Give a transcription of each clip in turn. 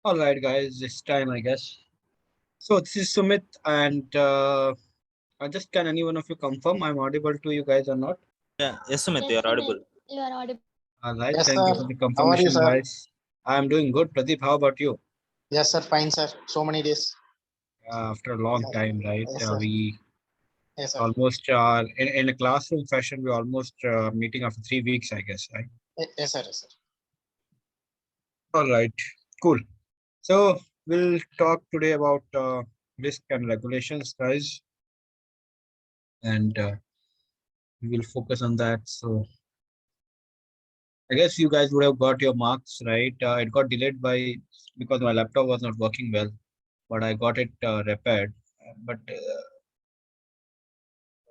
All right, guys, this time, I guess. So this is Sumit, and just can any one of you confirm I'm audible to you guys or not? Yeah, yes, Sumit, Yes, you are Sumit, audible. you are audible. All right, Yes, thank you sir. for the How are you, confirmation, sir? guys. I'm doing good. Pradeep, how about you? Yes, sir. Fine, sir. So many days. After a long time, right? Yes, sir. We Yes, sir. almost in a classroom fashion. We almost meeting after 3 weeks, I guess, right? Yes, sir. Yes, sir. All right, cool. So we'll talk today about risk and regulations, guys, and we will focus on that. So I guess you guys would have got your marks, right? It got delayed because my laptop was not working well, but I got it repaired. But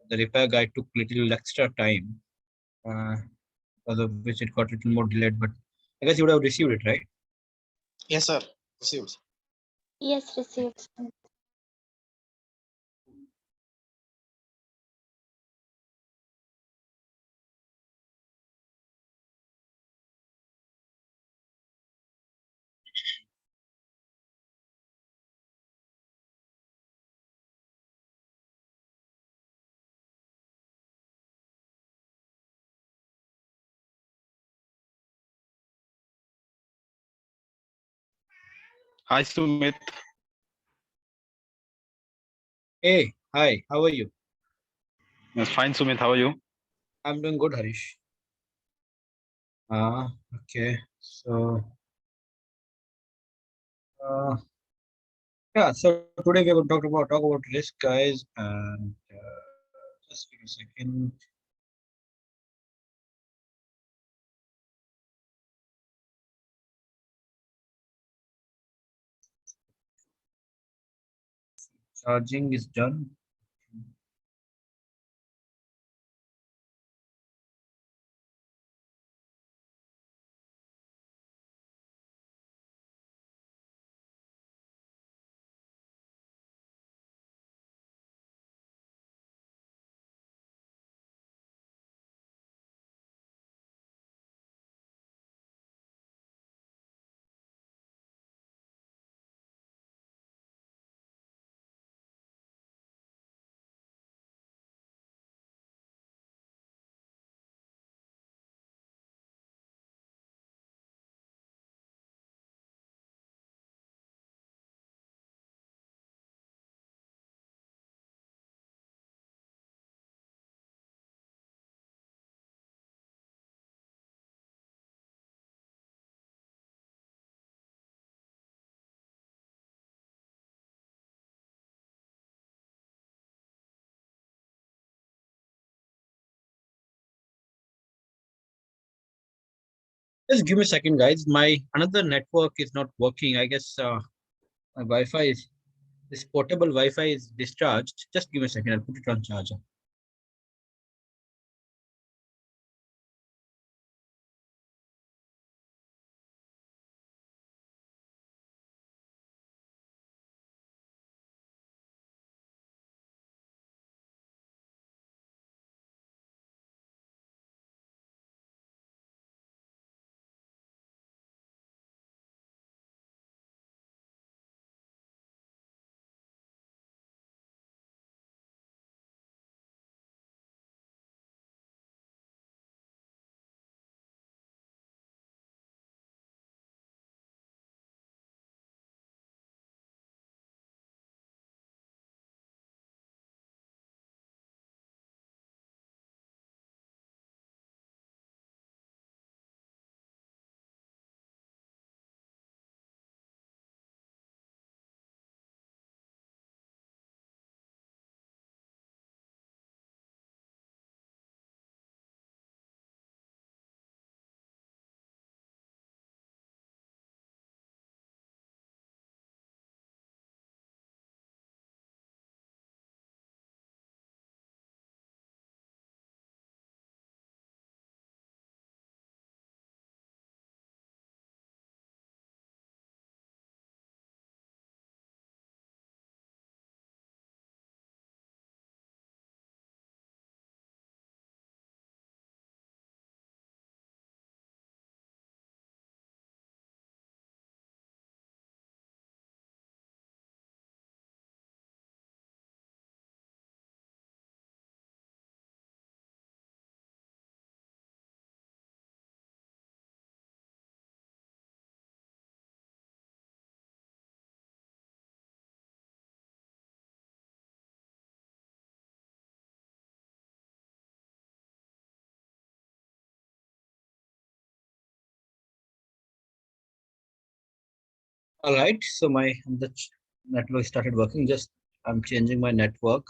the repair guy took little extra time, uh, because of which it got a little more delayed. But I guess you would have received it, right? Yes, sir. Received. Yes, received. Hi Sumit. Hey, hi, how are you? Yes, fine Sumit. How are you? I'm doing good, Harish. Okay. So, uh, yeah. So today we're going to talk about risk, guys, and just give me a second. Charging is done. Just give me a second, guys. My another network is not working. I guess my Wi-Fi is this portable Wi-Fi is discharged. Just give me a second. I'll put it on charger. All right. So the network started working. Just I'm changing my network.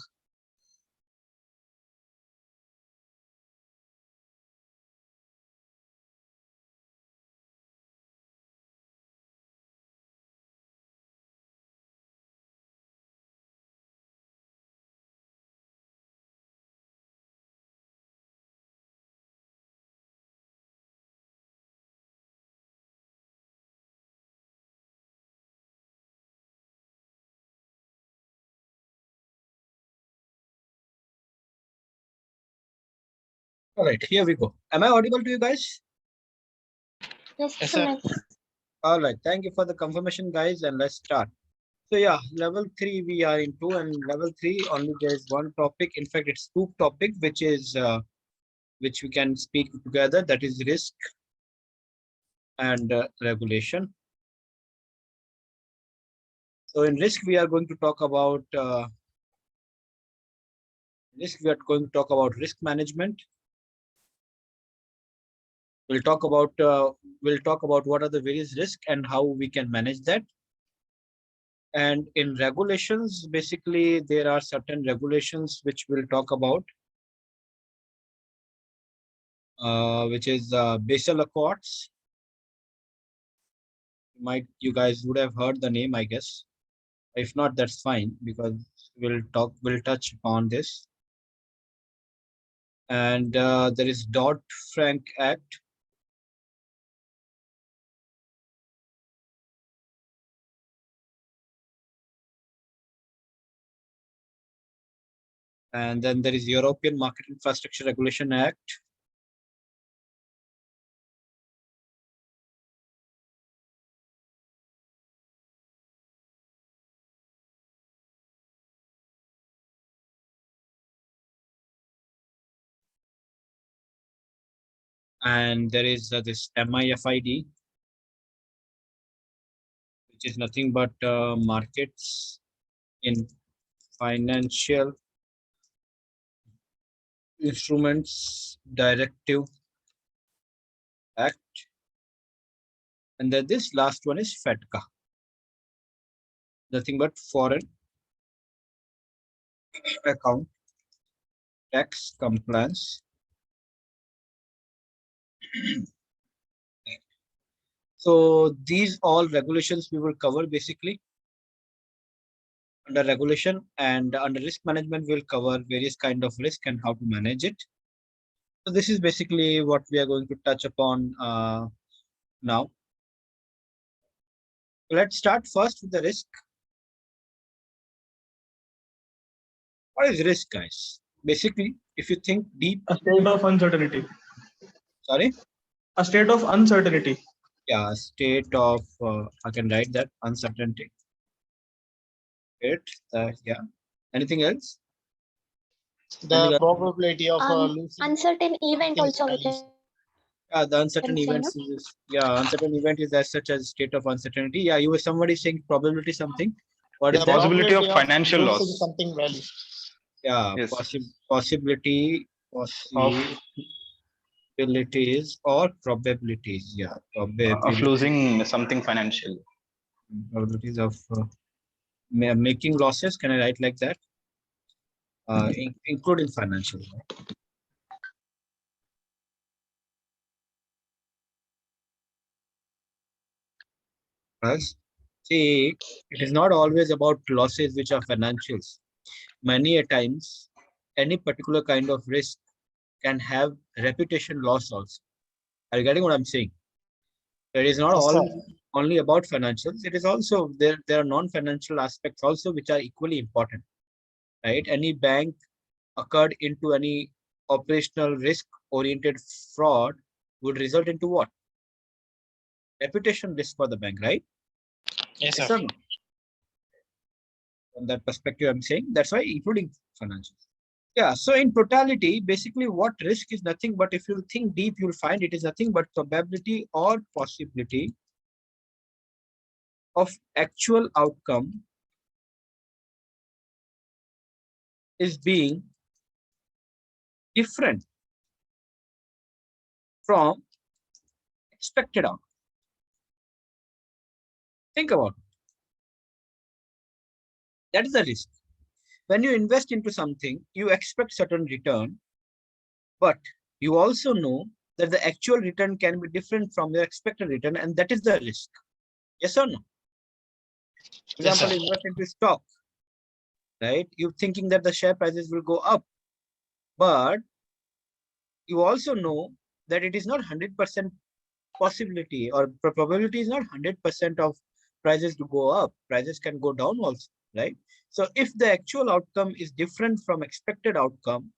All right. Here we go. Am I audible to you guys? Yes, Yes, sir. Sumit. All right. Thank you for the confirmation, guys. And let's start. So yeah, level 3 we are into, and level 3 only there is one topic. In fact, it's two topic which we can speak together. That is risk and regulation. So in risk, we are going to talk about risk. We are going to talk about risk management. We'll talk about what are the various risks and how we can manage that. And in regulations, basically there are certain regulations which we'll talk about, which is Basel Accords. You guys would have heard the name, I guess. If not, that's fine because we'll touch upon this. And there is Dodd-Frank Act. And then there is European Market Infrastructure Regulation Act. And there is this MIFID, which is nothing but markets in financial instruments directive act. And then this last one is FATCA, nothing but foreign account tax compliance. So these all regulations we will cover basically under regulation, and under risk management we'll cover various kind of risk and how to manage it. So this is basically what we are going to touch upon now. Let's start first with the risk. What is risk, guys? Basically, if you think deep. A state of uncertainty. Sorry? A state of uncertainty. Yeah, state of, I can write that, uncertainty. Yeah. Anything else? The probability of losing Uncertain event things also we values. can The uncertain say, events no? is, uncertain event is as such as state of uncertainty. Yeah, you were somebody saying probability something. What is The that? Possibility of probability financial losing loss. something value. Yeah, Yes. possibilities or probabilities. Yeah, Of losing something financial. probabilities of making losses. Can I write like that? Including financial. Yes. See, it is not always about losses which are financials. Many a times, any particular kind of risk can have reputation loss also. Are you getting what I'm saying? It is not Yes, all sir. only about financials. It is also there are non-financial aspects also which are equally important, right? Any bank occurred into any operational risk-oriented fraud would result into what? Reputation risk for the bank, right? Yes, sir. Yes or no? From that perspective, I'm saying that's why including financials. Yeah, so in totality, basically what risk is nothing but, if you think deep, you'll find it is nothing but probability or possibility of actual outcome is being different from expected outcome. Think about it. That is the risk. When you invest into something, you expect certain return, but you also know that the actual return can be different from your expected return, and that is the risk. Yes or no? For Yes, example, sir. you invest into stock, right? You're thinking that the share prices will go up, but you also know that it is not 100% possibility, or probability is not 100% of prices to go up. Prices can go down also, right? So if the actual outcome is different from expected outcome,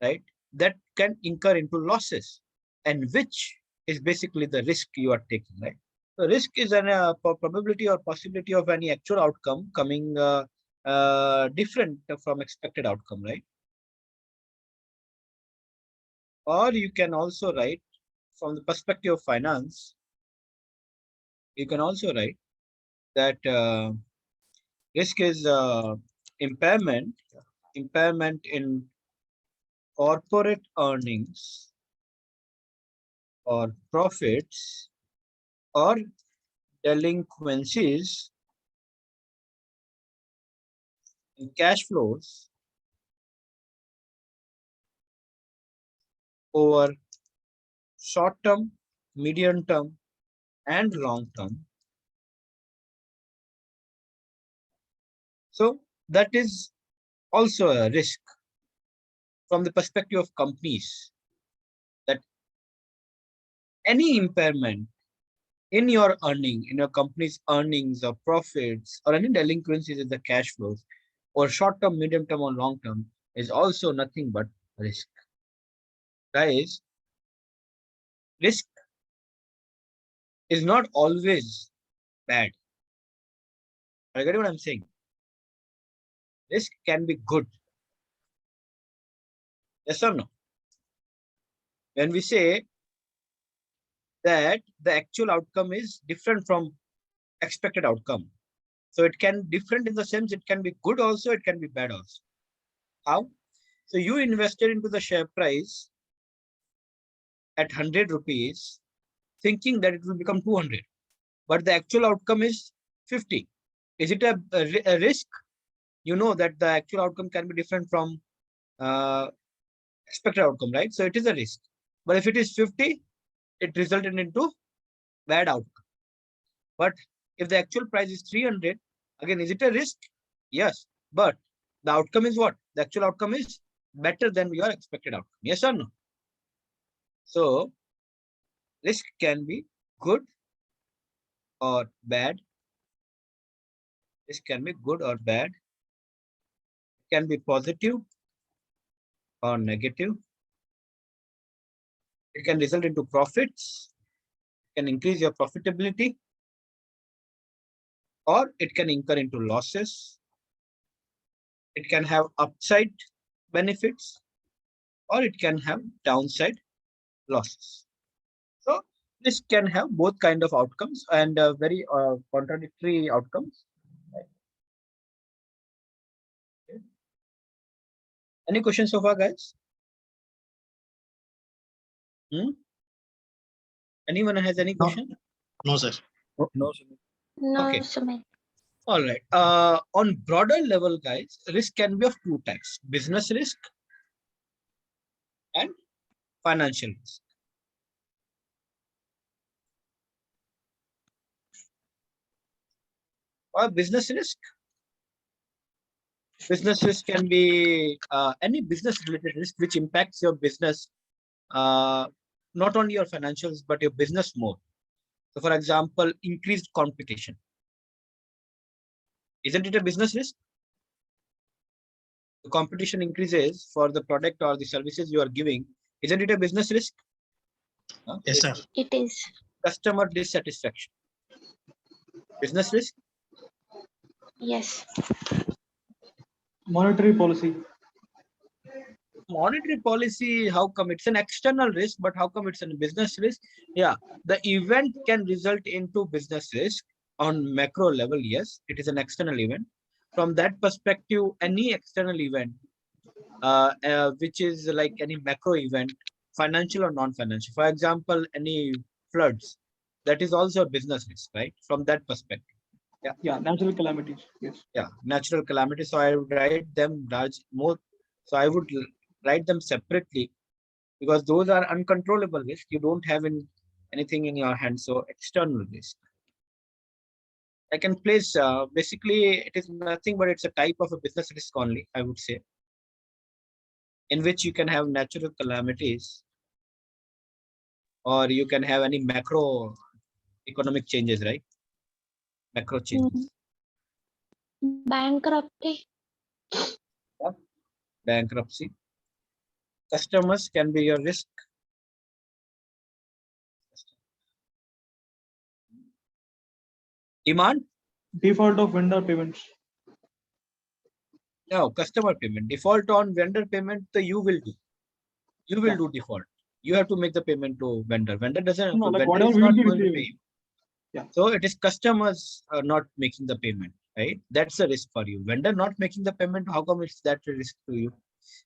right, that can incur into losses, and which is basically the risk you are taking, right? The risk is an probability or possibility of any actual outcome coming different from expected outcome, right? Or you can also write, from the perspective of finance, you can also write that risk is impairment in corporate earnings or profits or delinquencies in cash flows over short term, medium term, and long term. So that is also a risk from the perspective of companies, that any impairment in your earning, in your company's earnings or profits, or any delinquencies in the cash flows, or short term, medium term, or long term, is also nothing but risk. Guys, risk is not always bad. I get what I'm saying. Risk can be good. Yes or no? When we say that the actual outcome is different from expected outcome, so it can different in the sense it can be good also, it can be bad also. How? So you invested into the share price at 100 rupees, thinking that it will become 200, but the actual outcome is 50. Is it a risk? You know that the actual outcome can be different from expected outcome, right? So it is a risk. But if it is 50, it resulted into bad outcome. But if the actual price is 300, again, is it a risk? Yes. But the outcome is what? The actual outcome is better than your expected outcome. Yes or no? So risk can be good or bad. Risk can be good or bad. It can be positive or negative. It can result into profits. It can increase your profitability, or it can incur into losses. It can have upside benefits, or it can have downside losses. So this can have both kind of outcomes, and very contradictory outcomes. Okay. Any questions so far, guys? Anyone has any question? No, sir. No. No, Okay. Sumit. All right. On broader level, guys, risk can be of two types: business risk and financial risk. Or business risk. Business risk can be any business-related risk which impacts your business, not only your financials but your business more. So, for example, increased competition. Isn't it a business risk? The competition increases for the product or the services you are giving. Isn't it a business risk? Yes, sir. It is. Customer dissatisfaction. Business risk. Yes. Monetary policy. Monetary policy, how come it's an external risk, but how come it's a business risk? Yeah, the event can result into business risk on macro level. Yes, it is an external event. From that perspective, any external event, which is like any macro event, financial or non-financial. For example, any floods, that is also a business risk, right? From that perspective. Yeah, natural calamities. Yes. Yeah, natural calamities. So I would write them large more. So I would write them separately because those are uncontrollable risk. You don't have anything in your hand. So external risk. I can place basically it is nothing but it's a type of a business risk only, I would say, in which you can have natural calamities or you can have any macro economic changes, right? Macro changes. Bankruptcy. Yeah. Bankruptcy. Customers can be your risk. Demand. Default of vendor payments. No, customer payment. Default on vendor payment, you will do. You will Yeah. do default. You have to make the payment to vendor. Vendor doesn't. No, like Vendor whatever is we will not be going to receiving. pay. Yeah. So it is customers are not making the payment, right? That's a risk for you. Vendor not making the payment. How come it's that a risk to you?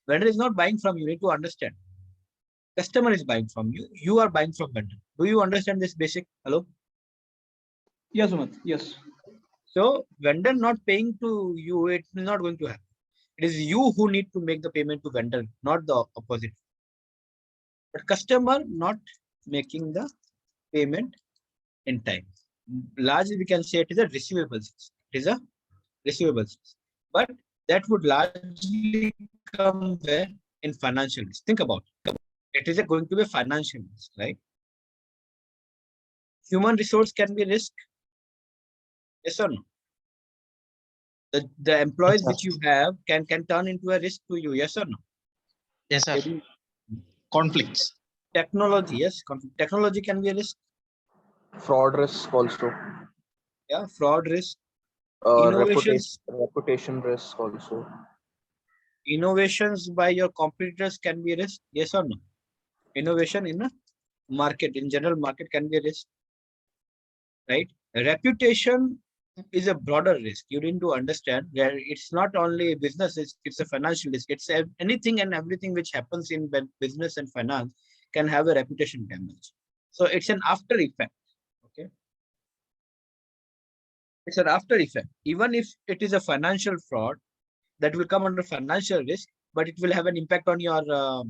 Vendor is not buying from you. You need to understand. Customer is buying from you. You are buying from vendor. Do you understand this basic? Hello. Yes, Sumant. Yes. So vendor not paying to you, it's not going to happen. It is you who need to make the payment to vendor, not the opposite. But customer not making the payment in time. Largely, we can say it is a receivables. It is a receivables. But that would largely come where in financial risk. Think about it. It is going to be a financial risk, right? Human resource can be risk. Yes or no? The employees Yes, which sir. you have can turn into a risk to you. Yes or no? Yes, sir. Maybe Conflicts. technology, yes. Technology can be a risk. Fraud risk also. Yeah, fraud risk. Reputation, Innovations, reputation risk also. innovations by your competitors can be a risk. Yes or no? Innovation in a market, in general market can be a risk, right? Reputation is a broader risk. You need to understand that it's not only a business, it's a financial risk. It's anything and everything which happens in business and finance can have a reputation damage. So it's an after effect. Okay. It's an after effect. Even if it is a financial fraud, that will come under financial risk, but it will have an impact on your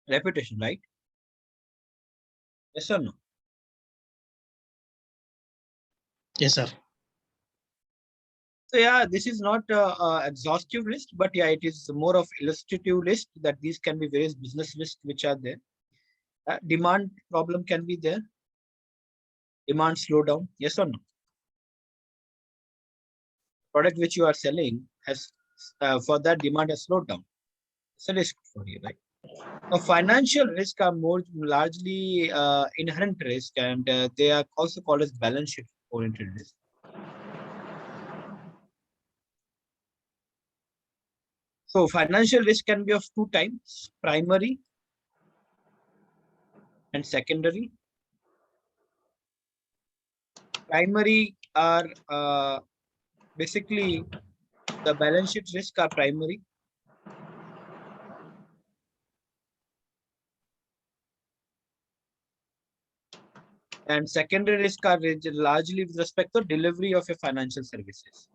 reputation, right? Yes or no? Yes, sir. So yeah, this is not a exhaustive list, but yeah, it is more of illustrative list that these can be various business risks which are there. Demand problem can be there. Demand slowdown, yes or no? Product which you are selling has for that demand has slowed down. It's a risk for you, right? Now, financial risk are more largely inherent risk, and they are also called as balance sheet oriented risk. So financial risk can be of two types, primary and secondary. Primary are basically the balance sheet risk are primary. And secondary risk are largely with respect to delivery of your financial services.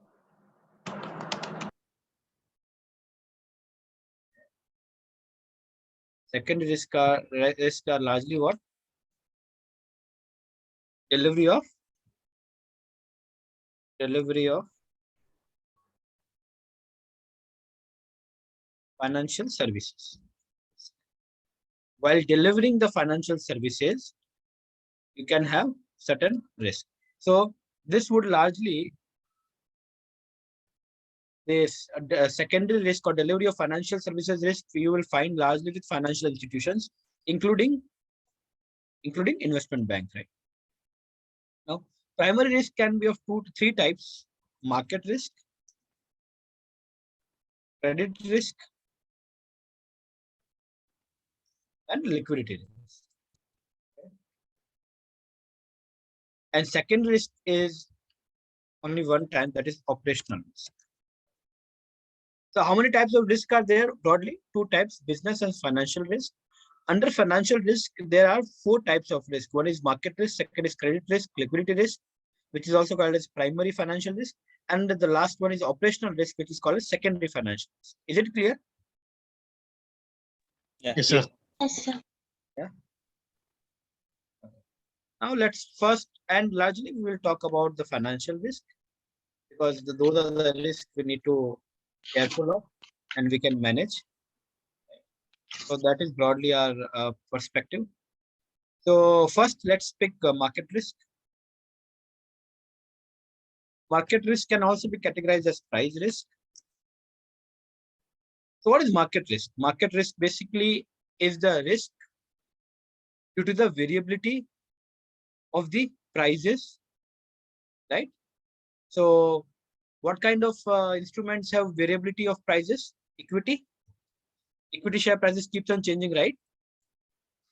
Secondary risk are largely what? Delivery of financial services. While delivering the financial services, you can have certain risk. So this would largely this secondary risk or delivery of financial services risk you will find largely with financial institutions, including investment bank, right? Now, primary risk can be of 2 to 3 types: market risk, credit risk, and liquidity risk. And second risk is only one time, that is operational risk. So how many types of risk are there? Broadly, 2 types: business and financial risk. under financial risk, there are 4 types of risk. One is market risk, second is credit risk, liquidity risk, which is also called as primary financial risk. And the last one is operational risk, which is called as secondary financial risk. Is it clear? Yes, sir. Yes, sir. Now let's first, and largely we will talk about the financial risk, because those are the risks we need to careful of and we can manage. So that is broadly our perspective. So first, let's pick market risk. Market risk can also be categorized as price risk. So what is market risk? Market risk basically is the risk due to the variability of the prices, right? So what kind of instruments have variability of prices? Equity. Equity share prices keeps on changing, right?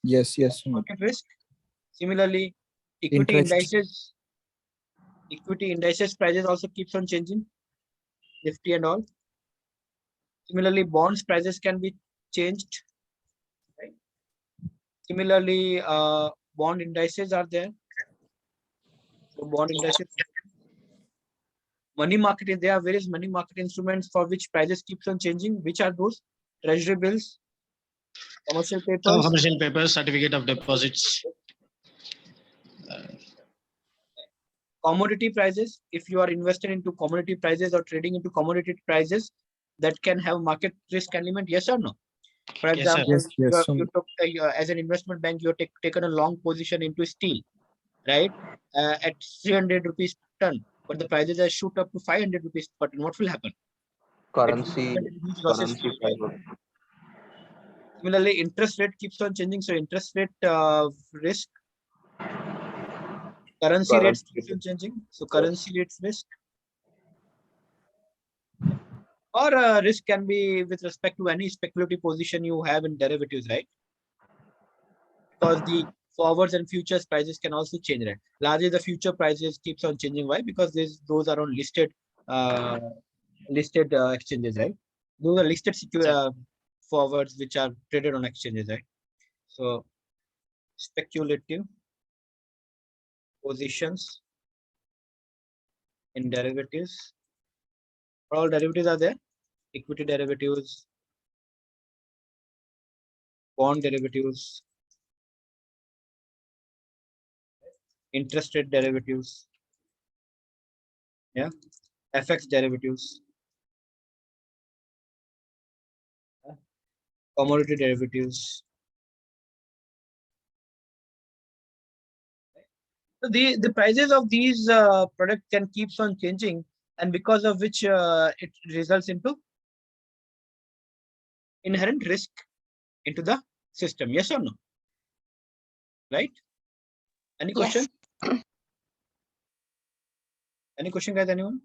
Yes, yes. Market risk. Similarly, equity Interest. indices prices also keeps on changing, Nifty and all. Similarly, bonds prices can be changed, right? Similarly, bond indices are there. So bond indices. Money market, there are various money market instruments for which prices keeps on changing. Which are those? Treasury bills, commercial papers, Commercial papers, certificate of deposits. commodity prices. If you are invested into commodity prices or trading into commodity prices, that can have market risk element. Yes or no? For Yes, sir. example, Yes, you took as an investment bank, you taken a long position into steel, right? At 300 rupees per ton, but the prices have shoot up to 500 rupees per ton. What will happen? Currency, Huge losses. currency fiber. Similarly, interest rate keeps on changing. So interest rate risk, currency rates keeps on changing. So currency rates risk. Or risk can be with respect to any speculative position you have in derivatives, right? Because the forwards and futures prices can also change, right? Largely the future prices keeps on changing. Why? Because those are on listed exchanges, right? Those are listed forwards which are traded on exchanges, right? So speculative positions in derivatives. All derivatives are there. Equity derivatives, bond derivatives, interest rate derivatives, yeah, FX derivatives, commodity derivatives. So the prices of these products can keeps on changing, and because of which it results into inherent risk into the system. Yes or no? Right? Any question? Yes. Any question, guys? Anyone?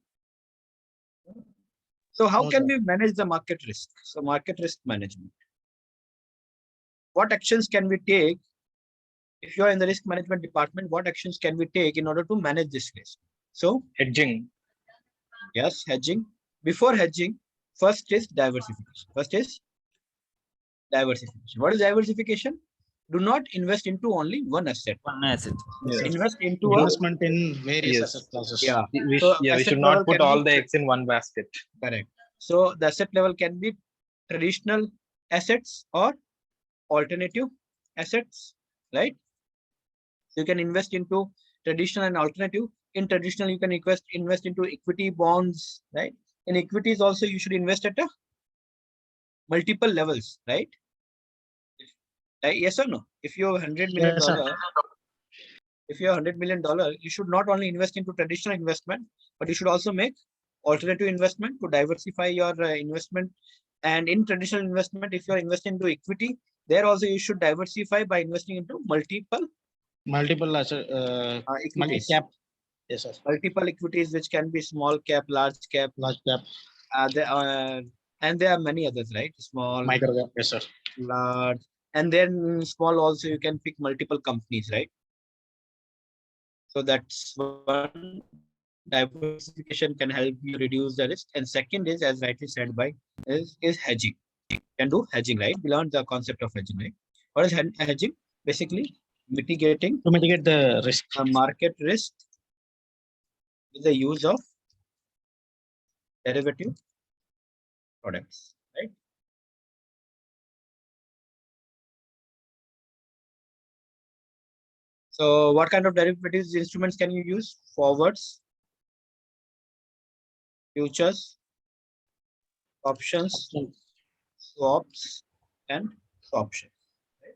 So how No, can sir. we manage the market risk? So market risk management. What actions can we take? If you are in the risk management department, what actions can we take in order to manage this risk? So Hedging. yes, hedging. Before hedging, first is diversification. What is diversification? Do not invest into only one asset. One asset. Yes. Invest into a Investment in various Yes. asset classes. yeah. We So we asset should level not put can all be the eggs in one basket. correct. So the asset level can be traditional assets or alternative assets, right? So you can invest into traditional and alternative. In traditional, you can invest into equity bonds, right? In equities also, you should invest at a multiple levels, right? Yes or no? If you have $100 million, Yes, sir. if you have $100 million, you should not only invest into traditional investment, but you should also make alternative investment to diversify your investment. And in traditional investment, if you are investing into equity, there also you should diversify by investing into Multiple asset, equities. cap. Yes, sir. Multiple equities, which can be small cap, large cap, Large cap, and there are many others, right? Small, micro cap. Yes, sir. large, and then small also you can pick multiple companies, right? So that's one. Diversification can help you reduce the risk. And second is, as rightly said by, is hedging. Can do hedging, right? We learned the concept of hedging, right? What is hedging? Basically, mitigating To mitigate the risk. a market risk with the use of derivative products, right? So what kind of derivatives instruments can you use? Forwards, futures, options, swaps, and options. Right?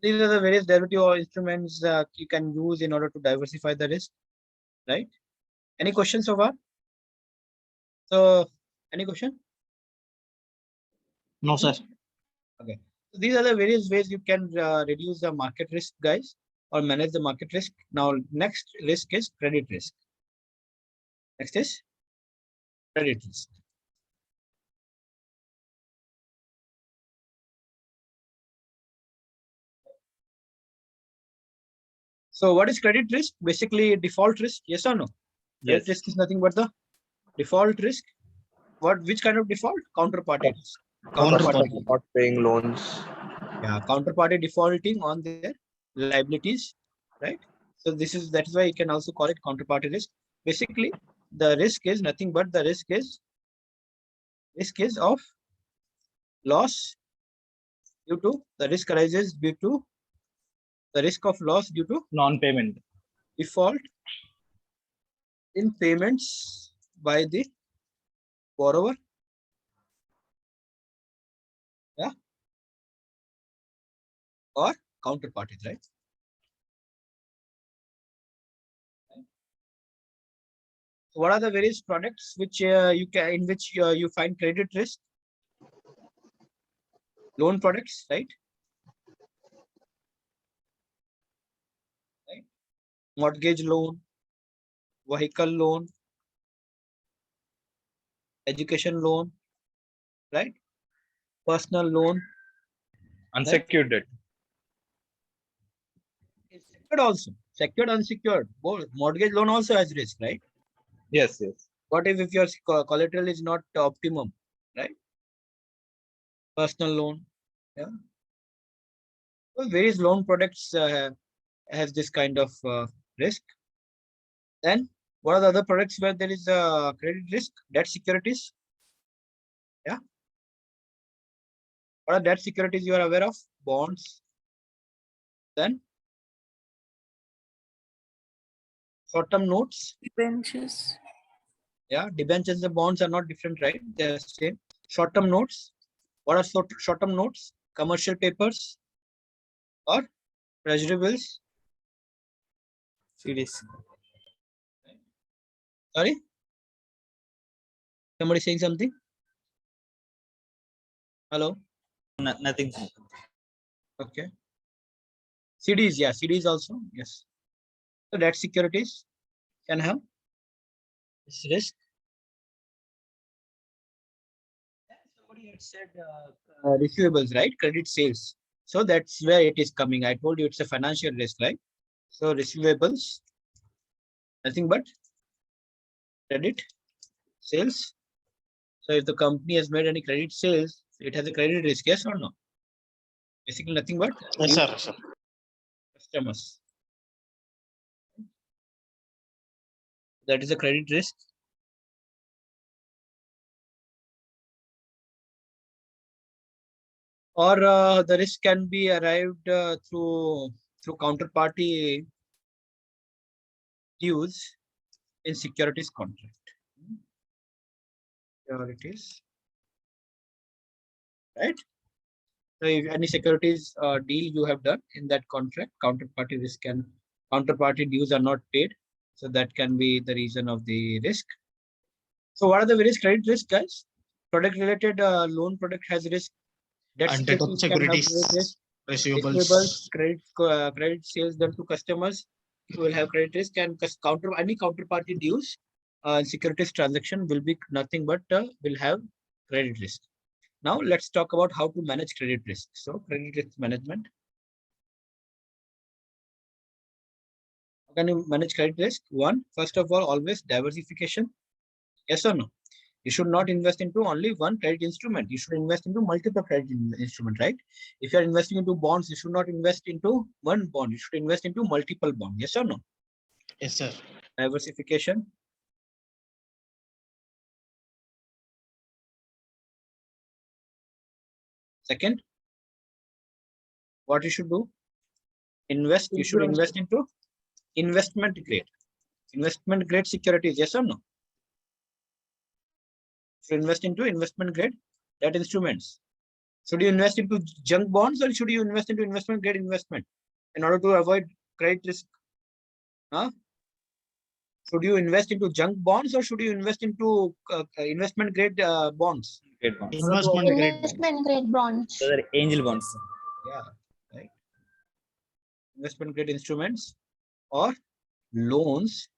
These are the various derivative or instruments you can use in order to diversify the risk, right? Any questions so far? So, any question? No, sir. Okay. So these are the various ways you can reduce the market risk, guys, or manage the market risk. Now, next risk is credit risk. Next is credit risk. So, what is credit risk? Basically, default risk. Yes or no? Credit Yes. risk is nothing but the default risk. Which kind of default? Counterparty risk. Counterparty. Not paying loans. Yeah, counterparty defaulting on their liabilities, right? So that is why you can also call it counterparty risk. Basically, the risk is nothing but the risk is of loss due to the risk arises due to the risk of loss due to Non-payment. default in payments by the borrower. Yeah, or counterparties, right? So what are the various products which in which you find credit risk? Loan products, right? Right. Mortgage loan, vehicle loan, education loan, right? Personal loan, Unsecured debt. is secured also. Secured, unsecured. Both. Mortgage loan also has risk, right? Yes, yes. What if your collateral is not optimum, right? Personal loan, yeah. So various loan products has this kind of risk. Then what are the other products where there is a credit risk? Debt securities. Yeah. What are debt securities you are aware of? Bonds. Then short-term notes. Debentures. Yeah, debentures and bonds are not different, right? They are same. Short-term notes. What are short-term notes? Commercial papers or treasury bills? CDs. Sorry? Somebody saying something? Hello? Nothing. Okay. CDs, yeah, CDs also, yes. So debt securities can have this risk. Somebody had said receivables, right? Credit sales. So that's where it is coming. I told you it's a financial risk, right? So receivables, nothing but credit sales. So if the company has made any credit sales, it has a credit risk, yes or no? Basically nothing but Yes, sir. Sir. customers. That is a credit risk. Or the risk can be arrived through counterparty dues in securities contract. Securities, right? So if any securities deal you have done in that contract, counterparty risk and counterparty dues are not paid. So that can be the reason of the risk. So what are the various credit risks, guys? Product related loan product has risk. Debt And debt securities can have credit risk. securities, Receivables, receivables. credit sales done to customers will have credit risk, and any counterparty dues securities transaction will be nothing but will have credit risk. Now let's talk about how to manage credit risk. So credit risk management. How can you manage credit risk? One, first of all, always diversification. Yes or no? You should not invest into only one credit instrument. You should invest into multiple credit instrument, right? If you are investing into bonds, you should not invest into one bond. You should invest into multiple bonds. Yes or no? Yes, sir. Diversification. Second, what you should do? Invest. You should invest into investment grade. Investment grade securities. Yes or no? Should invest into investment grade debt instruments. Should you invest into junk bonds or should you invest into investment grade investment in order to avoid credit risk? Huh? Should you invest into junk bonds or should you invest into investment grade bonds? Great bonds. Investment grade. Investment grade bonds. Those are angel bonds. Yeah, right. Investment grade instruments or loans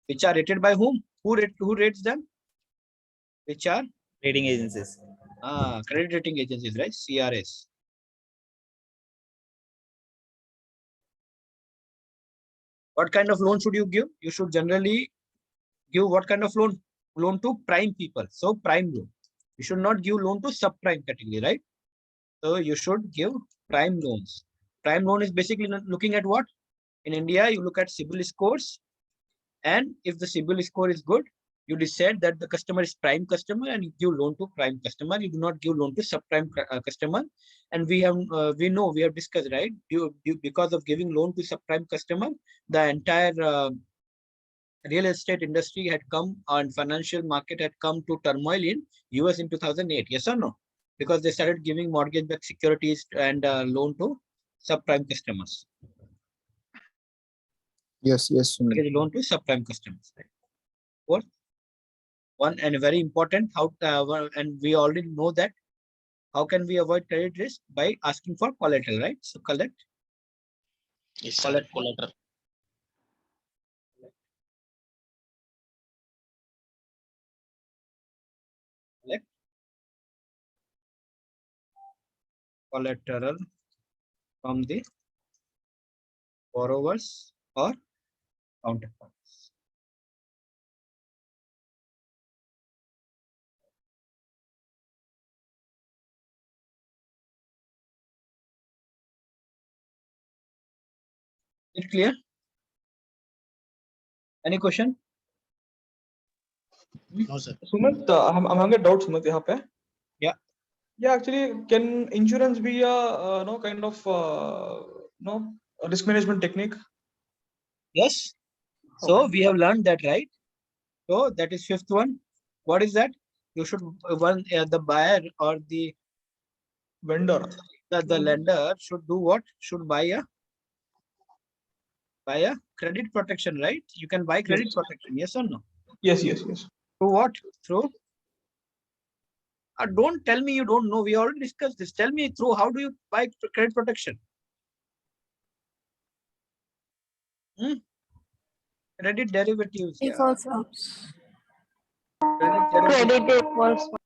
which are rated by whom? Who rates them? Which are Rating agencies. credit rating agencies, right? CRS. What kind of loan should you give? You should generally give what kind of loan? Loan to prime people. So prime loan. You should not give loan to subprime category, right? So you should give prime loans. Prime loan is basically looking at what? In India, you look at CIBIL scores. And if the CIBIL score is good, you decide that the customer is prime customer and you give loan to prime customer. You do not give loan to subprime customer. And we have discussed, right? Because of giving loan to subprime customer, the entire real estate industry had come and financial market had come to turmoil in US in 2008. Yes or no? Because they started giving mortgage-backed securities and loan to subprime customers. Yes, yes, Sumit. Mortgage loan to subprime customers. Right? Fourth, one and very important, and we already know that how can we avoid credit risk by asking for collateral, right? So collect Yes, sir. collateral. Collateral. Collect collateral from the borrowers or counterparts. Is it clear? Any question? No, sir. Sumit, I'm having a doubt, Sumit, यहाँ पे. Yeah. Yeah, actually, can insurance be a no kind of no risk management technique? Yes. So we have learned that, right? So that is fifth one. What is that? You should the buyer or the Vendor. the lender should do what? Should buy a credit protection, right? You can buy credit Yes. protection. Yes or no? Yes, yes, yes. Through what? Through don't tell me you don't know. We already discussed this. Tell me through how do you buy credit protection? Credit derivatives. Yeah. Default swaps. Credit derivatives. Credit default swaps.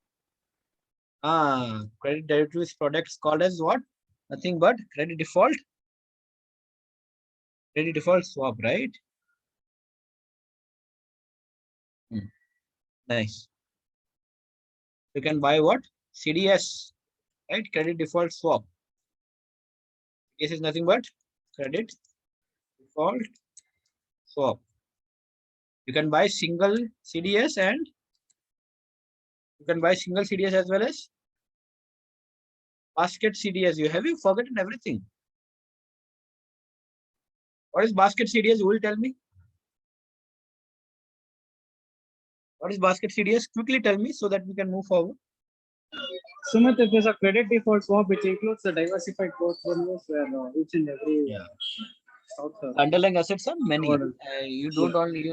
Credit derivatives products called as what? Nothing but credit default swap, right? Nice. You can buy what? CDS, right? Credit default swap. This is nothing but credit default swap. You can buy single CDS and you can buy single CDS as well as basket CDS. Have you forgotten everything? What is basket CDS? You will tell me. What is basket CDS? Quickly tell me so that we can move forward. Sumit, if there's a credit default swap, which includes the diversified portfolios where each and every Underlying assets are many. You don't only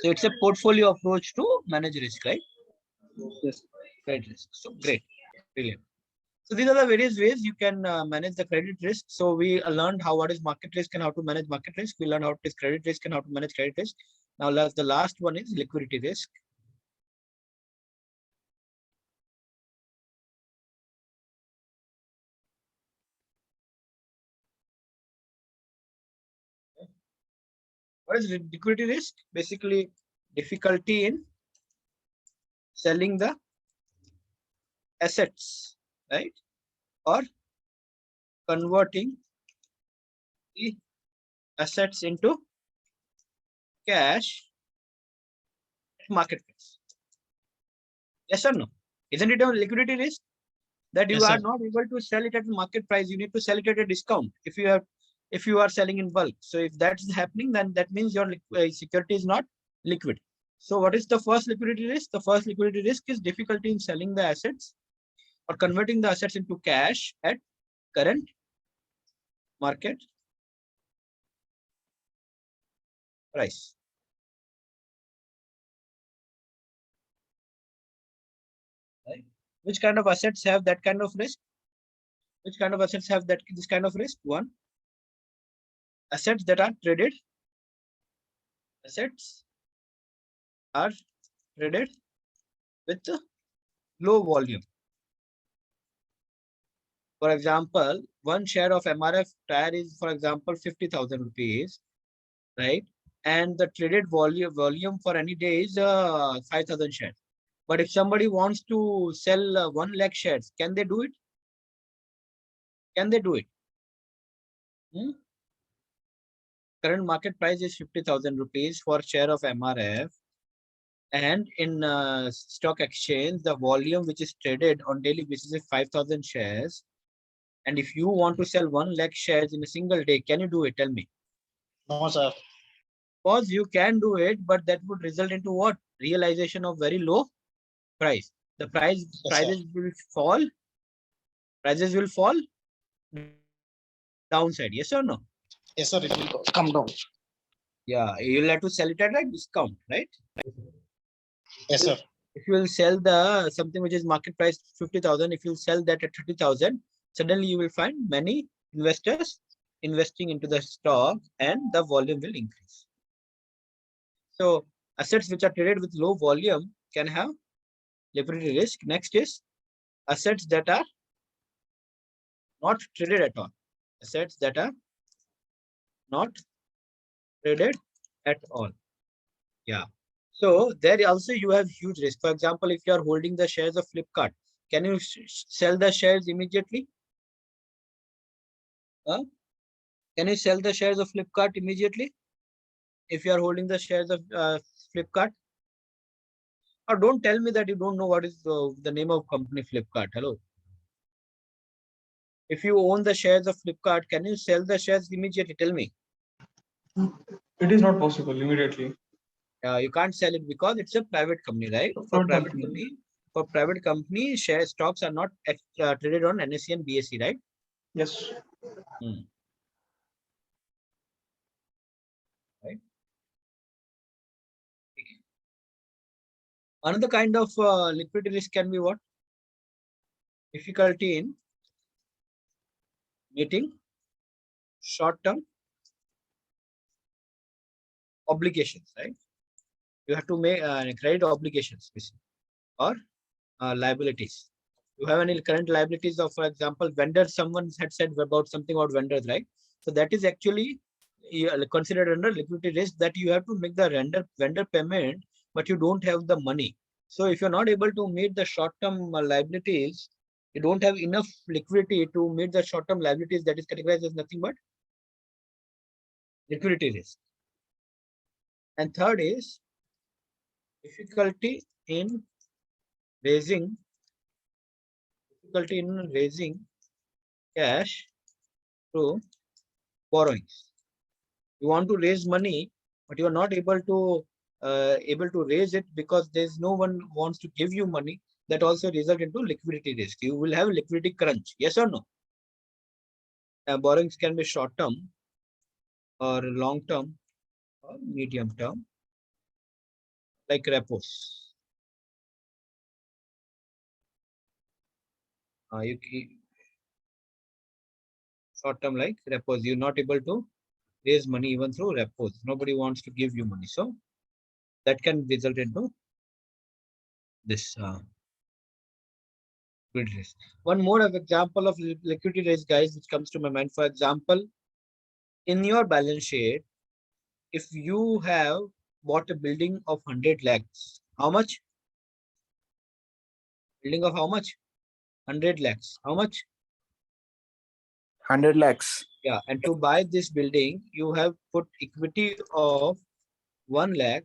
So it's a portfolio approach to manage risk, right? Yes. Credit risk. So great, brilliant. So these are the various ways you can manage the credit risk. So we learned what is market risk and how to manage market risk. We learned how is credit risk and how to manage credit risk. Now the last one is liquidity risk. What is liquidity risk? Basically, difficulty in selling the assets, right? Or converting the assets into cash at market price. Yes or no? Isn't it a liquidity risk? That you Yes, are sir. not able to sell it at market price, you need to sell it at a discount if you are selling in bulk. So if that's happening, then that means your security is not liquid. So what is the first liquidity risk? The first liquidity risk is difficulty in selling the assets or converting the assets into cash at current market price. Right? Which kind of assets have that kind of risk? Which kind of assets have this kind of risk? One, assets that are traded. Assets are traded with low volume. For example, one share of MRF tire is, for example, 50,000 rupees, right? And the traded volume for any day is 5,000 shares. But if somebody wants to sell 1 lakh shares, can they do it? Can they do it? Current market price is 50,000 rupees for share of MRF. And in stock exchange, the volume which is traded on daily basis is 5,000 shares. And if you want to sell 1 lakh shares in a single day, can you do it? Tell me. No, sir. Because you can do it, but that would result into what? Realization of very low price. The Yes, sir. prices will fall. Prices will fall downside. Yes or no? Yes, sir. It will come down. Yeah, you'll have to sell it at a discount, right? Yes, sir. If you will sell the something which is market price 50,000, if you sell that at 30,000, suddenly you will find many investors investing into the stock and the volume will increase. So assets which are traded with low volume can have liquidity risk. Next is assets that are not traded at all. Assets that are not traded at all. Yeah. So there also you have huge risk. For example, if you are holding the shares of Flipkart, can you sell the shares immediately? Can you sell the shares of Flipkart immediately? If you are holding the shares of Flipkart? Or don't tell me that you don't know what is the name of company Flipkart. Hello. If you own the shares of Flipkart, can you sell the shares immediately? Tell me. It is not possible immediately. You can't sell it because it's a private company, right? For private company, share stocks are not traded on NSE and BSE, right? Yes. Right. Another kind of liquidity risk can be what? Difficulty in meeting short-term obligations, right? You have to make credit obligations or liabilities. You have any current liabilities of, for example, vendors. Someone had said about something about vendors, right? So that is actually considered under liquidity risk, that you have to make the vendor payment, but you don't have the money. So if you're not able to meet the short-term liabilities, you don't have enough liquidity to meet the short-term liabilities, that is categorized as nothing but liquidity risk. And third is difficulty in raising cash through borrowings. You want to raise money, but you are not able to raise it because there's no one wants to give you money. That also result into liquidity risk. You will have liquidity crunch. Yes or no? Borrowings can be short term or long term or medium term, like repos. Short term like repos. You're not able to raise money even through repos. Nobody wants to give you money. So that can result into this liquidity risk. One more of example of liquidity risk, guys, which comes to my mind. For example, in your balance sheet, if you have bought a building of 100 lakhs, how much? Building of how much? 100 lakhs. How much? 100 lakhs. Yeah. And to buy this building, you have put equity of 1 lakh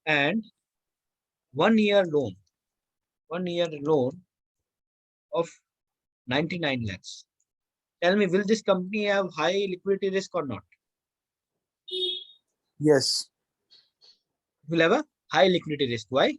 and 1 year loan. 1 year loan of 99 lakhs. Tell me, will this company have high liquidity risk or not? Yes. It will have a high liquidity risk. Why?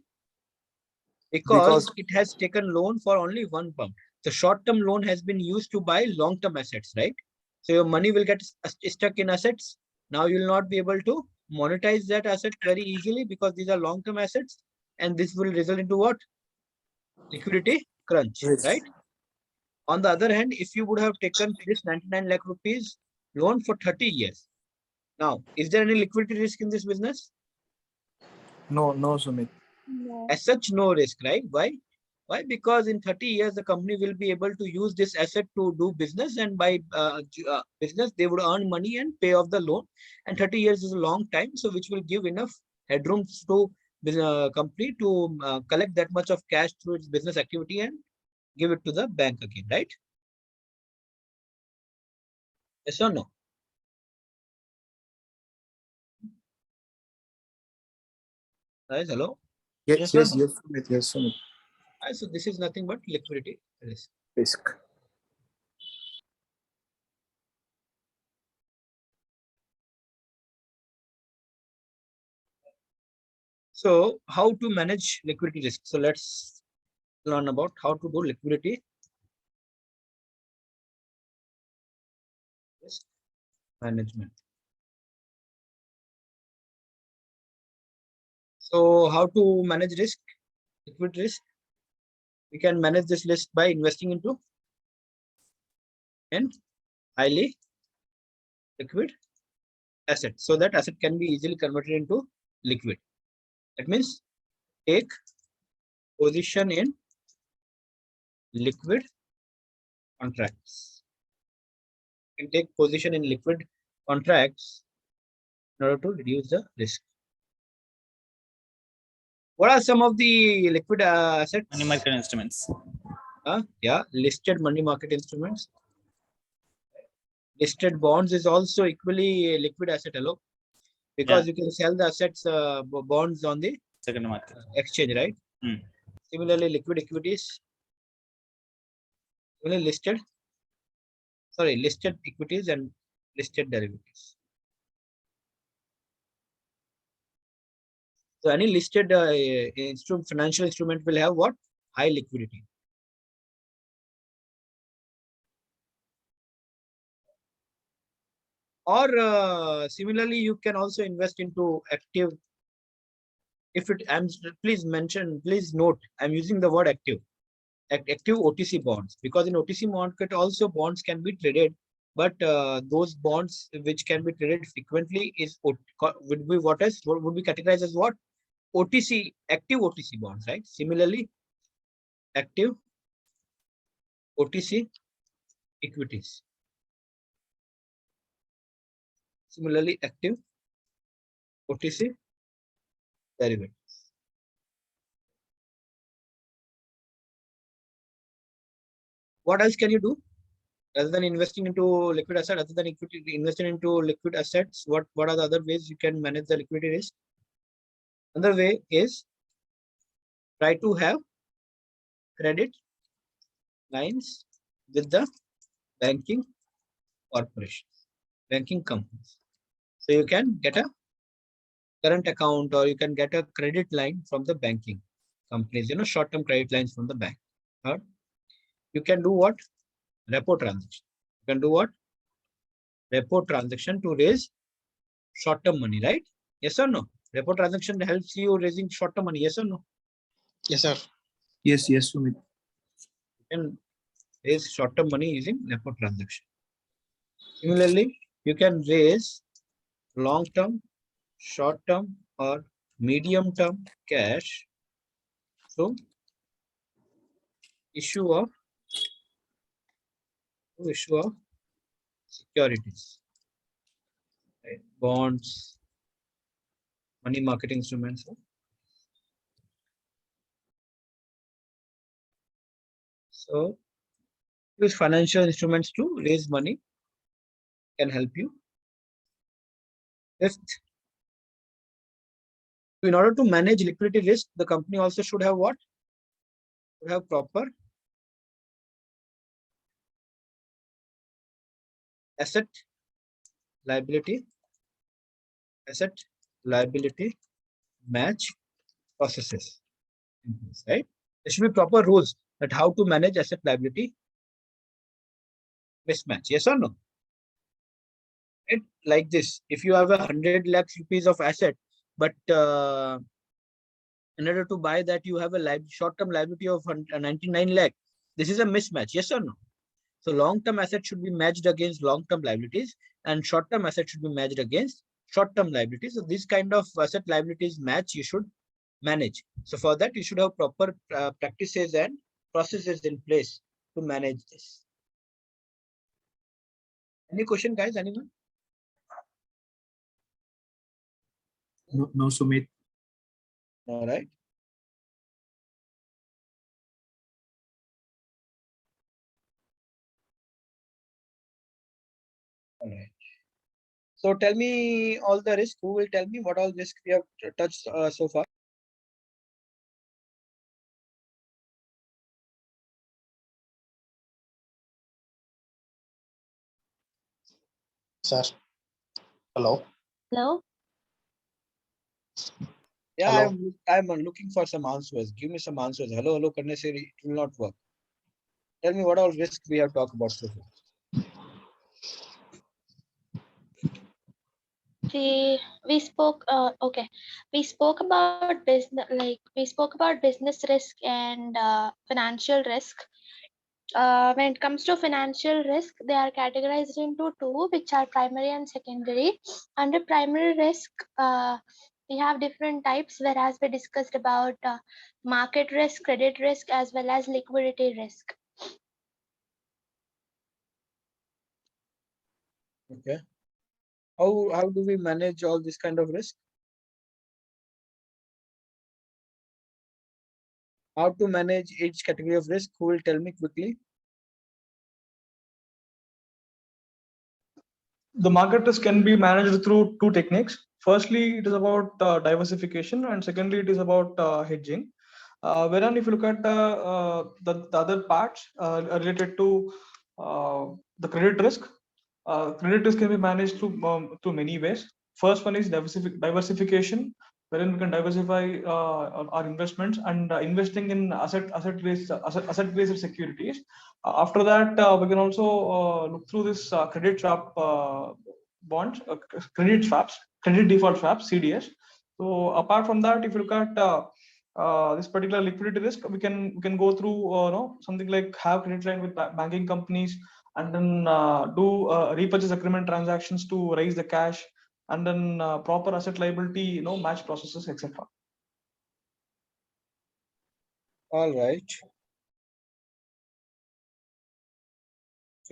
Because Because it has taken loan for only one pump. The short-term loan has been used to buy long-term assets, right? So your money will get stuck in assets. Now you will not be able to monetize that asset very easily because these are long-term assets, and this will result into what? Liquidity crunch, risk. right? On the other hand, if you would have taken this 99 lakh rupees loan for 30 years, now, is there any liquidity risk in this business? No, no, Sumit. No. As such, no risk, right? Why? Why? Because in 30 years, the company will be able to use this asset to do business, and by business, they would earn money and pay off the loan. And 30 years is a long time, so which will give enough headroom to the company to collect that much of cash through its business activity and give it to the bank again, right? Yes or no? Guys, hello? Yes, Yes or yes, no? yes, Sumit. Yes, Sumit. So this is nothing but liquidity risk. Risk. So how to manage liquidity risk? So let's learn about how to do liquidity risk management. So how to manage risk, liquid risk? We can manage this risk by investing into an highly liquid asset, so that asset can be easily converted into liquid. That means take position in liquid contracts. You can take position in liquid contracts in order to reduce the risk. What are some of the liquid assets? Money market instruments. Yeah, listed money market instruments. Listed bonds is also equally a liquid asset, hello, because you can sell the assets, bonds on the Second market. exchange, right? Similarly, liquid equities, listed equities and listed derivatives. So any listed financial instrument will have what? High liquidity. Or similarly, you can also invest into active. If it, please note, I'm using the word active. Active OTC bonds, because in OTC market also bonds can be traded, but those bonds which can be traded frequently would be categorized as what? OTC, active OTC bonds, right? Similarly, active OTC equities. Similarly, active OTC derivatives. What else can you do? Rather than investing into liquid asset, other than equity, investing into liquid assets, what are the other ways you can manage the liquidity risk? Another way is try to have credit lines with the banking corporation, banking companies. So you can get a current account, or you can get a credit line from the banking companies, short-term credit lines from the bank. Third, you can do what? Repo transaction. You can do what? Repo transaction to raise short-term money, right? Yes or no? Repo transaction helps you raising short-term money. Yes or no? Yes, sir. Yes, yes, Sumit. You can raise short-term money using repo transaction. Similarly, you can raise long-term, short-term, or medium-term cash through issue of securities, right? Bonds, money market instruments. So use financial instruments to raise money can help you. Fifth, in order to manage liquidity risk, the company also should have what? Should have proper asset liability match processes in place, right? There should be proper rules that how to manage asset liability mismatch. Yes or no? Right? Like this, if you have 100 lakhs rupees of asset, but in order to buy that, you have a short-term liability of 99 lakh. This is a mismatch. Yes or no? So long-term assets should be matched against long-term liabilities, and short-term assets should be matched against short-term liabilities. So this kind of asset liabilities match you should manage. So for that, you should have proper practices and processes in place to manage this. Any question, guys? Anyone? No, Sumit. All right. All right. So tell me all the risk. Who will tell me what all risk we have touched so far? Sir. Hello. Hello. Yeah, Hello. I'm looking for some answers. Give me some answers. Hello, hello, karne se it will not work. Tell me what all risk we have talked about so far. We spoke okay, we spoke about business, like we spoke about business risk and financial risk. When it comes to financial risk, they are categorized into two, which are primary and secondary. Under primary risk, we have different types, whereas we discussed about market risk, credit risk, as well as liquidity risk. Okay. How do we manage all this kind of risk? How to manage each category of risk? Who will tell me quickly? The market risk can be managed through two techniques. Firstly, it is about diversification, and secondly, it is about hedging. Wherein, if you look at the other parts related to the credit risk, credit risk can be managed through many ways. First one is diversification, wherein we can diversify our investments and investing in asset based securities. After that, we can also look through this credit swap bonds, credit default swaps, CDS. So apart from that, if you look at this particular liquidity risk, we can go through something like have credit line with banking companies, and then do repurchase agreement transactions to raise the cash, and then proper asset liability match processes, etc. All right.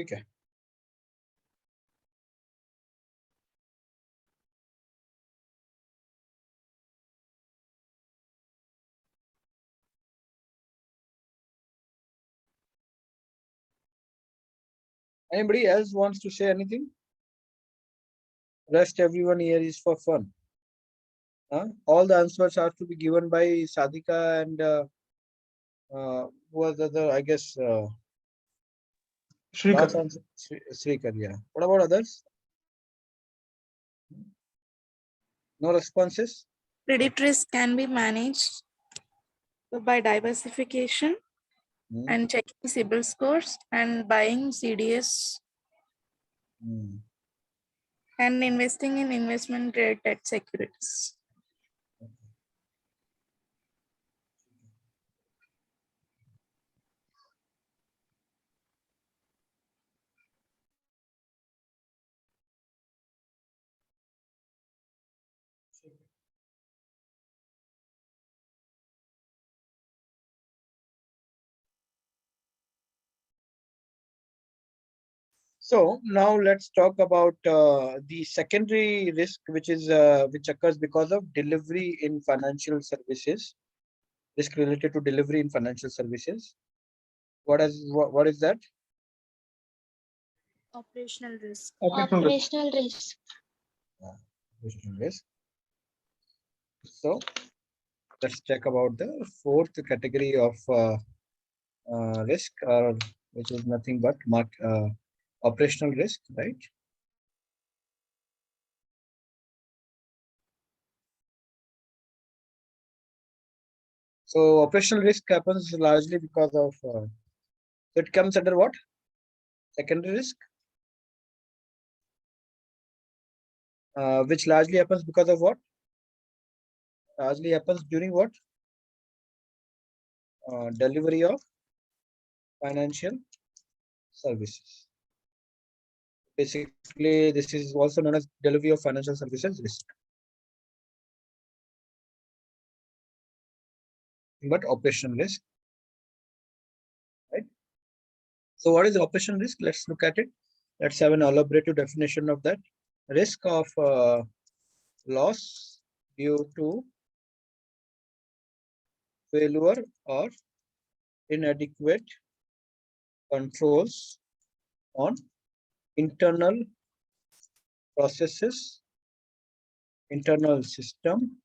Okay. Anybody else wants to say anything? Rest everyone here is for fun. All the answers are to be given by Sadika and who was the other, I guess, Shrikar. last answer, Srikar, yeah. What about others? No responses? Credit risk can be managed by diversification Hmm. and checking CIBIL scores and buying CDS Hmm. and investing in investment grade debt securities. So now let's talk about the secondary risk, which occurs because of delivery in financial services. Risk related to delivery in financial services. What is that? Operational risk. Operational risk. Operational risk. So let's check about the fourth category of risk, which is nothing but operational risk, right? So operational risk happens largely because of, it comes under what? Secondary risk, which largely happens because of what? Largely happens during what? Delivery of financial services. Basically, this is also known as delivery of financial services risk. But operational risk, right? So what is operational risk? Let's look at it. Let's have an elaborative definition of that. Risk of loss due to failure or inadequate controls on internal processes, internal system,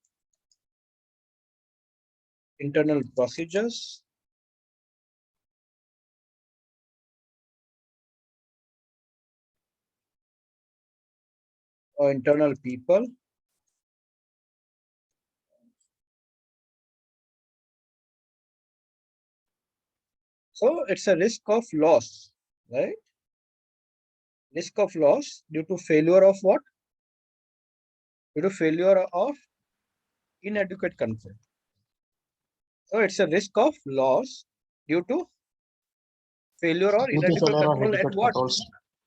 internal procedures, or internal people, so it's a risk of loss, right? Risk of loss due to failure of what? Due to failure of inadequate control. So it's a risk of loss due to failure or inadequate control at what?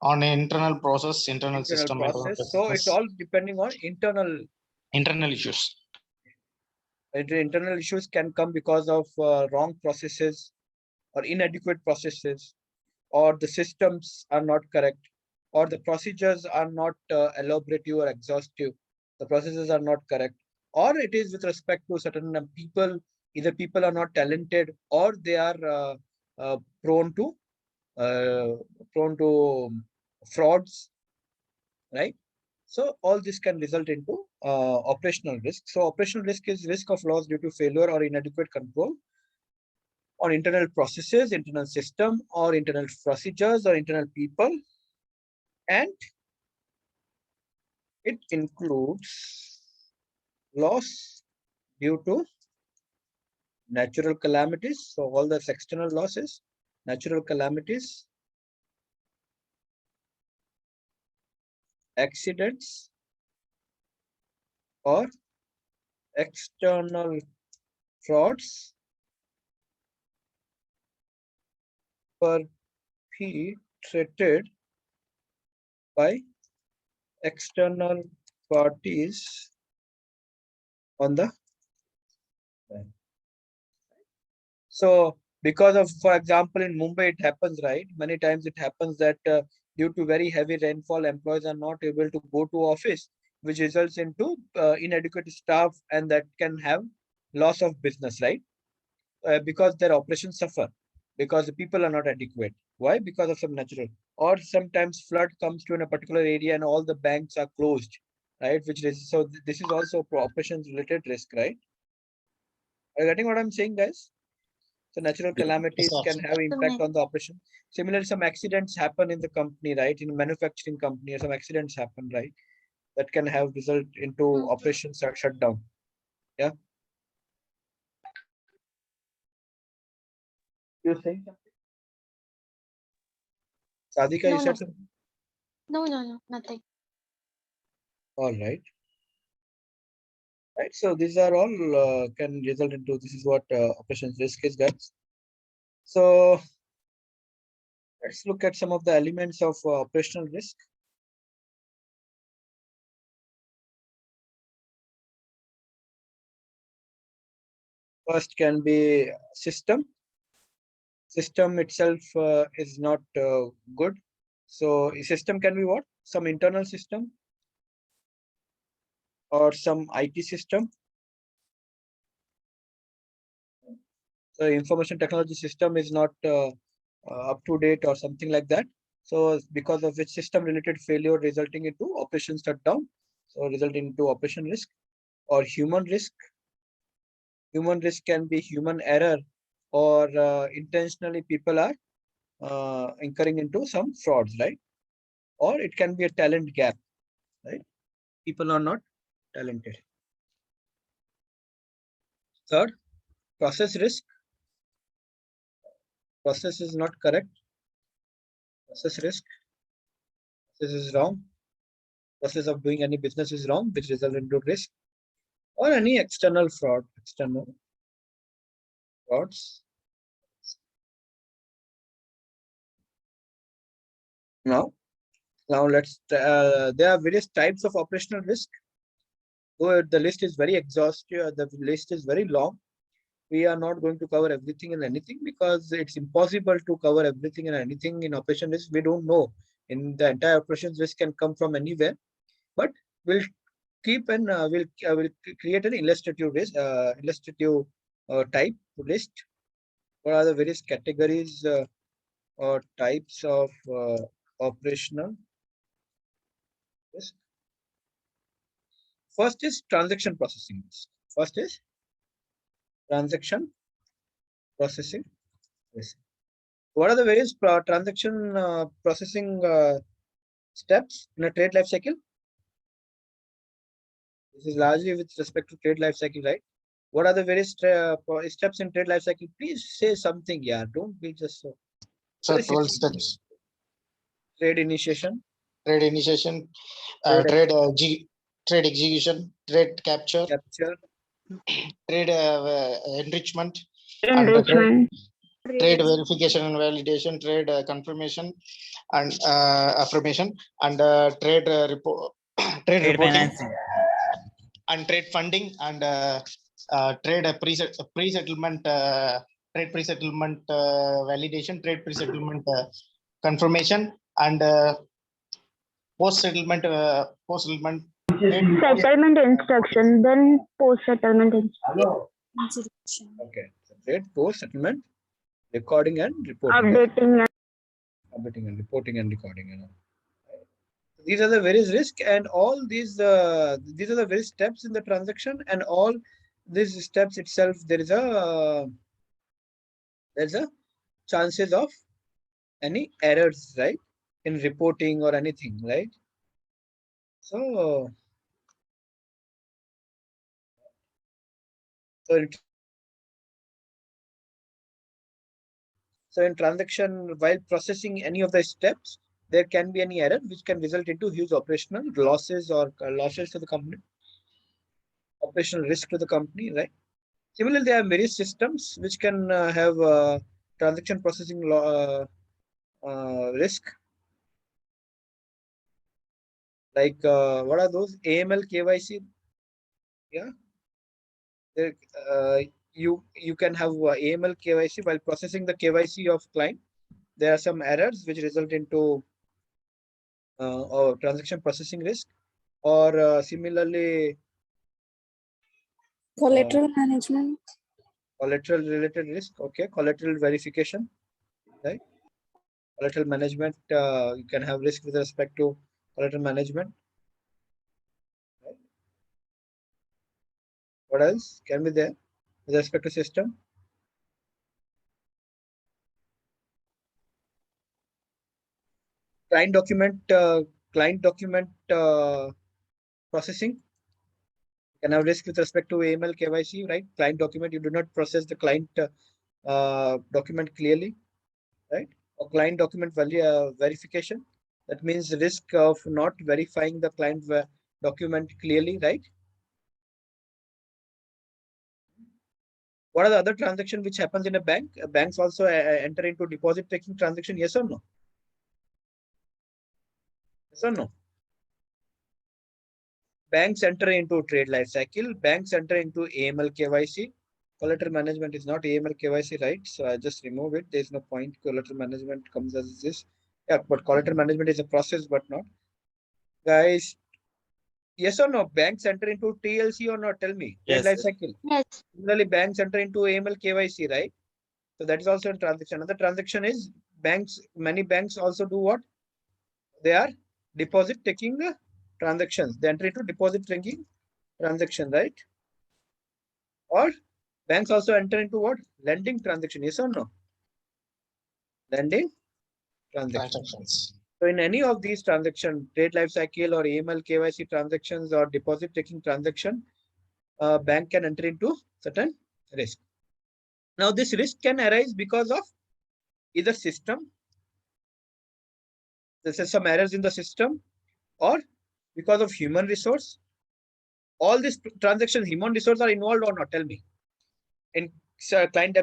On internal process, internal system, process. So it's all depending on internal issues. Internal issues can come because of wrong processes or inadequate processes, or the systems are not correct, or the procedures are not elaborative or exhaustive. The processes are not correct, or it is with respect to certain people. Either people are not talented, or they are prone to frauds, right? So all this can result into operational risk. So operational risk is risk of loss due to failure or inadequate control on internal processes, internal system, or internal procedures, or internal people, and it includes loss due to natural calamities. So all the external losses, natural calamities, accidents, or external frauds perpetrated by external parties on the bank. So because of, for example, in Mumbai, it happens, right? Many times it happens that due to very heavy rainfall, employees are not able to go to office, which results into inadequate staff, and that can have loss of business, right? Because their operations suffer, because the people are not adequate. Why? Because of some natural, or sometimes flood comes to in a particular area and all the banks are closed, right? Which is, so this is also operations related risk, right? Are you getting what I'm saying, guys? So natural calamities can have impact on the operation. Similarly, some accidents happen in the company, right? In a manufacturing company, some accidents happen, right? That can have result into operations shut down. Yeah. You're saying something? Sadhika, you said something? No, nothing. All right. Right. So these are all can result into, this is what operations risk is, guys. So let's look at some of the elements of operational risk. First can be system. System itself is not good. So a system can be what? Some internal system or some IT system. The information technology system is not up to date or something like that. So because of which system related failure resulting into operation shutdown, so resulting into operation risk or human risk. Human risk can be human error or intentionally people are incurring into some frauds, right? Or it can be a talent gap, right? People are not talented. Third, process risk. Process is not correct. Process risk. This is wrong. Process of doing any business is wrong, which result into risk or any external fraud. External frauds. Now let's. There are various types of operational risk. Though the list is very exhaustive, the list is very long. We are not going to cover everything and anything because it's impossible to cover everything and anything in operation risk. We don't know. In the entire operations risk can come from anywhere, but we'll keep and we'll create an illustrative risk, illustrative type list. What are the various categories or types of operational risk? First is transaction processing risk. First is transaction processing risk. What are the various transaction processing steps in a trade life cycle? This is largely with respect to trade life cycle, right? What are the various steps in trade life cycle? Please say something, yeah. Don't be just so. So 12 steps. Trade initiation. Trade initiation, trade execution, trade capture, trade enrichment, and trade verification and validation, trade confirmation and affirmation, and trade report, trade reporting, financing. and trade funding, and trade pre-settlement, trade pre-settlement validation, trade pre-settlement confirmation, and post-settlement settlement instruction, then post-settlement instruction. Okay, so trade post-settlement recording and reporting. Updating and reporting and recording. These are the various risks, and all these are the various steps in the transaction, and all these steps itself there's a chances of any errors, right, in reporting or anything, right? So in transaction, while processing any of the steps, there can be any error which can result into huge operational losses or losses to the company, operational risk to the company, right? Similarly, there are various systems which can have transaction processing risk. Like what are those? AML, KYC. Yeah. You can have AML, KYC while processing the KYC of client. There are some errors which result into or transaction processing risk, or similarly Collateral management. Collateral related risk. Okay, collateral verification, right? Collateral management, you can have risk with respect to collateral management, right? What else can be there with respect to system? Client document processing can have risk with respect to AML, KYC, right? Client document, you do not process the client document clearly, right? Or client document verification, that means risk of not verifying the client document clearly, right? What are the other transactions which happens in a bank? Banks also enter into deposit taking transaction, yes or no? Yes or no? Banks enter into trade life cycle. Banks enter into AML, KYC. Collateral management is not AML, KYC, right? So I just remove it. There's no point. Collateral management comes as this. Yeah, but collateral management is a process, but not. Guys, yes or no? Banks enter into TLC or not? Tell me. Trade life cycle. Yes. Similarly, banks enter into AML, KYC, right? So that is also a transaction. Another transaction is many banks also do what? They are deposit taking transactions. They enter into deposit taking transaction, right? Or banks also enter into what? Lending transaction, yes or no? Lending transactions. So in any of these transactions, trade life cycle or AML KYC transactions or deposit taking transaction, bank can enter into certain risk. Now this risk can arise because of either system, there's some errors in the system, or because of human resource. All these transactions, human resource are involved or not? Tell me. In client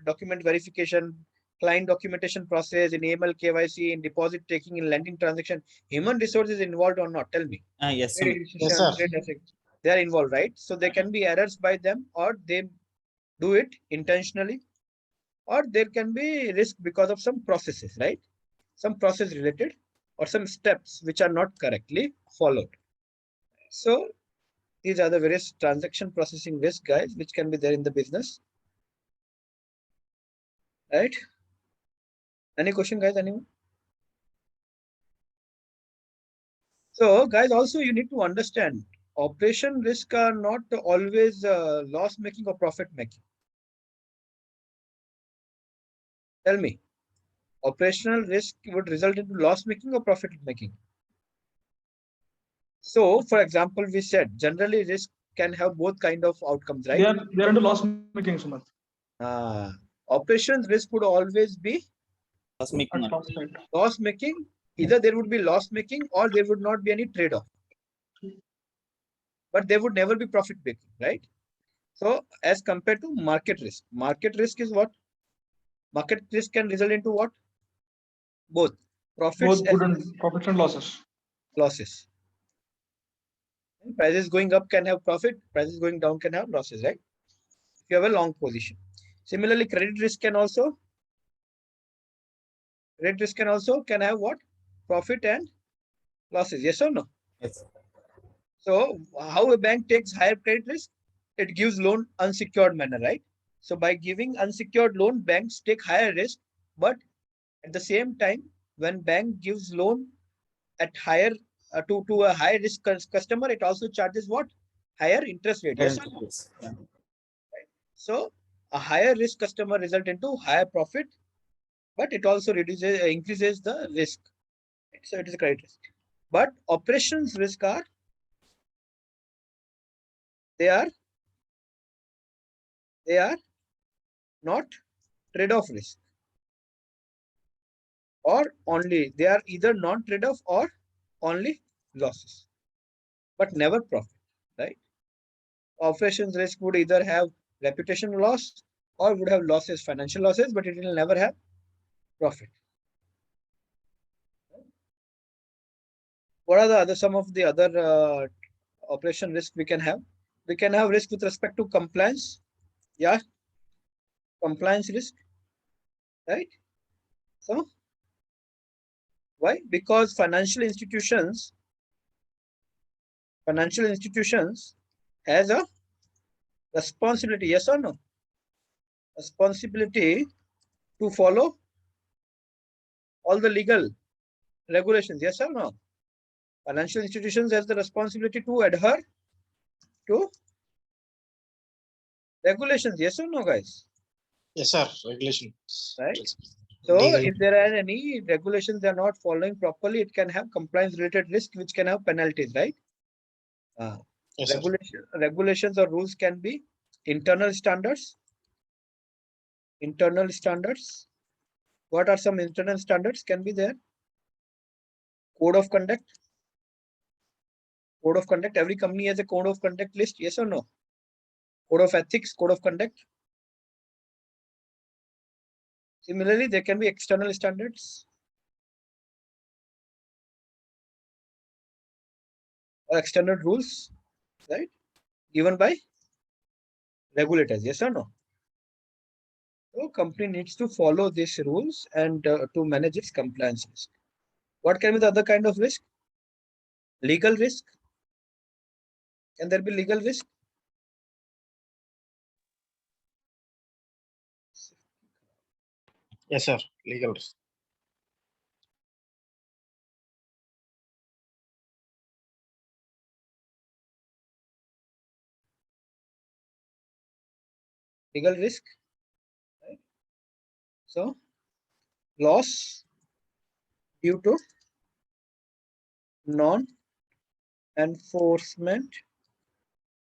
document verification, client documentation process, in AML KYC, in deposit taking, in lending transaction, human resource is involved or not? Tell me. Yes, Yes, sir. They are involved, right? So there can be errors by them, or they do it intentionally, or there can be risk because of some processes, right? Some process related or some steps which are not correctly followed. So these are the various transaction processing risk, guys, which can be there in the business. Right? Any question, guys? Anyone? So, guys, also you need to understand operation risk are not always loss making or profit making. Tell me, operational risk would result into loss making or profit making? So, for example, we said generally risk can have both kind of outcomes, right? They are into loss making, Sumant. Operations risk would always be loss making. Either there would be loss making or there would not be any trade-off. But they would never be profit making, right? So as compared to market risk is what? Market risk can result into what? Both profits and profits and losses. Losses. And prices going up can have profit, prices going down can have losses, right? If you have a long position. Similarly, credit risk can also have what? Profit and losses. Yes or no? Yes. So how a bank takes higher credit risk? It gives loan unsecured manner, right? So by giving unsecured loan, banks take higher risk, but at the same time, when bank gives loan at higher to a high risk customer, it also charges what? Higher interest rate. Yes or no? Yeah. Right. So a higher risk customer result into higher profit, but it also increases the risk. Right? So it is a credit risk. But operations risk they are not trade-off risk, or only they are either non-trade-off or only losses, but never profit, right? Operations risk would either have reputation loss or would have losses, financial losses, but it will never have profit. What are some of the other operation risk we can have? We can have risk with respect to compliance. Yeah, compliance risk, right? So why? Because financial institutions has a responsibility, yes or no? Responsibility to follow all the legal regulations, yes or no? Financial institutions has the responsibility to adhere to regulations, yes or no, guys? Yes, sir. Regulations. Right. So if there are any regulations they are not following properly, it can have compliance related risk, which can have penalties, right? Yes, sir. Regulations or rules can be internal standards. What are some internal standards can be there? Code of conduct. Every company has a code of conduct list, yes or no? Code of ethics, code of conduct. Similarly, there can be external standards or external rules, right? Given by regulators, yes or no? So company needs to follow these rules and to manage its compliance risk. What can be the other kind of risk? Legal risk. Can there be legal risk? Yes, sir. Legal risk. Legal risk, right? So loss due to non-enforcement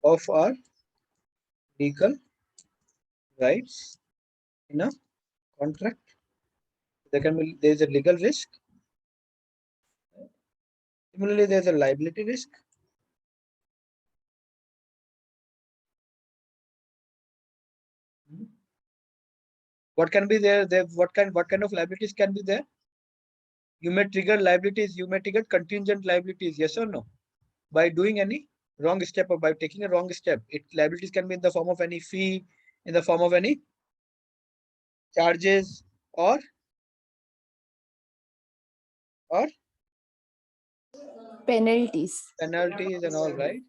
of our legal rights in a contract. There is a legal risk. Similarly, there is a liability risk. What can be there? What kind of liabilities can be there? You may trigger liabilities. You may trigger contingent liabilities. Yes or no? By doing any wrong step or by taking a wrong step, liabilities can be in the form of any fee, in the form of any charges, or Penalties. penalties and all, right?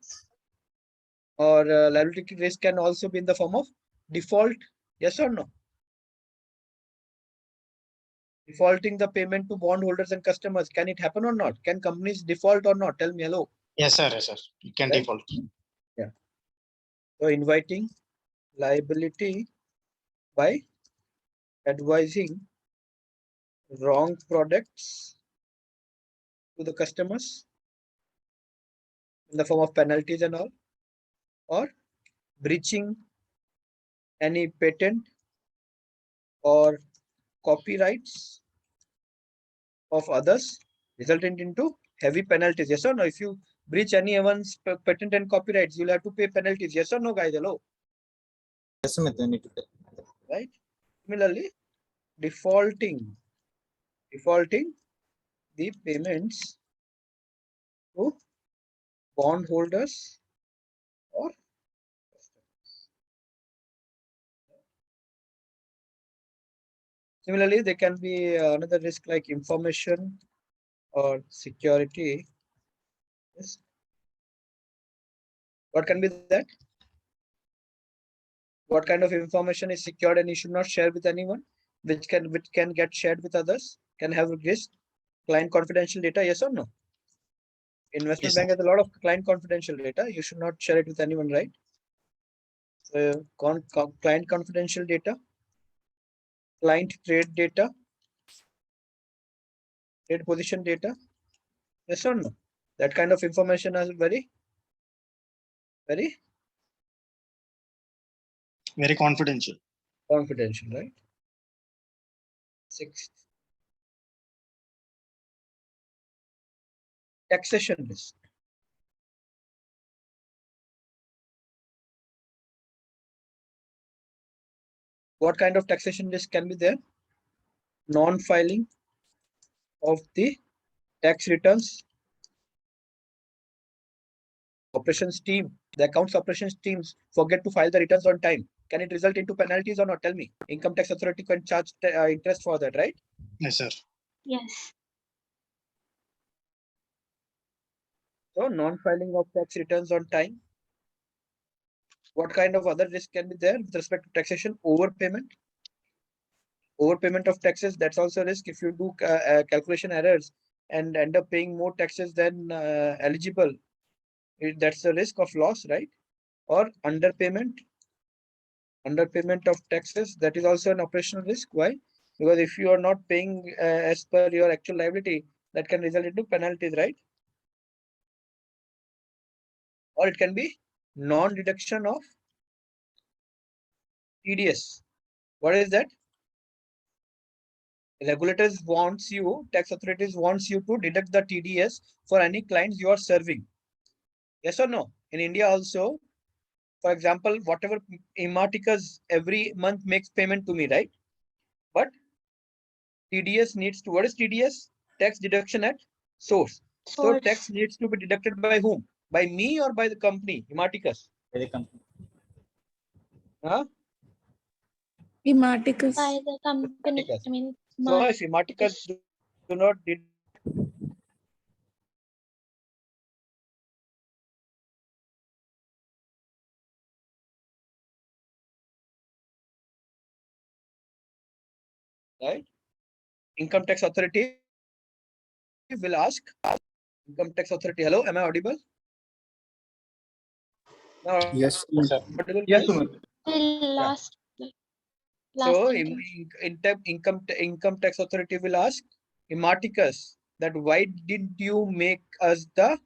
Or liability risk can also be in the form of default. Yes or no? Defaulting the payment to bondholders and customers. Can it happen or not? Can companies default or not? Tell me hello. Yes, sir. Yes, sir. You can Right? default. Yeah. So inviting liability by advising wrong products to the customers in the form of penalties and all, or breaching any patent or copyrights of others, resulting into heavy penalties. Yes or no? If you breach anyone's patent and copyrights, you'll have to pay penalties. Yes or no, guys? Hello. Yes, Sumit, you need to pay. Right? Similarly, defaulting the payments to bondholders or similarly, there can be another risk like information or security. Yes. What can be that? What kind of information is secured and you should not share with anyone, which can get shared with others, can have a risk? Client confidential data, yes or no? Investment Yes, bank sir. has a lot of client confidential data. You should not share it with anyone, right? So client confidential data, client trade data, trade position data, yes or no? That kind of information is very, very Very confidential. confidential, right? Sixth, taxation risk. What kind of taxation risk can be there? Non-filing of the tax returns. Operations team, the accounts operations teams forget to file the returns on time. Can it result into penalties or not? Tell me. Income tax authority can charge interest for that, right? Yes, sir. Yes. So non-filing of tax returns on time. What kind of other risk can be there with respect to taxation? Overpayment. Overpayment of taxes, that's also a risk. If you do calculation errors and end up paying more taxes than eligible, that's a risk of loss, right? Or underpayment of taxes, that is also an operational risk. Why? Because if you are not paying as per your actual liability, that can result into penalties, right? Or it can be non-deduction of TDS. What is that? Regulators wants you, tax authorities wants you to deduct the TDS for any clients you are serving. Yes or no? In India also, for example, whatever Imaticas every month makes payment to me, right? But TDS needs to, what is TDS? Tax deduction at source. So tax Source. needs to be deducted by whom? By me or by the company, Imaticas? Very company. Huh? Imaticus. By the company. Imaticas. I mean, So if Imaticas Marcus. do not deduct right? Income tax authority will ask. Income tax authority. Hello, am I audible? Now, Yes. Yes, sir. audible, Yes, guys? Sumit. Till Yeah. last So, sentence. income tax authority will ask Immaticus that why didn't you make us the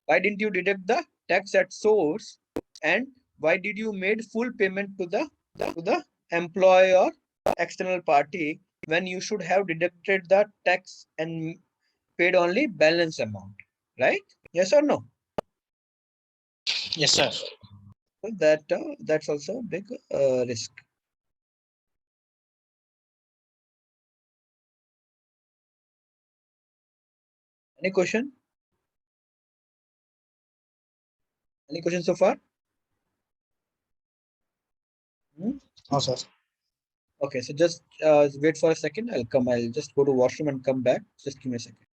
why didn't you deduct the tax at source, and why did you made full payment to the employee or external party when you should have deducted the tax and paid only balance amount, right? Yes or no? Yes, sir. So that's also a big risk. Any question? Any question so far? Hmm? No, sir. Okay, so just wait for a second. I'll come. I'll just go to washroom and come back. Just give me a second.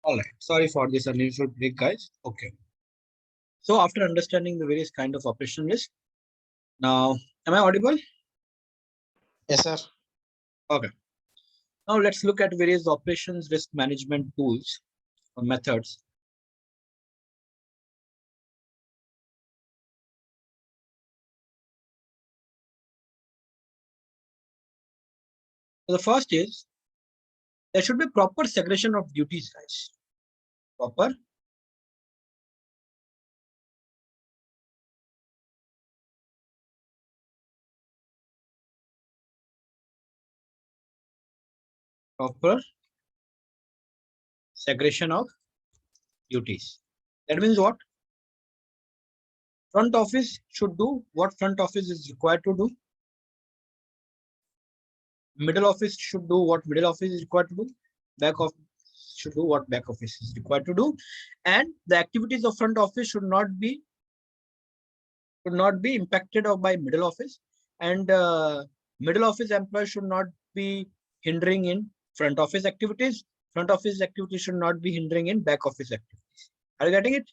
All right. Sorry for this unusual break, guys. Okay. So after understanding the various kind of operation risk, now am I audible? Yes, sir. Okay. Now let's look at various operations risk management tools or methods. So the first is there should be proper segregation of duties, guys. Proper segregation of duties. That means what? Front office should do what front office is required to do. Middle office should do what middle office is required to do. Back office should do what back office is required to do. And the activities of front office should not be impacted by middle office. And middle office employees should not be hindering in front office activities. Front office activities should not be hindering in back office activities. Are you getting it?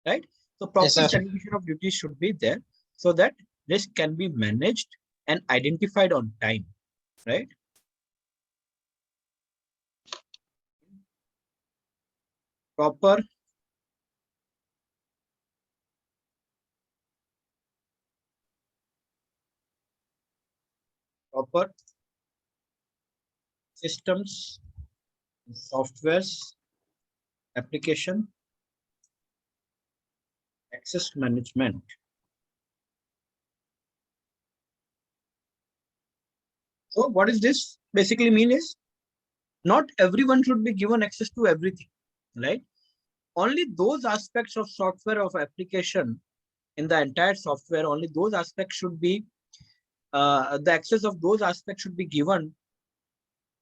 Right? So proper Yes, sir. segregation of duties should be there so that risk can be managed and identified on time. Right? Proper systems, softwares, application, access management. So what is this basically mean is not everyone should be given access to everything, right? Only those aspects of software of application in the entire software, only those aspects should be, the access of those aspects should be given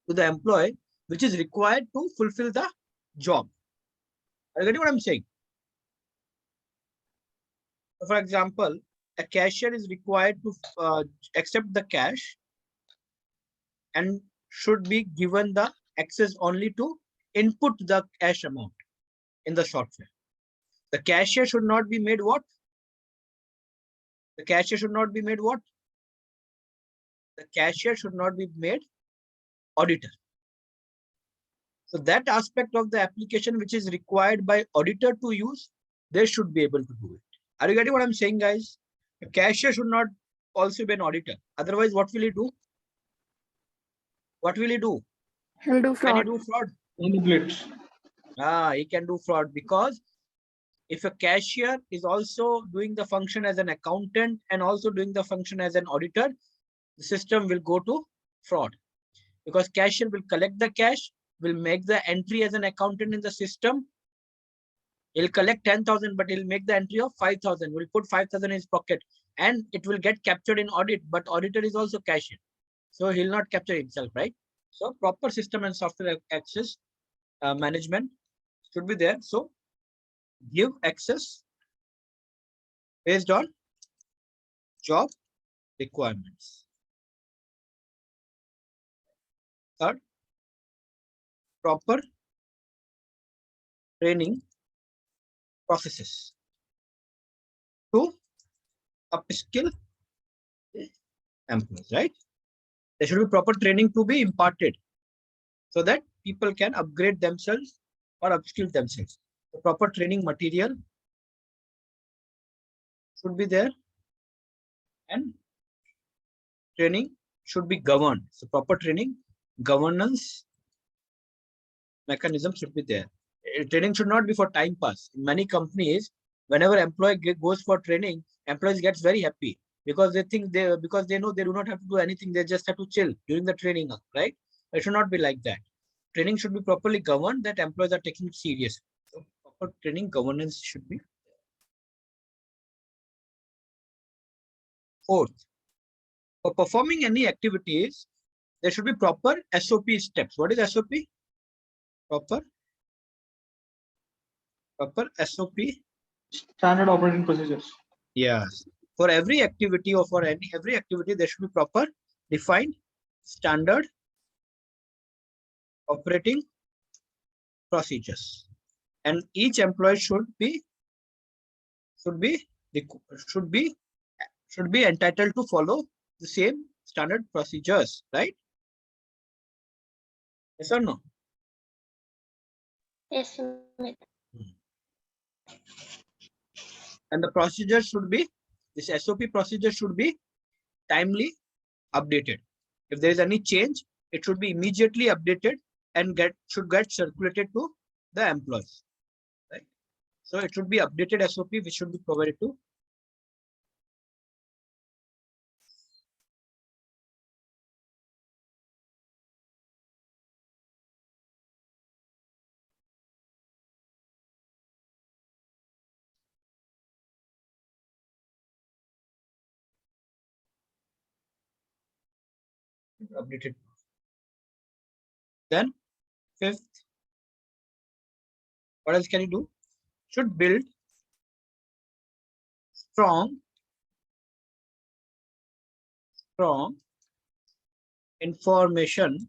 to the employee, which is required to fulfill the job. Are you getting what I'm saying? So for example, a cashier is required to accept the cash and should be given the access only to input the cash amount in the software. The cashier should not be made what? The cashier should not be made what? The cashier should not be made auditor. So that aspect of the application which is required by auditor to use, they should be able to do it. Are you getting what I'm saying, guys? The cashier should not also be an auditor. Otherwise, what will he do? What will he do? He'll do Can he fraud. do fraud? Manipulates. He can do fraud because if a cashier is also doing the function as an accountant and also doing the function as an auditor, the system will go to fraud because cashier will collect the cash, will make the entry as an accountant in the system. He'll collect 10,000, but he'll make the entry of 5,000. We'll put 5,000 in his pocket and it will get captured in audit, but auditor is also cashier. So he'll not capture himself, right? So proper system and software access management should be there. So give access based on job requirements. Third, proper training processes to upskill employees, right? There should be proper training to be imparted so that people can upgrade themselves or upskill themselves. The proper training material should be there and training should be governed. So proper training governance mechanism should be there. Training should not be for time pass. In many companies, whenever employee goes for training, employees gets very happy because they think because they know they do not have to do anything. They just have to chill during the training, right? It should not be like that. Training should be properly governed that employees are taking it serious. So proper training governance should be. Fourth, for performing any activities, there should be proper SOP steps. What is SOP? Proper SOP. Standard operating procedures. Yes. For every activity or for every activity, there should be proper defined standard operating procedures, and each employee should be entitled to follow the same standard procedures, right? Yes or no? Yes, Sumit. And the procedure should be, this SOP procedure should be timely updated. If there is any change, it should be immediately updated and should get circulated to the employees, right? So it should be updated SOP, which should be provided to updated. Then fifth, what else can you do? Should build strong information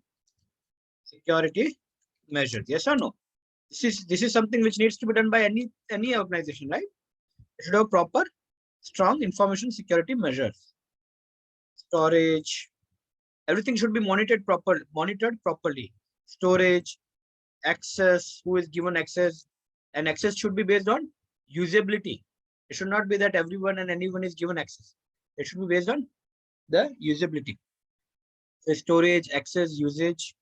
security measures. Yes or no? This is something which needs to be done by any organization, right? It should have proper strong information security measures. Storage, everything should be monitored properly. Storage, access, who is given access, and access should be based on usability. It should not be that everyone and anyone is given access. It should be based on the usability. The storage, access, usage,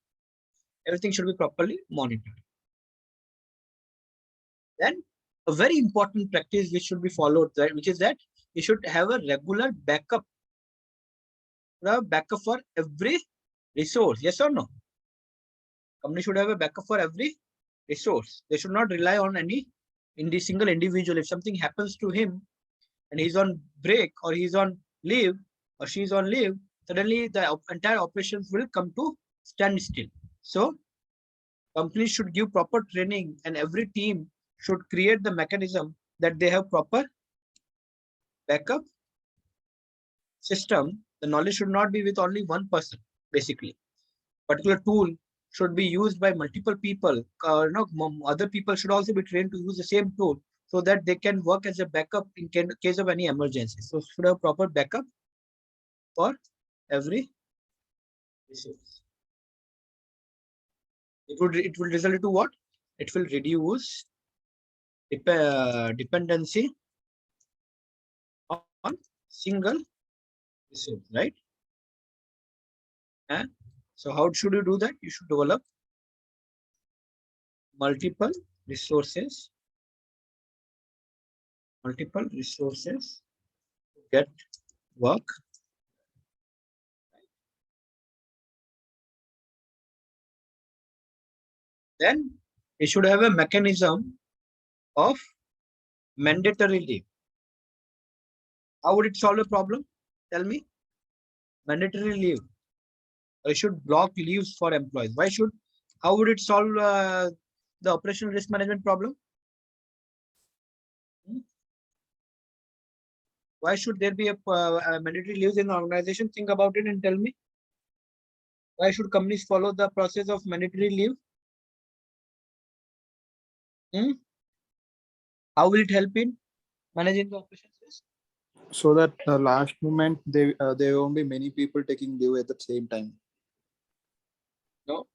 everything should be properly monitored. Then a very important practice which should be followed, which is that you should have a regular backup for every resource. Yes or no? Company should have a backup for every resource. They should not rely on any single individual. If something happens to him and he's on break or he's on leave or she's on leave, suddenly the entire operations will come to standstill. So companies should give proper training, and every team should create the mechanism that they have proper backup system. The knowledge should not be with only one person. Basically, particular tool should be used by multiple people. Other people should also be trained to use the same tool so that they can work as a backup in case of any emergency. So should have proper backup for every resource. It will result into what? It will reduce dependency on single resource, right? And so how should you do that? You should develop multiple resources to get work. Then you should have a mechanism of mandatory leave. How would it solve a problem? Tell me. Mandatory leave. You should block leaves for employees. How would it solve the operational risk management problem? Why should there be a mandatory leaves in the organization? Think about it and tell me. Why should companies follow the process of mandatory leave? How will it help in managing the operations risk? So that last moment there won't be many people taking leave at the same time. No.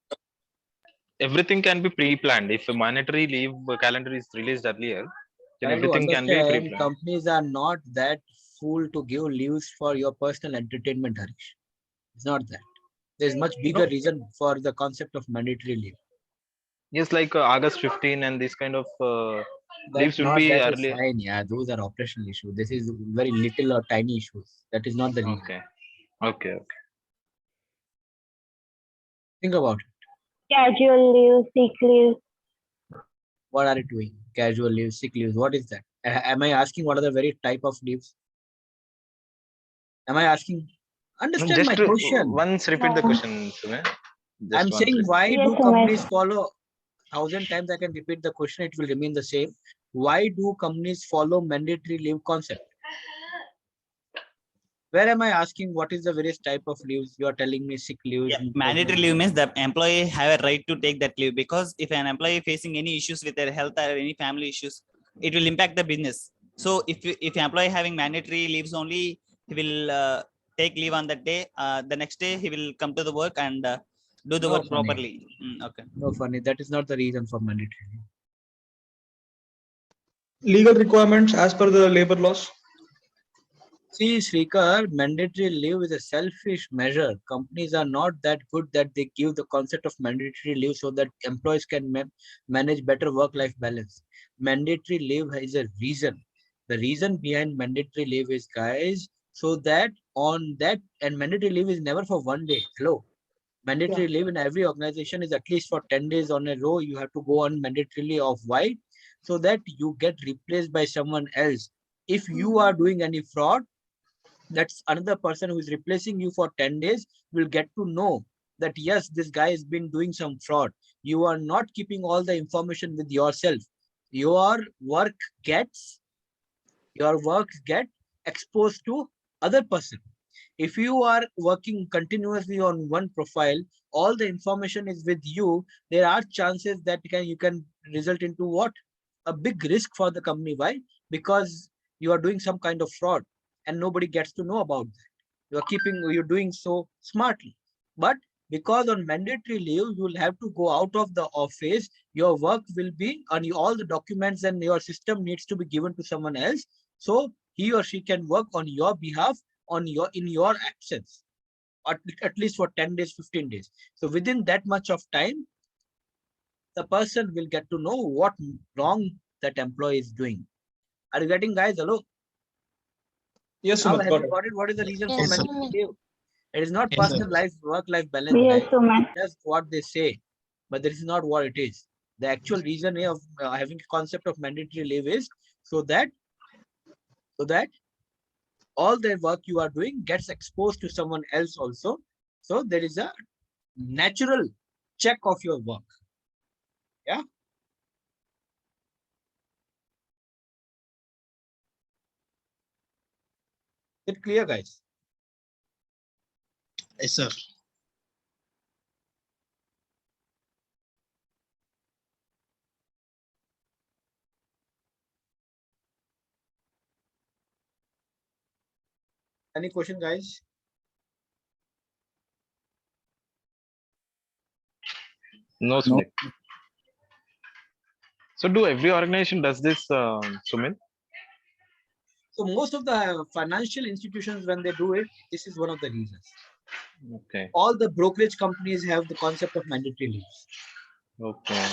Everything can be pre-planned. If a mandatory leave calendar is released earlier, then everything can be pre-planned. Companies are not that fool to give leaves for your personal entertainment, Harish. It's not that. There's much bigger reason for the concept of mandatory leave. Yes, like August 15 and this kind of leaves should be earlier. Fine, yeah, those are operational issues. This is very little or tiny issues. That is not the reason. Okay. Think about it. Casual leave, sick leave. What are you doing? Casual leave, sick leaves. What is that? Am I asking what are the very type of leaves? Am I asking? Understand my question. Once repeat the question, Sumit. I'm saying, why do companies follow? 1,000 times I can repeat the question, it will remain the same. Why do companies follow mandatory leave concept? Where am I asking what is the various type of leaves? You are telling me sick leaves. Yeah, mandatory leave means the employee have a right to take that leave, because if an employee facing any issues with their health or any family issues, it will impact the business. So if employee having mandatory leaves only, he will take leave on that day. The next day he will come to the work and do the No work funny. properly. Okay. No funny. That is not the reason for mandatory leave. Legal requirements as per the labor laws. See, Srikar, mandatory leave is a selfish measure. Companies are not that good that they give the concept of mandatory leave so that employees can manage better work-life balance. Mandatory leave is a reason. The reason behind mandatory leave is, guys, so that on that, and mandatory leave is never for one day. Hello. Mandatory leave in every organization is at least for 10 days on a row. You have to go on mandatorily of why? So that you get replaced by someone else. If you are doing any fraud, that's another person who is replacing you for 10 days will get to know that yes, this guy has been doing some fraud. You are not keeping all the information with yourself. Your work gets exposed to other person. If you are working continuously on one profile, all the information is with you, there are chances that you can result into what? A big risk for the company. Why? Because you are doing some kind of fraud and nobody gets to know about that. You're doing so smartly. But because on mandatory leave, you will have to go out of the office, your work will be on all the documents and your system needs to be given to someone else. So he or she can work on your behalf in your absence, at least for 10 days, 15 days. So within that much of time, the person will get to know what wrong that employee is doing. Are you getting, guys? Hello? Yes, Now, Sumit, have got you it. got it? What is the reason for Yes, mandatory leave? It is not Yes, sir. personal life, work-life balance, Yes, guys. Suman. That's what they say, but this is not what it is. The actual reason of having a concept of mandatory leave is so that all the work you are doing gets exposed to someone else also. So there is a natural check of your work. Yeah. Is it clear, guys? Yes, sir. Any question, guys? No, Sumit. So do every organization does this, Sumit? So most of the financial institutions, when they do it, this is one of the reasons. Okay. All the brokerage companies have the concept of mandatory leaves. Okay.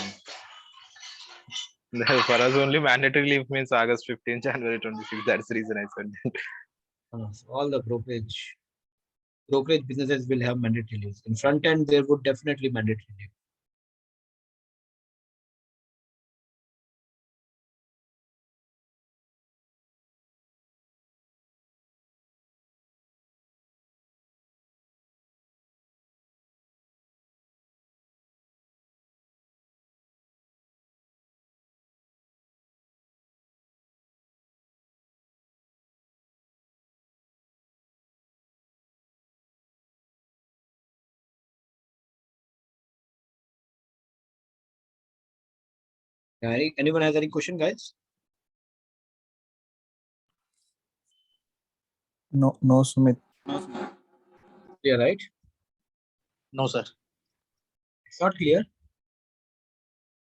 For us, only mandatory leave means August 15, January 26. That's the reason I said that. So all the brokerage businesses will have mandatory leaves. In front end, there would definitely mandatory leave. Anyone has any question, guys? No, Sumit. Clear, right? No, sir. It's not clear.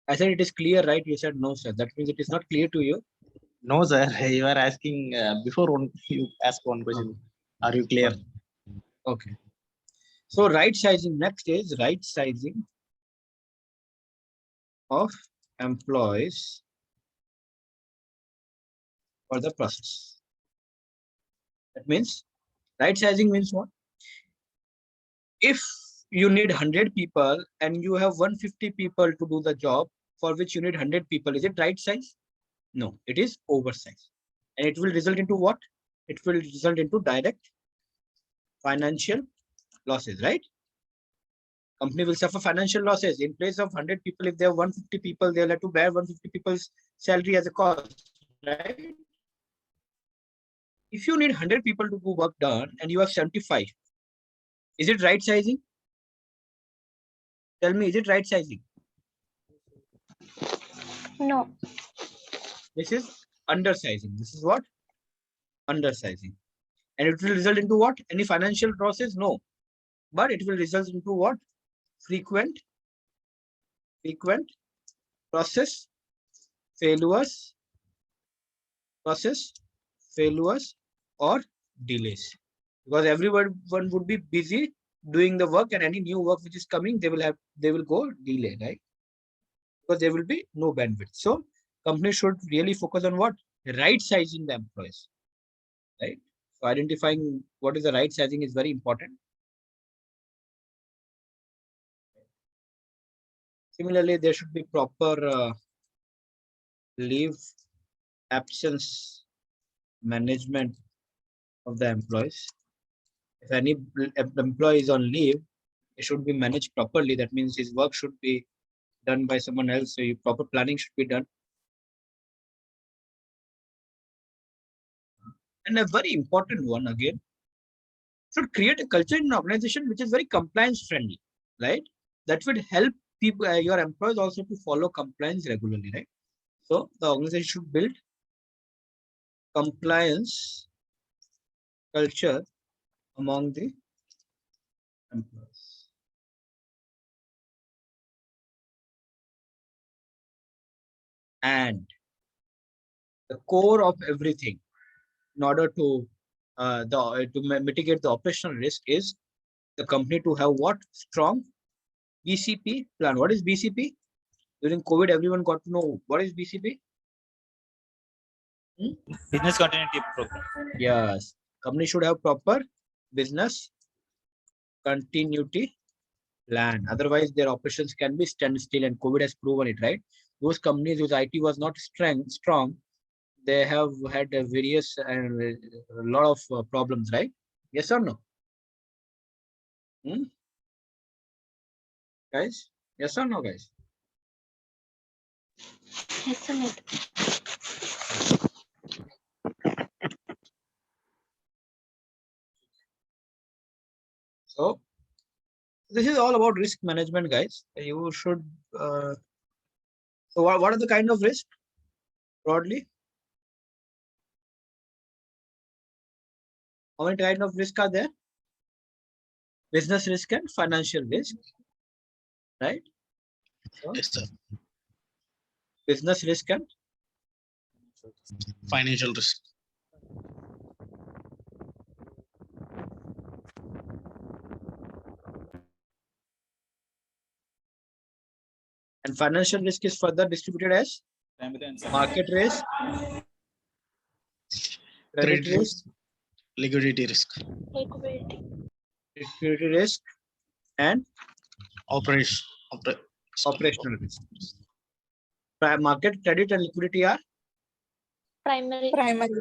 I said it is clear, right? You said no, sir. That means it is not clear to you. No, sir. You are asking before you ask one question. Are you clear? Okay. So right sizing, next is right sizing of employees for the process. That means right sizing means what? If you need 100 people and you have 150 people to do the job for which you need 100 people, is it right size? No, it is oversize. And it will result into what? It will result into direct financial losses, right? Company will suffer financial losses. In place of 100 people, if they have 150 people, they'll have to bear 150 people's salary as a cost, right? If you need 100 people to do work done and you have 75, is it right sizing? Tell me, is it right sizing? No. This is undersizing. This is what? Undersizing. And it will result into what? Any financial losses? No. But it will result into what? Frequent process failures, or delays. Because everyone would be busy doing the work, and any new work which is coming, they will go delay, right? Because there will be no bandwidth. So companies should really focus on what? Right sizing the employees, right? So identifying what is the right sizing is very important. Similarly, there should be proper leave absence management of the employees. If any employee is on leave, it should be managed properly. That means his work should be done by someone else. So proper planning should be done. And a very important one again, should create a culture in an organization which is very compliance friendly, right? That would help people, your employees also to follow compliance regularly, right? So the organization should build compliance culture among the employees. And the core of everything in order to mitigate the operational risk is the company to have what? Strong BCP plan. What is BCP? During COVID, everyone got to know what is BCP. Business continuity program. Yes, company should have proper business continuity plan. Otherwise, their operations can be standstill, and COVID has proven it, right? Those companies whose IT was not strong, they have had various and a lot of problems, right? Yes or no? Guys, yes or no, guys? Yes, Sumit. So this is all about risk management, guys. You should. So what are the kind of risk broadly? How many kind of risk are there? Business risk and financial risk, right? So, Yes, sir. business risk and Financial risk. and financial risk is further distributed as market risk, credit risk, liquidity risk, liquidity risk, and operational risk. Market, credit, and liquidity are Primary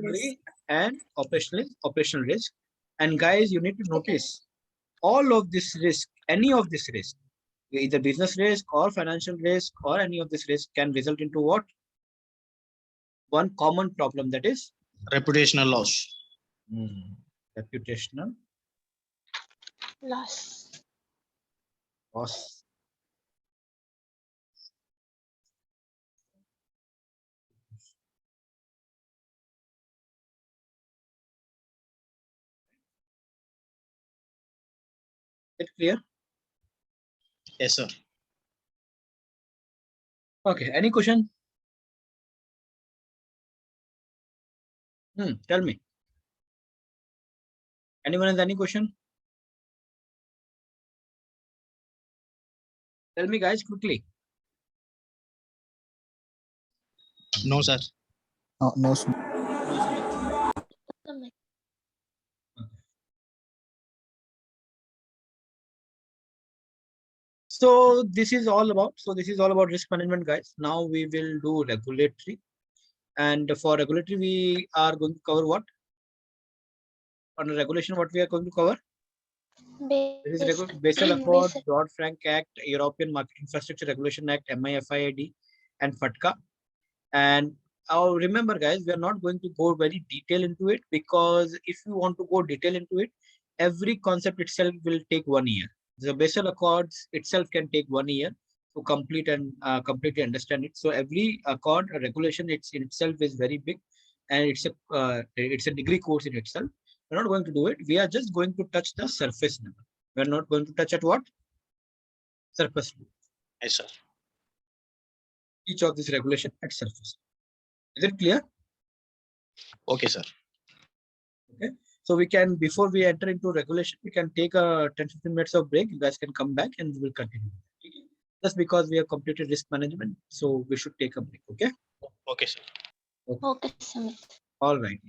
risk. and operational risk. And guys, you need to notice all of this risk, any of this risk, either business risk or financial risk or any of this risk can result into what? One common problem, that is reputational loss. Reputational loss. Is it clear? Yes, sir. Okay, any question? Tell me. Anyone has any question? Tell me, guys, quickly. No, sir. No, sir. So this is all about risk management, guys. Now we will do regulatory, and for regulatory we are going to cover what? On regulation, what we are going to cover? This is Basel Accord, Dodd-Frank Act, European Market Infrastructure Regulation Act, MIFID, and FATCA. And remember guys, we are not going to go very detail into it, because if you want to go detail into it, every concept itself will take 1 year. The Bessel Accords itself can take 1 year to complete and completely understand it. So every accord regulation in itself is very big, and it's a degree course in itself. We're not going to do it. We are just going to touch the surface level. We're not going to touch at what? Surface level. Yes, sir. Each of this regulation at surface. Is it clear? Okay, sir. Okay. So we can, before we enter into regulation, we can take a 10-15 minutes of break. You guys can come back and we will continue. Okay. Just because we have completed risk management, so we should take a break. Okay. Okay, sir. Okay, Sumit. All right.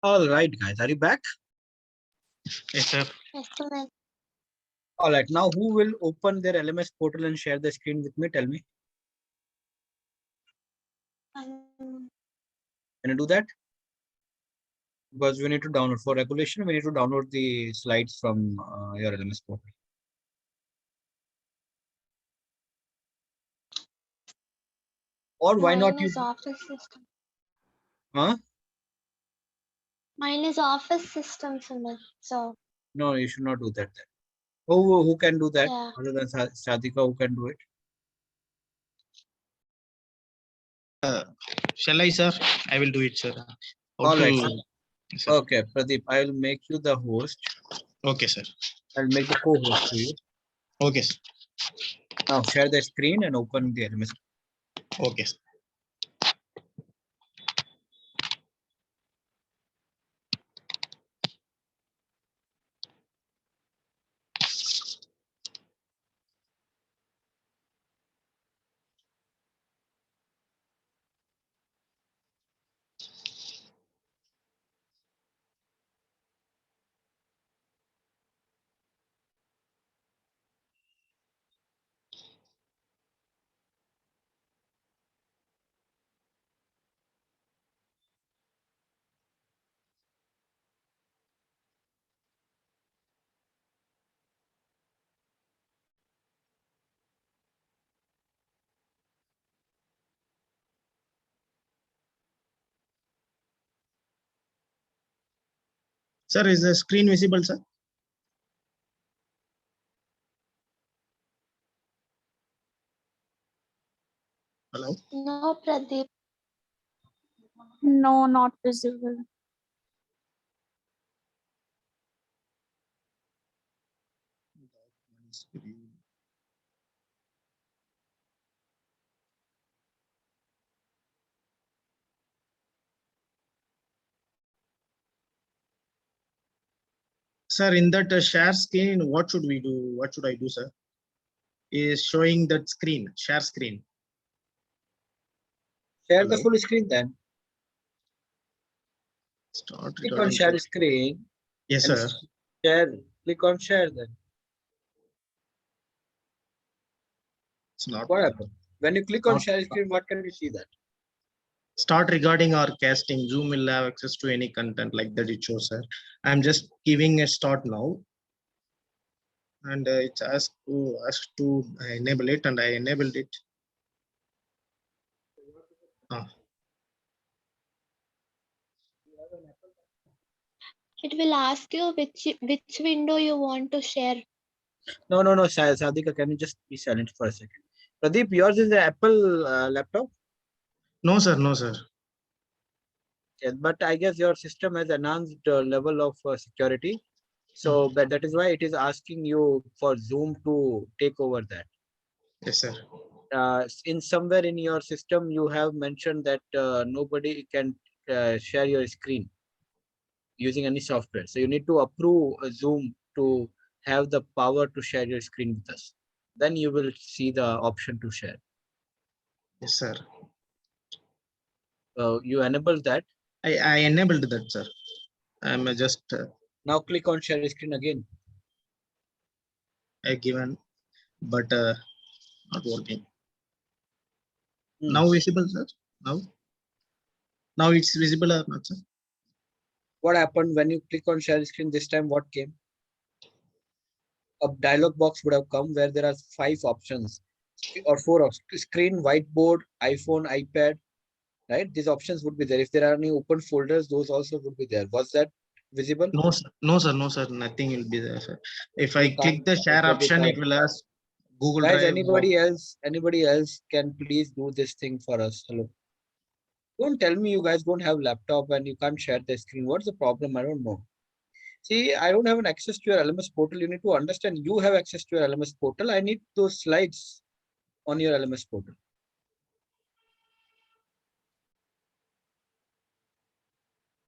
All right, guys, are you back? Yes, sir. Excellent. All right, now who will open their LMS portal and share the screen with me? Tell me. Um, Can you do that? Because we need to download for regulation. We need to download the slides from your LMS portal. Or why not Mine you? is office system. Huh? Mine is office system, Sumit. So No, you should not do that. Then. Who can do that yeah. other than Sadhika? Who can do it? Shall I, sir? I will do it, sir. How All to... right. Sir. Sir. Okay, Pradeep, I will make you the host. Okay, sir. I'll make the co-host for you. Okay, sir. Now share the screen and open the LMS. Okay, sir. Sir, is the screen visible, sir? Hello? No, Pradeep. No, not visible. Sir, in that share screen, what should we do? What should I do, sir? Is showing that screen, share screen. Share Hello? the full screen then. Start Click on recording. share screen. Yes, and sir. Share. Click on share then. It's not. What happened? When you click on Not- share screen, what can you see that? Start recording or casting. Zoom will have access to any content like that it shows, sir. I'm just giving a start now. And it's asked to enable it, and I enabled it. It will ask you which window you want to share. No. Sadhika, can you just be silent for a second? Pradeep, yours is the Apple laptop? No, sir. No, sir. Yes, but I guess your system has enhanced level of security. So but that is why it is asking you for Zoom to take over that. Yes, sir. In somewhere in your system, you have mentioned that nobody can share your screen using any software. So you need to approve Zoom to have the power to share your screen with us. Then you will see the option to share. Yes, sir. You enable that. I enabled that, sir. I'm just now click on share screen again. I given, but not working. Hmm. Now visible, sir. Now it's visible or not, sir? What happened when you click on share screen this time? What came? A dialog box would have come where there are 5 options or 4 options: screen, whiteboard, iPhone, iPad. Right? These options would be there. If there are any open folders, those also would be there. Was that visible? No, sir. No, sir. No, sir. Nothing will be there, sir. If I click the share Okay, option, it will ask Google guys, Drive. anybody else can please do this thing for us? Hello. Don't tell me you guys don't have laptop and you can't share the screen. What's the problem? I don't know. See, I don't have an access to your LMS portal. You need to understand you have access to your LMS portal. I need those slides on your LMS portal.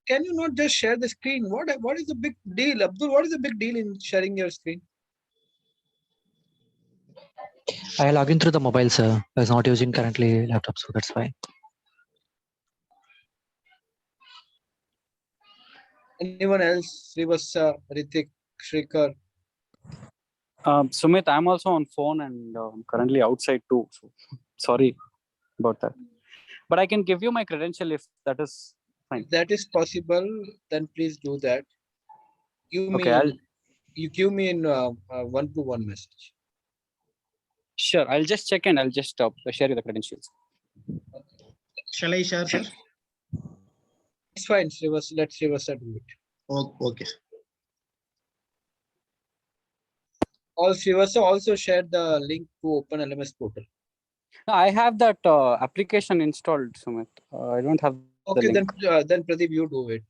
Can you not just share the screen? What is the big deal? Abdul, what is the big deal in sharing your screen? I log in through the mobile, sir. I was not using currently laptop, so that's why. Anyone else? Srivasa, Ritik, Shrikar. Sumit, I'm also on phone and I'm currently outside too. So sorry about that. But I can give you my credential if that is fine. If that is possible, then please do that. Give me Okay, you give me in one-to-one message. sure. I'll just check and I'll just share you the credentials. Shall I share, sir? It's fine, Srivasa. Let Srivasa do it. Okay. All Srivasa also shared the link to Open LMS portal. I have that application installed, Sumit. I don't have the Okay, link. then Pradeep, you do it.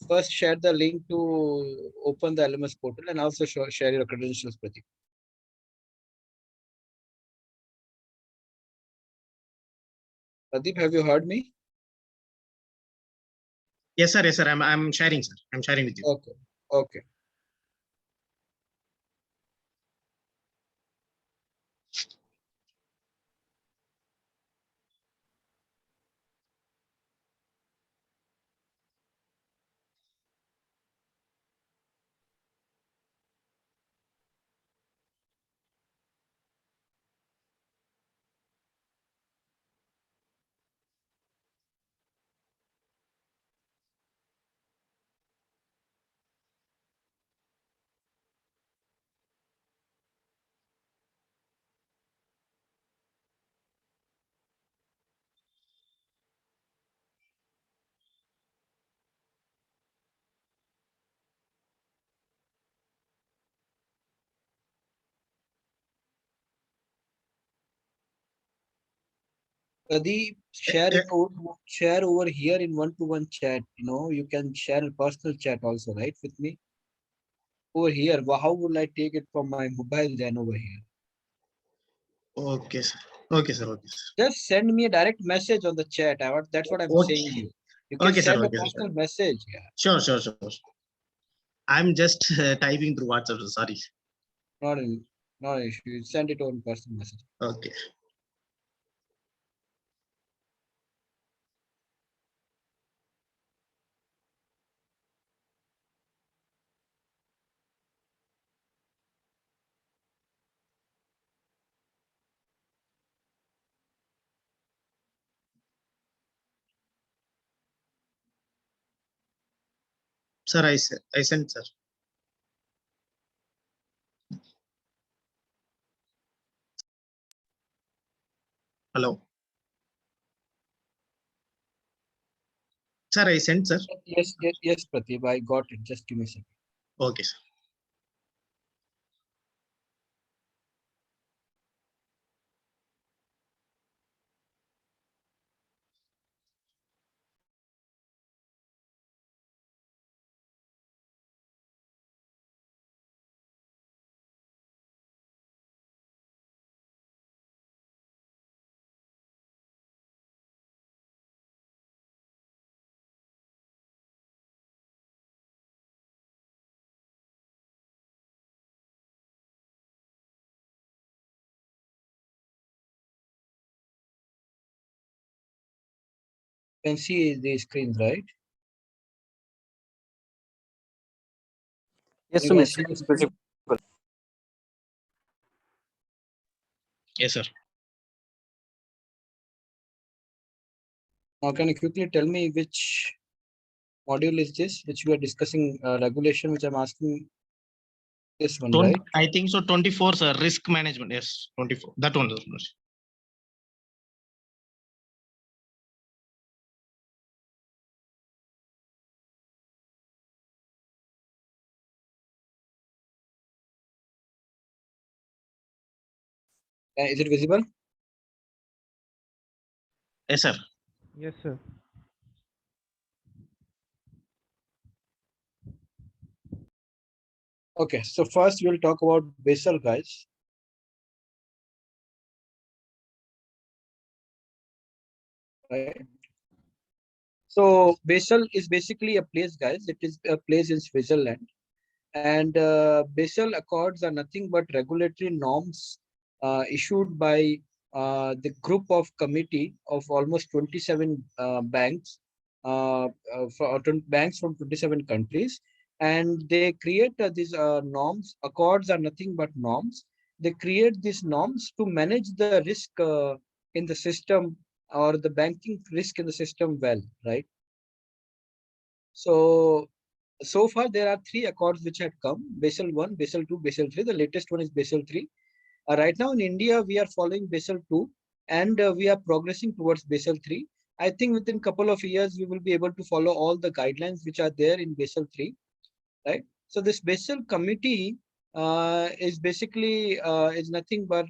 First, share the link to open the LMS portal and also share your credentials, Pradeep. Pradeep, have you heard me? Yes, sir. Yes, sir. I'm sharing, sir. I'm sharing with you. Okay. Okay. Pradeep, share over here in one-to-one chat. You can share a personal chat also, right, with me? Over here, how will I take it from my mobile then over here? Okay, sir. Okay, sir. Okay. Just send me a direct message on the chat. That's what I'm saying to you. You can Okay, sir. send a Okay, sir. personal message. Yeah. Sure. I'm just typing through WhatsApp. Sorry. Not an issue. Send it on personal message. Okay. Sir, I sent, sir. Hello. Sir, I sent, sir. Yes, Pradeep. I got it. Just give me a second. Okay, sir. You can see the screen, right? Yes, You guys Sumit. see the It's screen? visible. Yes, sir. Now, can you quickly tell me which module is this, which we are discussing regulation, which I'm asking this one, right? I think so. 24, sir. Risk management. Yes, 24. That one. Is it visible? Yes, sir. Yes, sir. Okay, so first we'll talk about Basel, guys. Right. So Basel is basically a place, guys. It is a place in Switzerland, and Basel Accords are nothing but regulatory norms issued by the group of committee of almost 27 banks for banks from 27 countries, and they create these norms. Accords are nothing but norms. They create these norms to manage the risk in the system, or the banking risk in the system well, right? So far there are three accords which had come: Basel 1, Basel 2, Basel 3. The latest one is Basel 3. Right now in India, we are following Basel 2, and we are progressing towards Basel 3. I think within a couple of years, we will be able to follow all the guidelines which are there in Basel 3, right? So this Basel committee is basically is nothing but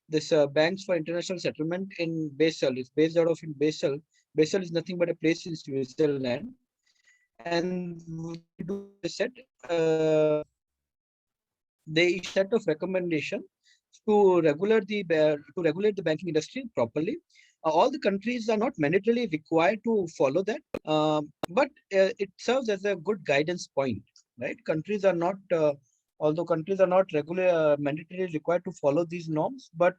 this banks for international settlement in Basel. It's based out of in Basel. Basel is nothing but a place in Switzerland. And what they do is they issue a set of recommendations to regulate the banking industry properly. All the countries are not mandatorily required to follow that, but it serves as a good guidance point, right? Countries are not, although countries are not mandatorily required to follow these norms, but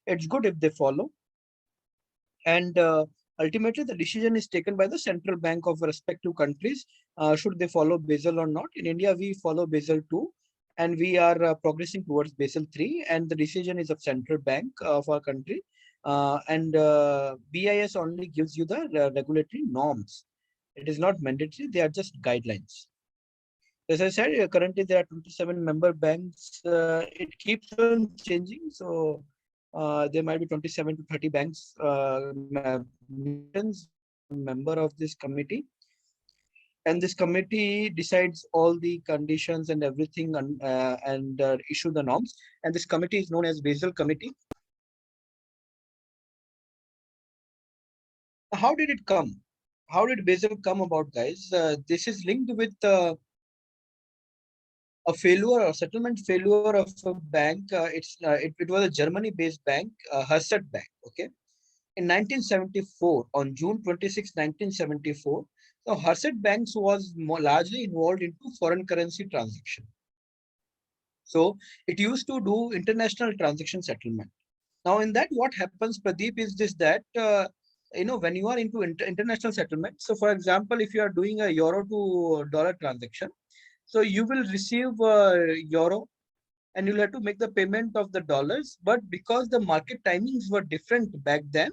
it's good if they follow. And ultimately, the decision is taken by the central bank of respective countries. Should they follow Basel or not? In India, we follow Basel 2, and we are progressing towards Basel 3, and the decision is of central bank of our country. And BIS only gives you the regulatory norms. It is not mandatory; they are just guidelines. As I said, currently there are 27 member banks. It keeps on changing, so there might be 27 to 30 banks member of this committee. And this committee decides all the conditions and everything, and issue the norms. And this committee is known as Basel Committee. How did it come? How did Basel come about, guys? This is linked with a failure or settlement failure of a bank. It was a Germany-based bank, Herseth Bank. Okay, in 1974, on June 26, 1974, so Herseth Banks was largely involved into foreign currency transaction. So it used to do international transaction settlement. Now in that, what happens, Pradeep, is this that when you are into international settlement. So for example, if you are doing a euro to dollar transaction, so you will receive euro, and you'll have to make the payment of the dollars. But because the market timings were different back then,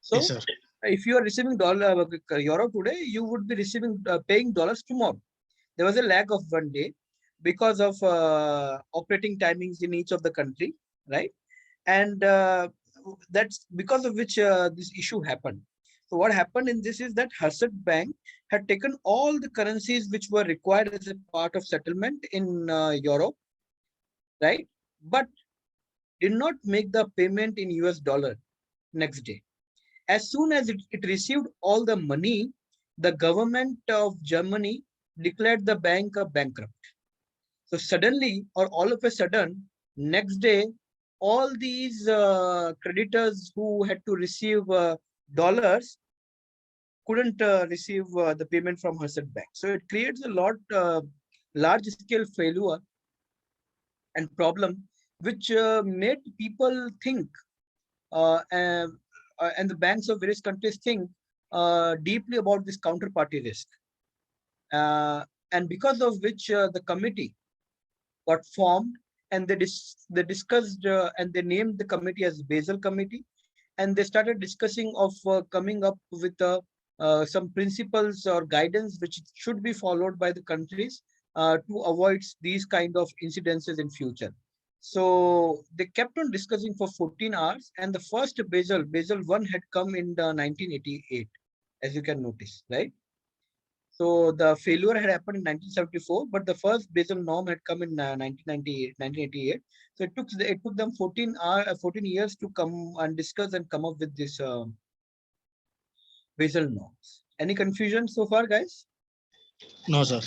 so Yes, sir. if you are receiving euro today, you would be receiving paying dollars tomorrow. There was a lag of 1 day because of operating timings in each of the country, right? And that's because of which this issue happened. So what happened in this is that Herseth Bank had taken all the currencies which were required as a part of settlement in Europe, right? But did not make the payment in US dollar next day. As soon as it received all the money, the government of Germany declared the bank a bankrupt. So suddenly, or all of a sudden, next day, all these creditors who had to receive dollars couldn't receive the payment from Herseth Bank. So it creates a large scale failure and problem, which made people think, and the banks of various countries think deeply about this counterparty risk. And because of which the committee got formed, and they discussed and they named the committee as Basel Committee, and they started discussing of coming up with some principles or guidance which should be followed by the countries to avoid these kind of incidences in future. So they kept on discussing for 14 hours, and the first Basel 1 had come in 1988, as you can notice, right? So the failure had happened in 1974, but the first Basel norm had come in 1988. So it took them 14 years to come and discuss and come up with this Basel norms. Any confusion so far, guys? No, sir.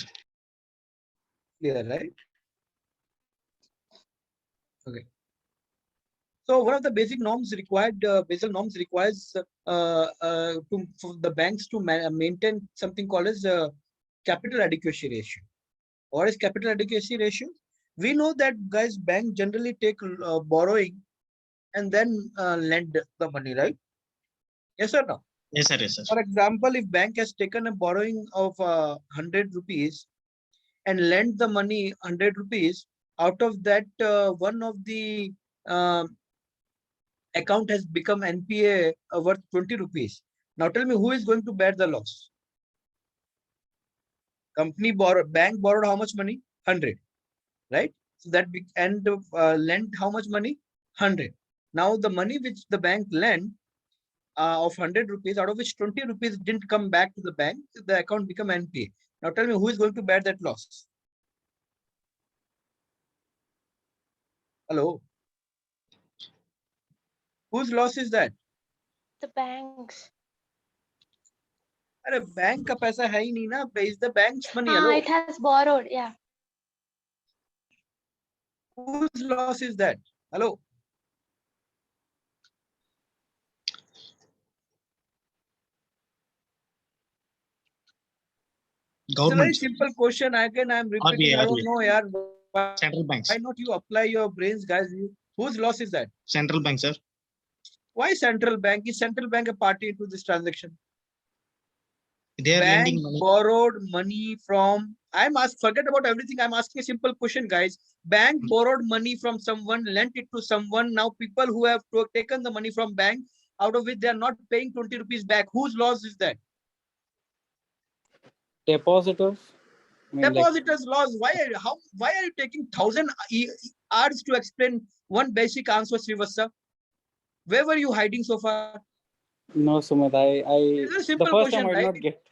Clear, right? Okay. So one of the basic norms required, Basel norms requires for the banks to maintain something called as capital adequacy ratio. What is capital adequacy ratio? We know that, guys, banks generally take borrowing and then lend the money, right? Yes or no? Yes, sir. Yes, sir. For example, if bank has taken a borrowing of 100 rupees and lent the money 100 rupees, out of that one of the account has become NPA worth 20 rupees. Now tell me who is going to bear the loss? Bank borrowed how much money? 100, right? So that lent how much money? 100. Now the money which the bank lent of 100 rupees, out of which 20 rupees didn't come back to the bank, the account become NPA. Now tell me who is going to bear that loss? Hello? Whose loss is that? The banks. अरे bank का पैसा है ही नहीं ना, is the bank's money. Hello? It has borrowed, yeah. Whose loss is that? Hello? It's a very simple question. Again, I'm repeating. I don't know, yaar. Central banks. Why not you apply your brains, guys? Whose loss is that? Central bank, sir. Why central bank? Is central bank a party into this transaction? They are Bank lending money. borrowed money from. Forget about everything. I'm asking a simple question, guys. Bank borrowed money from someone, lent it to someone. Now people who have taken the money from bank, out of which they are not paying 20 rupees back. Whose loss is that? Depositors. Depositors' loss. Why are you taking 1,000 hours to explain one basic answer, Srivastava? Where were you hiding so far? No, Sumit, It's a the simple first question, time I did right? not get.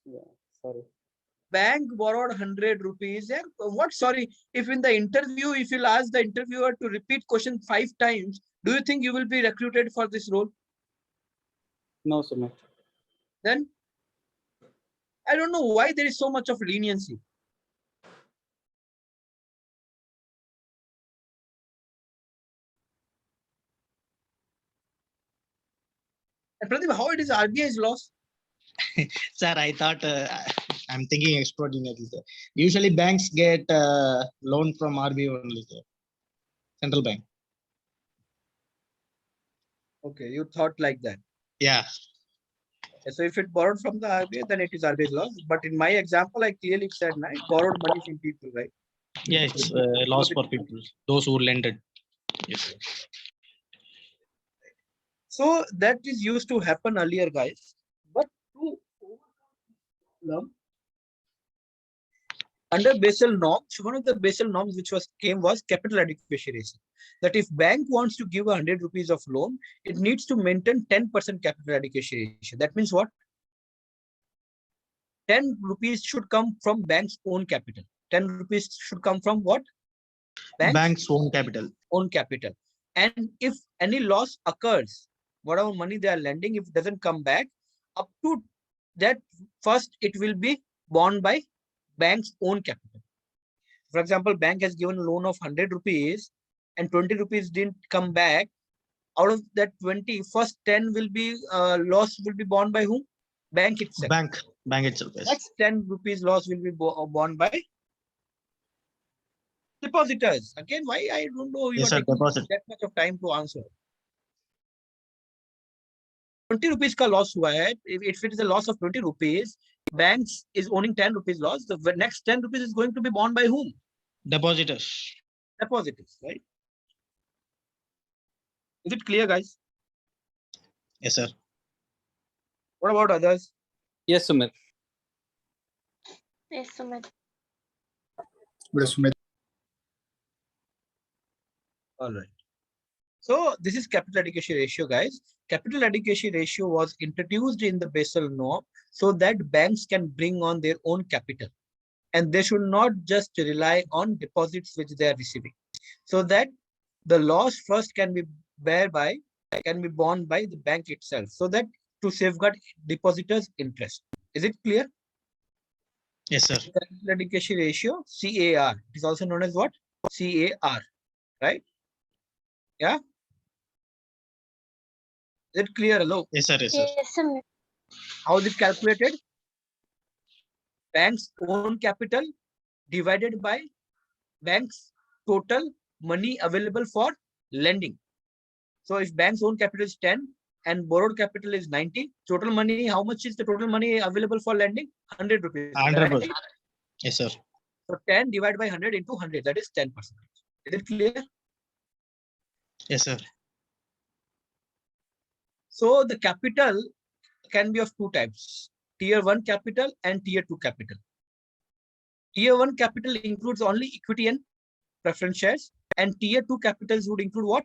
Yeah, sorry. Bank borrowed 100 rupees. What? Sorry. If in the interview, if you'll ask the interviewer to repeat question 5 times, do you think you will be recruited for this role? No, Sumit. Then I don't know why there is so much of leniency. And Pradeep, how it is RBI's loss? Sir, I thought I'm thinking extraordinary. Sir. Usually banks get loan from RBI only, sir. Central bank. Okay, you thought like that. Yeah. So if it borrowed from the RBI, then it is RBI's loss. But in my example, I clearly said, it borrowed money from people, right? Yeah, it's loss for people, those who lend it. Yes, sir. So that is used to happen earlier, guys. But to overcome under Basel norms, one of the Basel norms which was capital adequacy ratio. That if bank wants to give 100 rupees of loan, it needs to maintain 10% capital adequacy ratio. That means what? 10 rupees should come from bank's own capital. 10 rupees should come from what? Bank's own capital. Own capital. And if any loss occurs, whatever money they are lending, if it doesn't come back, up to that, first it will be borne by bank's own capital. For example, bank has given a loan of 100 rupees and 20 rupees didn't come back. Out of that 20, first 10 will be loss will be borne by whom? Bank itself. Bank itself. Yes. Next 10 rupees loss will be borne by depositors. Again, why I don't know you are taking that much of time to answer. 20 rupees ka loss hua hai. If it is a loss of 20 rupees, banks is owning 10 rupees loss. The next 10 rupees is going to be borne by whom? Depositors. Depositors, right? Is it clear, guys? Yes, sir. What about others? Yes, Sumit. Yes, Sumit. All right. So this is capital adequacy ratio, guys. Capital adequacy ratio was introduced in the Basel norm so that banks can bring on their own capital. And they should not just rely on deposits which they are receiving. So that the loss first can be borne by the bank itself. So that to safeguard depositors' interest. Is it clear? Yes, sir. Capital adequacy ratio, CAR. It is also known as what? CAR, right? Yeah. Is it clear? Hello? Yes, sir. Yes, sir. Yes, Sumit. How is it calculated? Bank's own capital divided by bank's total money available for lending. So if bank's own capital is 10, and borrowed capital is 90. Total money, how much is the total money available for lending? 100 rupees. 100%. Right? Yes, sir. So 10 divided by 100 into 100, that is 10%. Is it clear? Yes, sir. So the capital can be of two types, tier 1 capital and tier 2 capital. Tier 1 capital includes only equity and preference shares, and tier 2 capitals would include what?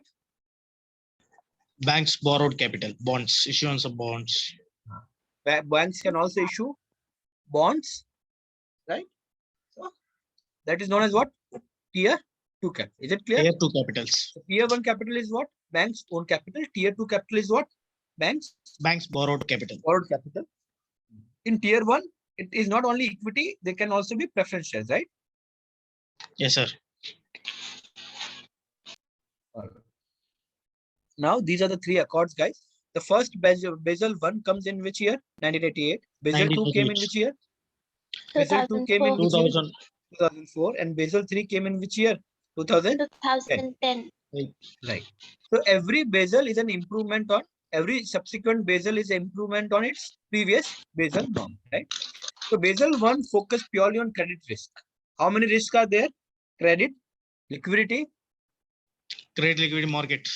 Banks borrowed capital, bonds, issuance of bonds. Banks can also issue bonds, right? So that is known as what? Tier 2 capital. Is it clear? Tier 2 capitals. So tier 1 capital is what? Banks own capital. Tier 2 capital is what? Banks borrowed capital. Borrowed capital. In tier 1, it is not only equity, they can also be preference shares, right? Yes, sir. Now, these are the three accords, guys. The first Basel 1 comes in which year? 1988. Basel 2 came in which year? Basel 2 came in which year? 2004. And Basel 3 came in which year? 2010. Right. So every Basel is an improvement on, every subsequent Basel is an improvement on its previous Basel norm, right? So Basel 1 focused purely on credit risk. How many risks are there? Credit, liquidity, liquidity market,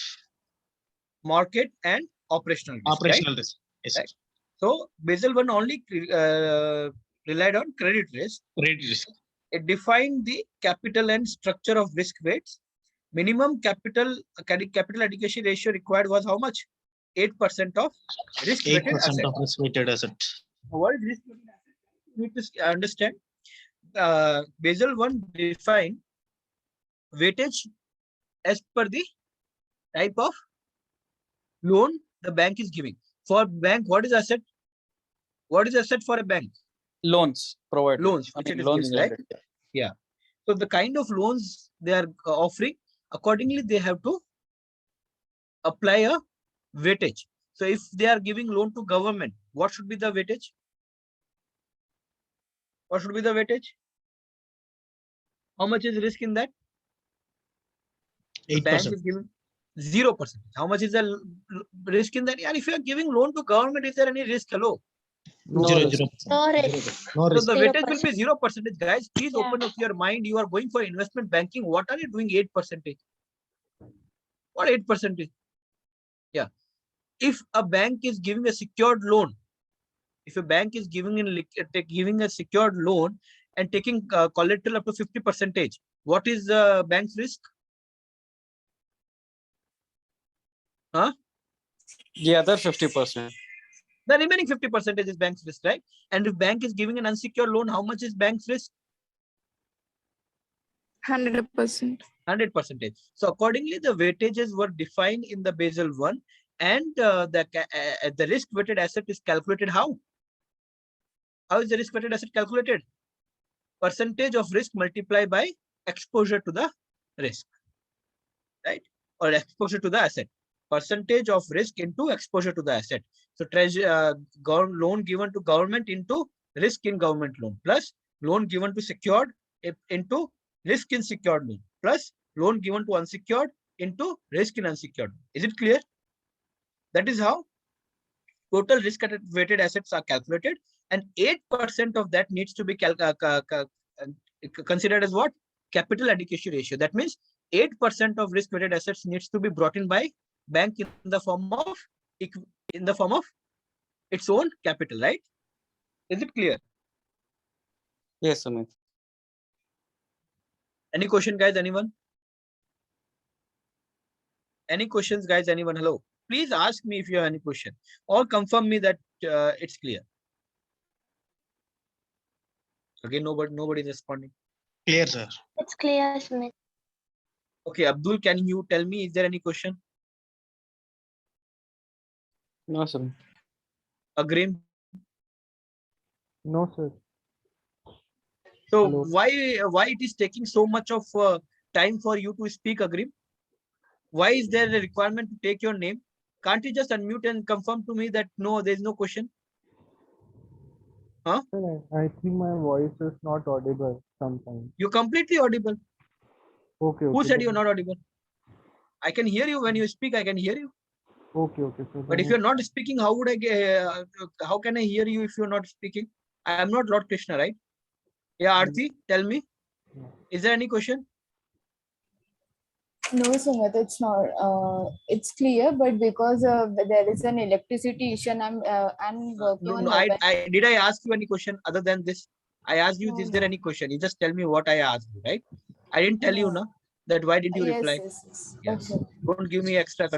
and operational risk. Operational right? risk. Yes, right. So Basel 1 only relied on credit risk. Credit risk. It defined the capital and structure of risk weights. Minimum capital adequacy ratio required was how much? 8% of risk-weighted 8% asset. of risk-weighted asset. What is risk-weighted asset? You need to understand. Basel 1 defined weightage as per the type of loan the bank is giving. For bank, what is asset? What is asset for a bank? Loans provided. Loans, which it is loans giving, right? lended. Yeah. So the kind of loans they are offering, accordingly, they have to apply a weightage. So if they are giving loan to government, what should be the weightage? What should be the weightage? How much is risk in that? 8%. The bank is giving 0%. How much is the risk in that? And if you are giving loan to government, is there any risk? Hello? No risk. So the weightage will be 0%. Guys, please open up your mind. You are going for investment banking. What are you doing 8%? What 8%? Yeah. If a bank is giving a secured loan, if a bank is giving a secured loan and taking collateral up to 50%, what is the bank's risk? Huh? The other 50%. The remaining 50% is bank's risk, right? And if bank is giving an unsecured loan, how much is bank's risk? 100%. 100%. So accordingly, the weightages were defined in the Basel 1, and the risk-weighted asset is calculated how? How is the risk-weighted asset calculated? Percentage of risk multiplied by exposure to the risk, right? Or exposure to the asset. Percentage of risk into exposure to the asset. So loan given to government into risk in government loan, plus loan given to secured into risk in secured loan, plus loan given to unsecured into risk in unsecured. Is it clear? That is how total risk-weighted assets are calculated, and 8% of that needs to be considered as what? Capital adequacy ratio. That means 8% of risk-weighted assets needs to be brought in by bank in the form of its own capital, right? Is it clear? Yes, Sumit. Any question, guys? Anyone? Any questions, guys? Anyone? Hello. Please ask me if you have any question, or confirm me that it's clear. Again, nobody is responding. Clear, sir. It's clear, Sumit. Okay, Abdul, can you tell me, is there any question? No, sir. Agreem? No, sir. So Hello. why it is taking so much of time for you to speak, Agreem? Why is there a requirement to take your name? Can't you just unmute and confirm to me that no, there is no question? Huh? I think my voice is not audible sometimes. You're completely audible. Okay. Who said you're not audible? I can hear you when you speak. I can hear you. Okay, okay. So But then if you're not speaking, how would I get, how can I hear you if you're not speaking? I am not Lord Krishna, right? Yeah, Aarti, tell me. Is there any question? No, Sumit, it's not. It's clear, but because there is an electricity issue, and I'm working No, on no. mobile. Did I ask you any question other than this? I asked you, No, is there no. any question? You just tell me what I asked you, right? I didn't tell you, No. na, that why did you Yes, reply? yes, yes. Yes. Okay. Don't give me extra.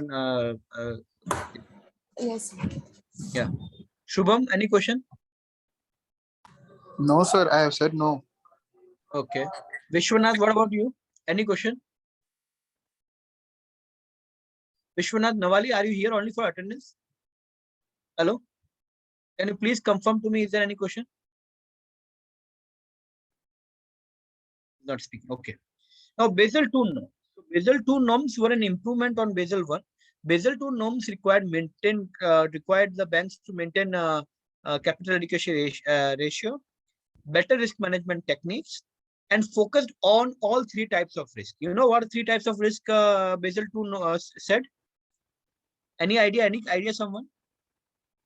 Yes. Yeah. Shubham, any question? No, sir. I have said no. Okay. Vishwanath, what about you? Any question? Vishwanath Nawali, are you here only for attendance? Hello? Can you please confirm to me, is there any question? Not speaking. Okay. Now, Basel 2 norms. So Basel 2 norms were an improvement on Basel 1. Basel 2 norms required the banks to maintain capital adequacy ratio, better risk management techniques, and focused on all three types of risk. You know what three types of risk Basel 2 said? Any idea? Any idea, someone?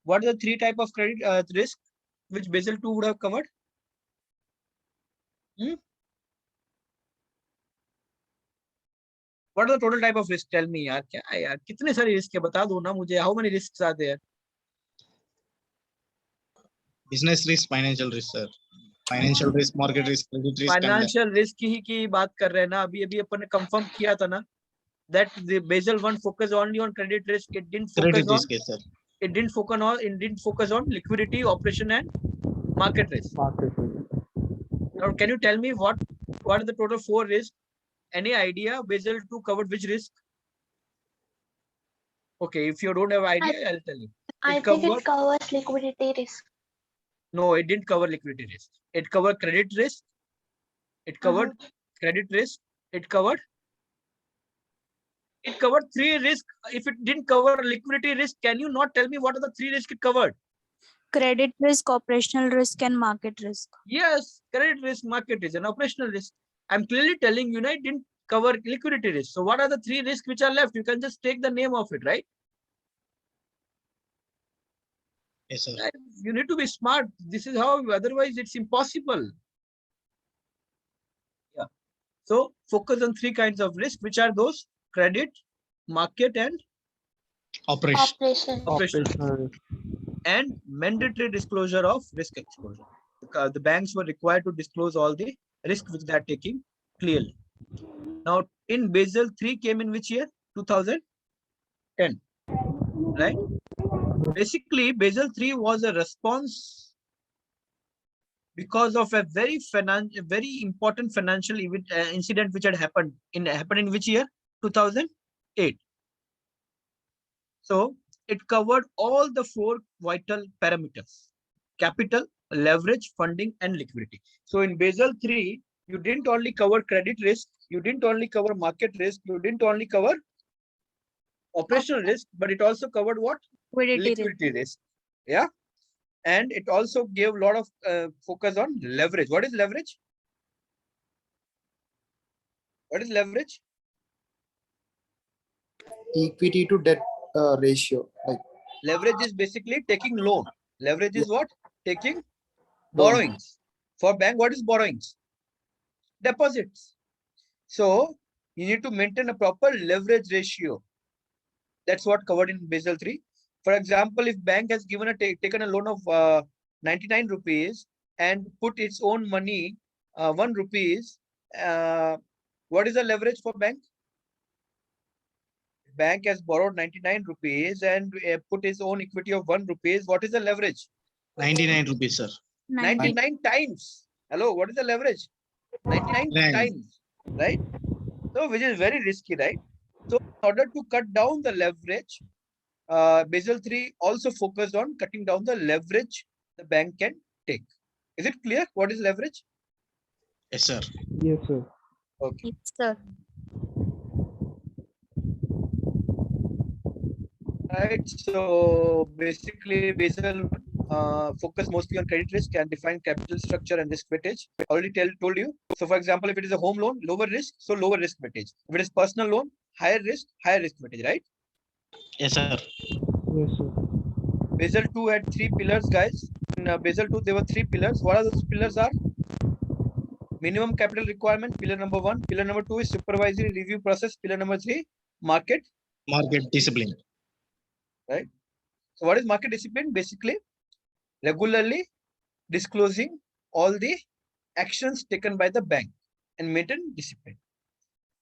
What are the three type of credit risk which Basel 2 would have covered? Hmm? What are the total type of risk? Tell me, यार क्या है यार कितने सारे risk है बता दो ना मुझे. How many risks are there? Business risk, financial risk, sir. Financial risk, market risk, credit risk, and financial risk की बात कर रहे हैं ना. अभी अभी अपन ने कंफर्म किया था ना that the Basel 1 focus only on credit risk. It didn't focus credit on risk, yes, sir. it didn't focus on liquidity, operation, and market risk. market. Now, can you tell me what are the total four risks? Any idea? Basel 2 covered which risk? Okay, if you don't have idea, I'll tell you. I think it covers liquidity risk. No, it didn't cover liquidity risk. It covered credit risk. It covered credit risk. It covered three risks. If it didn't cover liquidity risk, can you not tell me what are the three risks it covered? Credit risk, operational risk, and market risk. Yes, credit risk, market risk, and operational risk. I'm clearly telling you, it didn't cover liquidity risk. So what are the three risks which are left? You can just take the name of it, right? Yes, sir. Right? You need to be smart. This is how, otherwise it's impossible. Yeah. So focus on three kinds of risk, which are those: credit, market, and Operation. Operational. And mandatory disclosure of risk exposure. The banks were required to disclose all the risk which they are taking clearly. Now, in Basel 3 came in which year? 2010, right? Basically, Basel 3 was a response because of a very important financial event, incident which had happened in which year? 2008. So it covered all the four vital parameters: capital, leverage, funding, and liquidity. So in Basel 3, you didn't only cover credit risk, you didn't only cover market risk, you didn't only cover operational risk, but it also covered what? Liquidity risk. Yeah. And it also gave a lot of focus on leverage. What is leverage? What is leverage? Equity to debt ratio. Like leverage is basically taking loan. Leverage is what? Taking loan. borrowings. For bank, what is borrowings? Deposits. So you need to maintain a proper leverage ratio. That's what covered in Basel 3. For example, if bank has given taken a loan of 99 rupees and put its own money 1 rupees, what is the leverage for bank? Bank has borrowed 99 rupees and put its own equity of 1 rupees. What is the leverage? 99 rupees, sir. 99 times. Hello, what is the leverage? 99 times, right? So, which is very risky, right? So, in order to cut down the leverage, Basel 3 also focused on cutting down the leverage the bank can take. Is it clear what is leverage? Yes, sir. Yes, sir. Okay. Yes, sir. Right. So basically, Basel focus mostly on credit risk and define capital structure and risk weightage. Already told you. So, for example, if it is a home loan, lower risk, so lower risk weightage. If it is personal loan, higher risk weightage, right? Yes, sir. Yes, sir. Basel 2 had 3 pillars, guys. In Basel 2, there were 3 pillars. What are those pillars are? Minimum capital requirement, pillar number 1. Pillar number 2 is supervisory review process. Pillar number 3, market. Market discipline. Right. So what is market discipline? Basically, regularly disclosing all the actions taken by the bank and maintain discipline.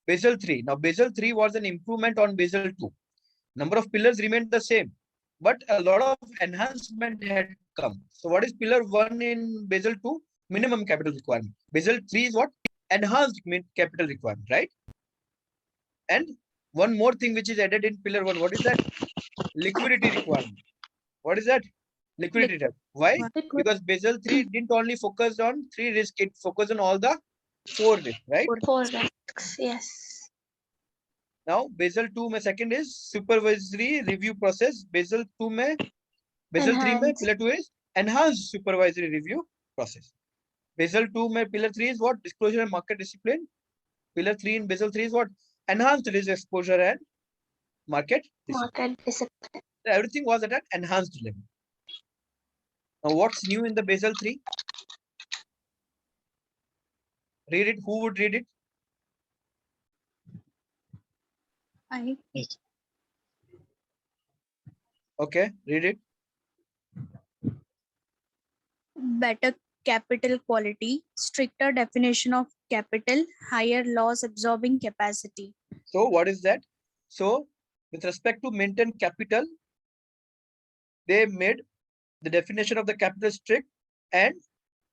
Basel 3. Now, Basel 3 was an improvement on Basel 2. Number of pillars remained the same, but a lot of enhancement had come. So what is pillar 1 in Basel 2? Minimum capital requirement. Basel 3 is what? Enhanced capital requirement, right? And one more thing which is added in pillar 1. What is that? Liquidity requirement. What is that? Liquidity. Why? Because Basel 3 didn't only focus on 3 risks, it focused on all the 4 risks, right? 4 risks, yes. Now, Basel 2 में second is supervisory review process. Basel 2 में, Basel 3 में pillar 2 is enhanced supervisory review process. Basel 2 में pillar 3 is what? Disclosure and market discipline. Pillar 3 in Basel 3 is what? Enhanced risk exposure and market discipline. So everything was at an enhanced level. Now, what's new in the Basel 3? Read it. Who would read it? Yes. Okay, read it. Better capital quality, stricter definition of capital, higher loss absorbing capacity. So what is that? So with respect to maintain capital, they made the definition of the capital strict and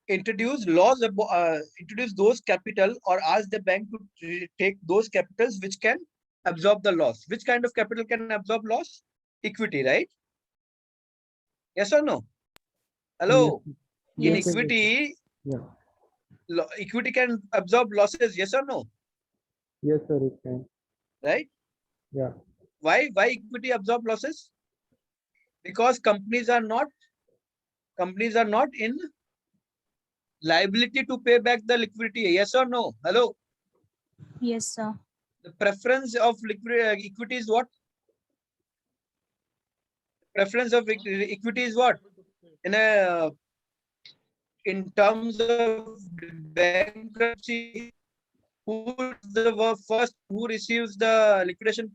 introduce laws about introduce those capital or ask the bank to take those capitals which can absorb the loss. Which kind of capital can absorb loss? Equity, right? Yes or no? Hello. In Yes, sir. equity, Yeah. equity can absorb losses. Yes or no? Yes, sir, it can. Right? Yeah. Why equity absorb losses? Because companies are not in liability to pay back the liquidity. Yes or no? Hello. Yes, sir. The preference of equity is what? Preference of equity is what? In terms of bankruptcy, who is the first who receives the liquidation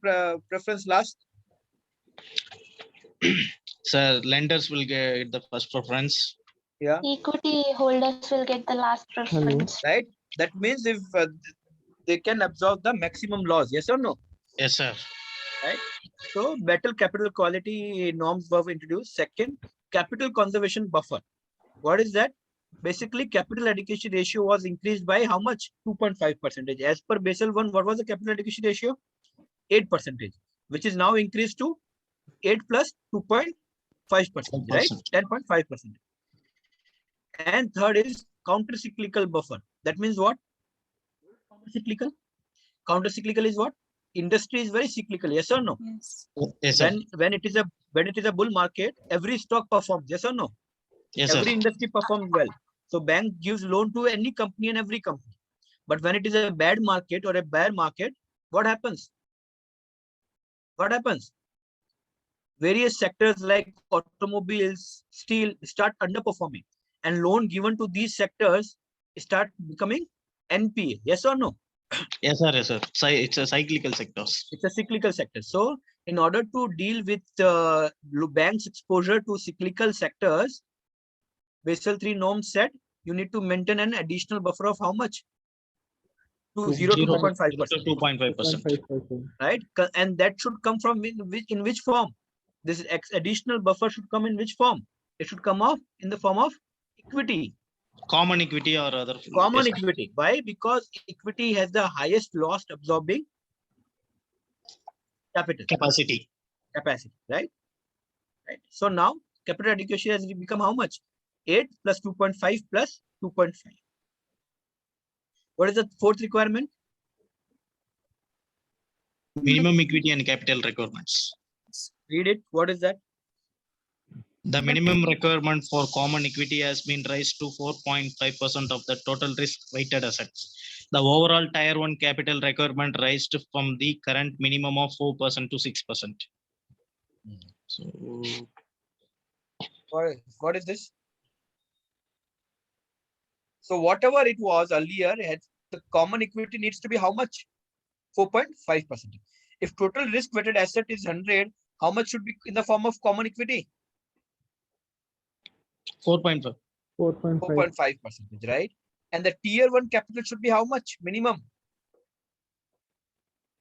preference last? Sir, lenders will get the first preference. Yeah. Equity holders will get the last preference. Right. That means if they can absorb the maximum loss. Yes or no? Yes, sir. Right. So better capital quality norms were introduced. Second, capital conservation buffer. What is that? Basically, capital adequacy ratio was increased by how much? 2.5%. As per Basel 1, what was the capital adequacy ratio? 8%, which is now increased to 8 plus 2.5%, right? 10.5%. And third is counter-cyclical buffer. That means what? Counter-cyclical? Counter-cyclical is what? Industry is very cyclical. Yes or no? Yes. Yes, sir. When it is a bull market, every stock performs. Yes or no? Yes, every sir. industry performs well. So bank gives loan to any company and every company. But when it is a bad market or a bear market, what happens? What happens? Various sectors like automobiles, steel start underperforming, and loan given to these sectors start becoming NPA. Yes or no? Yes, sir. Yes, sir. It's a cyclical sectors. It's a cyclical sector. So in order to deal with banks' exposure to cyclical sectors, Basel 3 norms said you need to maintain an additional buffer of how much? 0 to 2.5%. 2.5%. Right? And that should come from in which form? This additional buffer should come in which form? It should come off in the form of equity. Common equity or other. Common equity. Why? Because equity has the highest loss absorbing capital. Capacity. Right? Right. So now capital adequacy has become how much? 8 plus 2.5 plus 2.5. What is the fourth requirement? Minimum equity and capital requirements. Read it. What is that? The minimum requirement for common equity has been raised to 4.5% of the total risk-weighted assets. The overall Tier 1 capital requirement raised from the current minimum of 4% to 6%. So What is this? So whatever it was earlier, the common equity needs to be how much? 4.5%. If total risk weighted asset is 100, how much should be in the form of common equity? 4.5. 4.5%, right? And the tier 1 capital should be how much? Minimum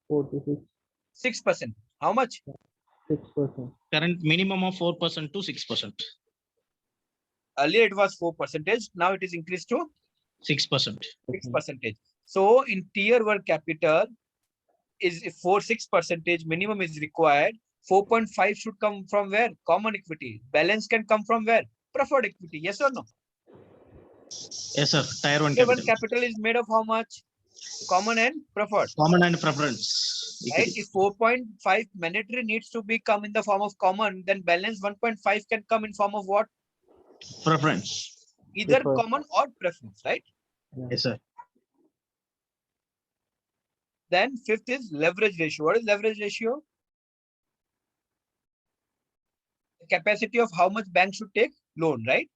4 to 6%. How much? 6%. Current minimum of 4% to 6%. Earlier it was 4%. Now it is increased to 6%. 6%. So in tier 1 capital is if 6% minimum is required. 4.5 should come from where? Common equity. Balance can come from where? Preferred equity. Yes or no? Yes, sir. Tier 1 Tier 1 capital. capital is made of how much? Common and preferred. Common and preference. Right? If 4.5 mandatory needs to be come in the form of common, then balance 1.5 can come in form of what? Preference. Either Preferred. common or preference, right? Yes, sir. Then fifth is leverage ratio. What is leverage ratio? The capacity of how much bank should take loan, right?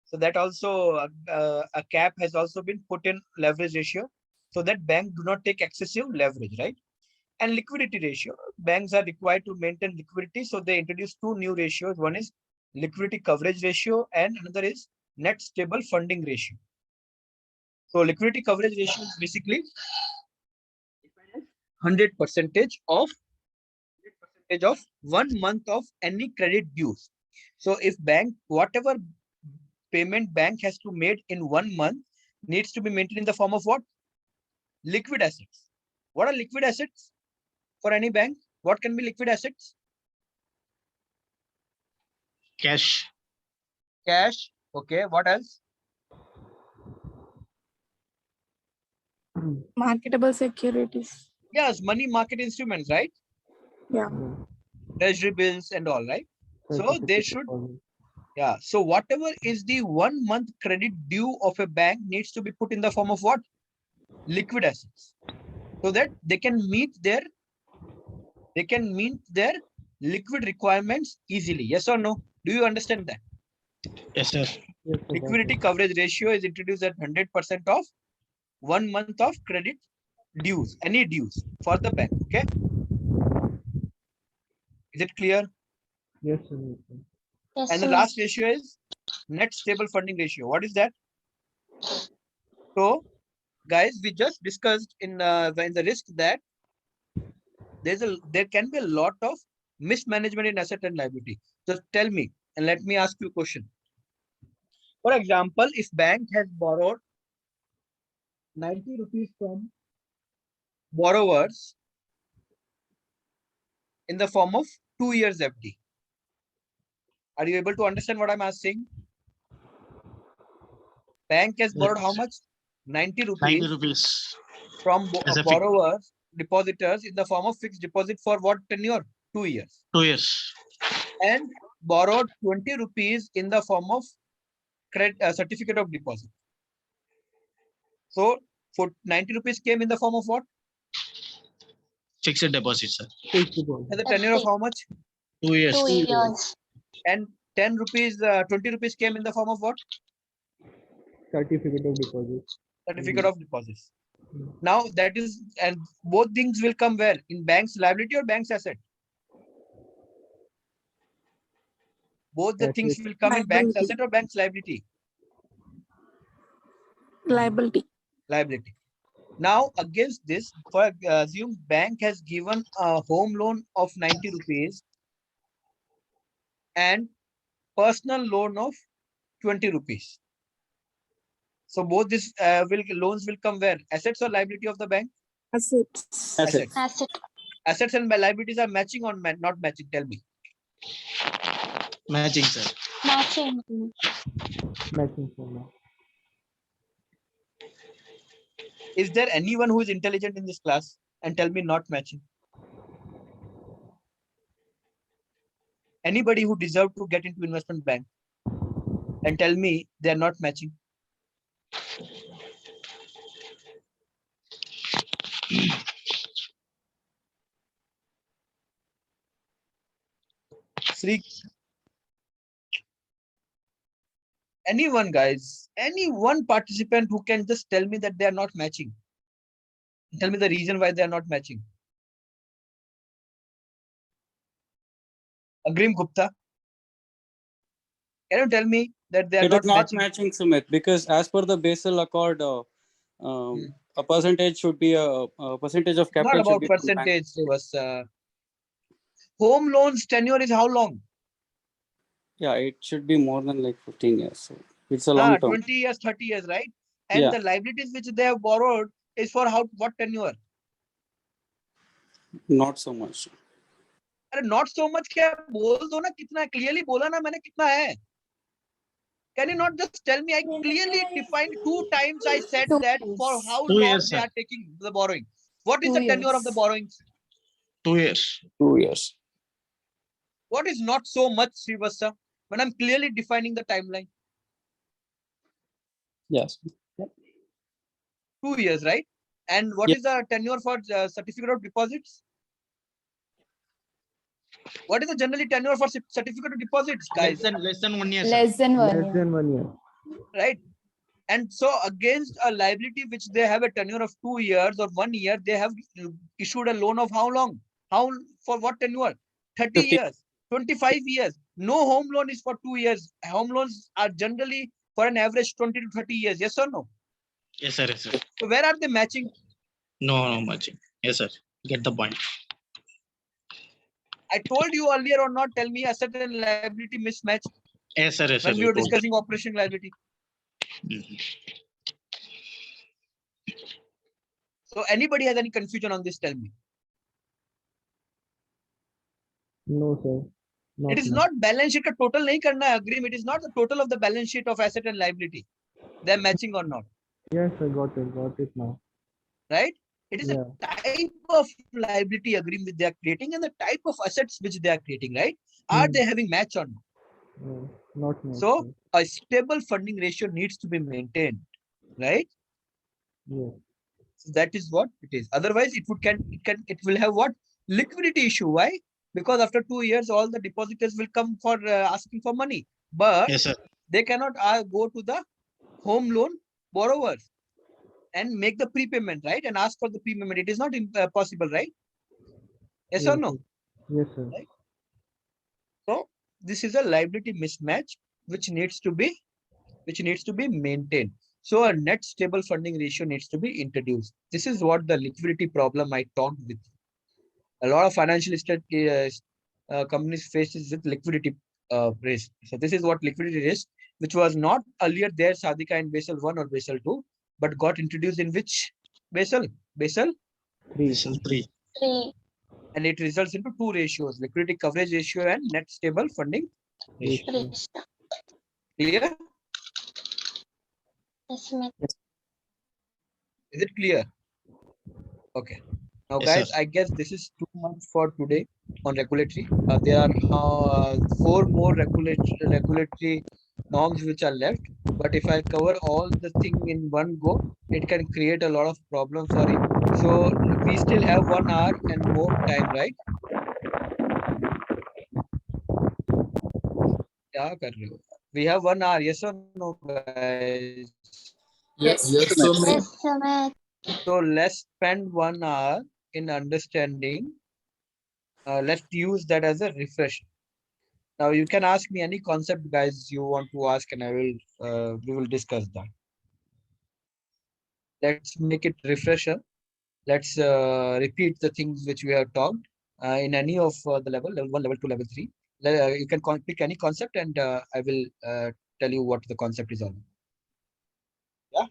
So that also a cap has also been put in leverage ratio so that bank do not take excessive leverage, right? And liquidity ratio. Banks are required to maintain liquidity. So they introduced two new ratios. One is liquidity coverage ratio and another is net stable funding ratio. So liquidity coverage ratio is basically 100% of 1 month of any credit dues. So if bank, whatever payment bank has to made in 1 month needs to be maintained in the form of what? Liquid assets. What are liquid assets for any bank? What can be liquid assets? Cash. Cash. Okay. What else? Marketable securities. Yes, money market instruments, right? Yeah. Treasury bills and all, right? So they Certificate should, deposit. yeah. So whatever is the 1 month credit due of a bank needs to be put in the form of what? Liquid assets. So that they can meet their liquid requirements easily. Yes or no? Do you understand that? Yes, sir. Yes, sir, Liquidity coverage ratio is introduced at 100% of 1 month of credit dues, any dues for the bank. Okay. Is it clear? Yes, sir. Yes, sir. Yes, And the sir. last ratio is net stable funding ratio. What is that? So, guys, we just discussed in the risk that there can be a lot of mismanagement in asset and liability. So tell me, and let me ask you a question. For example, if bank has borrowed 90 rupees from borrowers in the form of 2 years FD. Are you able to understand what I'm asking? Bank has borrowed how much? 90 90 rupees rupees. from As a borrowers, depositors in the form of fixed deposit for what tenure? 2 years. 2 years. And borrowed 20 rupees in the form of certificate of deposit. So for 90 rupees came in the form of what? Fixed deposit, sir. Fixed deposit. And the tenure of how much? 2 years. 2 years. And 10 rupees, 20 rupees came in the form of what? Certificate of deposit. Certificate of deposits. Now that is, and both things will come where? In bank's liability or bank's asset? Both the things will come in bank's Liability. asset or bank's liability? Liability. Liability. Now against this, for assume bank has given a home loan of 90 rupees and personal loan of 20 rupees. So both these loans will come where? Assets or liability of the bank? Assets. Assets. Asset. Assets and liabilities are matching or not matching? Tell me. Matching, sir. Matching. Matching, sir. No. Is there anyone who is intelligent in this class and tell me not matching? Anybody who deserve to get into investment bank and tell me they are not matching? Sri, anyone, guys, any one participant who can just tell me that they are not matching. Tell me the reason why they are not matching. Agrim Gupta, can you tell me that they are It is not not matching, Sumit, because as per the Basel Accord, a percentage should be a percentage of Not capital should about be from bank. percentage. It was home loans tenure is how long? Yeah, it should be more than like 15 years. So it's a long term. 20 years, 30 years, right? And Yeah, the liabilities which they have borrowed is for what tenure? not so much. अरे not so much क्या बोल दो ना कितना clearly बोला ना मैंने कितना है. Can you not just tell me? I clearly defined 2 times. I said 2 that for years. how 2 long years, they sir. are taking the borrowing. What is 2 the tenure of the years. borrowings? 2 years. 2 years. What is not so much, Srivastava? When I'm clearly defining the timeline. Yes. Yeah. 2 years, right? And what Yeah. is the tenure for certificate of deposits? What is the generally tenure for certificate of deposits, guys? Less than 1 year, sir. Less than 1 Less year. than 1 year. Right? And so against a liability which they have a tenure of 2 years or 1 year, they have issued a loan of how long? For what tenure? 30 50. years, 25 years. No home loan is for 2 years. Home loans are generally for an average 20 to 30 years. Yes or no? Yes, sir. Yes, sir. So where are they matching? No matching. Yes, sir. Get the point. I told you earlier or not, tell me asset and liability mismatch Yes, sir. Yes, sir. when we were discussing operation liability. So anybody has any confusion on this, tell me. No, sir. It is not balance sheet ka total nahi karna hai, agreement. It is not the total of the balance sheet of asset and liability. They are matching or not. Yes, I got it now. Right? It is Yeah. a type of liability agreement they are creating and the type of assets which they are creating, right? Are they having match or not? Not much. So a stable funding ratio needs to be maintained, right? Yes. So that is what it is. Otherwise, it will have what? Liquidity issue. Why? Because after 2 years, all the depositors will come for asking for money, but Yes, sir. they cannot go to the home loan borrowers and make the prepayment, right? And ask for the prepayment. It is not possible, right? Yes or no? Yes, sir. Right? So this is a liability mismatch which needs to be maintained. So a net stable funding ratio needs to be introduced. This is what the liquidity problem I talked with. A lot of financial companies faces with liquidity risk. So this is what liquidity risk, which was not earlier there, Sadhika, in Basel 1 or Basel 2, but got introduced in which Basel? Basel 3. 3. And it results into 2 ratios, liquidity coverage ratio and net stable funding ratio. Clear? Yes, ma'am. Is it clear? Okay. Now, Yes, guys, sir. I guess this is too much for today on regulatory. There are 4 more regulatory norms which are left. But if I cover all the thing in one go, it can create a lot of problems for you. So we still have 1 hour and more time, right? क्या कर रहे हो? We have 1 hour. Yes or no, guys? Yes, Yes, Sumit. Sumit. So let's spend 1 hour in understanding. Let's use that as a refresh. Now you can ask me any concept, guys, you want to ask, and we will discuss that. Let's make it refresher. Let's repeat the things which we have talked in any of the level 1, level 2, level 3. You can pick any concept, and I will tell you what the concept is all. Yeah,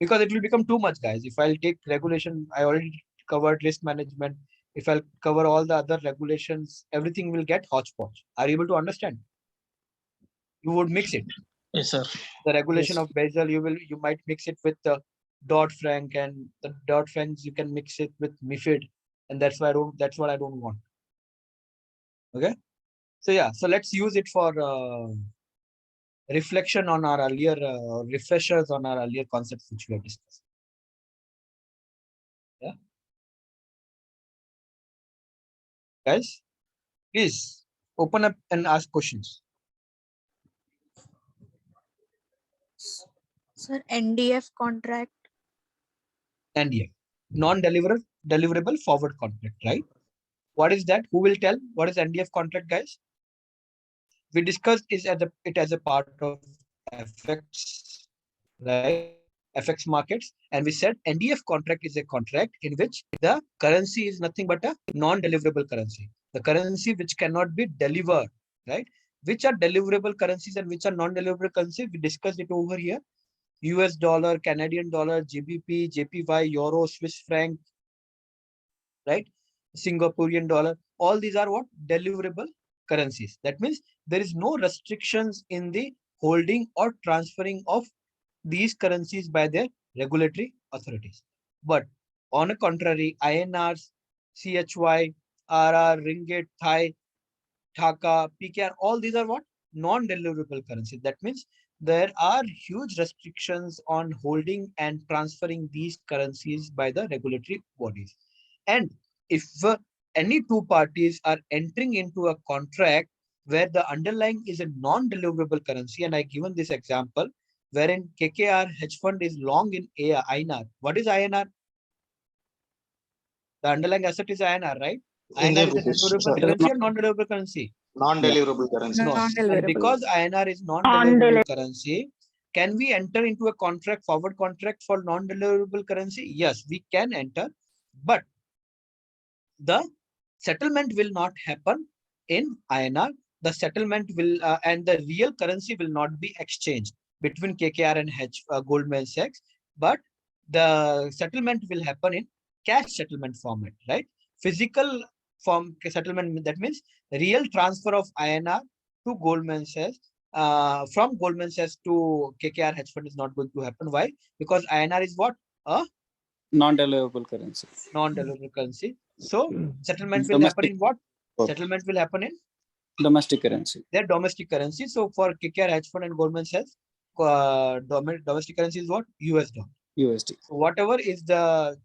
because it will become too much, guys. If I'll take regulation, I already covered risk management. If I'll cover all the other regulations, everything will get hodgepodge. Are you able to understand? You would mix it. Yes, sir. The regulation Yes. of Basel, you might mix it with the Dodd-Frank, and the Dodd-Franks you can mix it with MiFID, and that's what I don't want. Okay, so yeah, so let's use it for reflection on our earlier refreshers on our earlier concepts which we have discussed. Yeah, guys, please Open up and ask questions. Sir, NDF contract. NDF, non-deliverable forward contract, right? What is that? Who will tell? What is NDF contract, guys? We discussed it as a part of FX, right? FX markets, and we said NDF contract is a contract in which the currency is nothing but a non-deliverable currency, the currency which cannot be delivered, right? Which are deliverable currencies and which are non-deliverable currencies? We discussed it over here. US dollar, Canadian dollar, GBP, JPY, Euro, Swiss franc, right? Singaporean dollar. All these are what? Deliverable currencies. That means there is no restrictions in the holding or transferring of these currencies by their regulatory authorities. But on the contrary, INRs, CHY, RR, Ringgit, Thai, Taka, PKR, all these are what? Non-deliverable currencies. That means there are huge restrictions on holding and transferring these currencies by the regulatory bodies. And if any two parties are entering into a contract where the underlying is a non-deliverable currency, and I given this example, wherein KKR hedge fund is long in INR. What is INR? The underlying asset is INR, right? INR is a deliverable currency or non-deliverable currency? Non-deliverable currency. No. And because INR is non-deliverable currency, can we enter into a contract, forward contract for non-deliverable currency? Yes, we can enter, but the settlement will not happen in INR. The settlement will and the real currency will not be exchanged between KKR and Goldman Sachs, but the settlement will happen in cash settlement format, right? Physical form settlement, that means real transfer of INR to Goldman Sachs from Goldman Sachs to KKR hedge fund is not going to happen. Why? Because INR is what? A non-deliverable currency. Non-deliverable currency. So settlement will happen in what? Settlement will happen in domestic currency. Their domestic currency. So for KKR hedge fund and Goldman Sachs, domestic currency is what? US dollar. USD. So whatever is the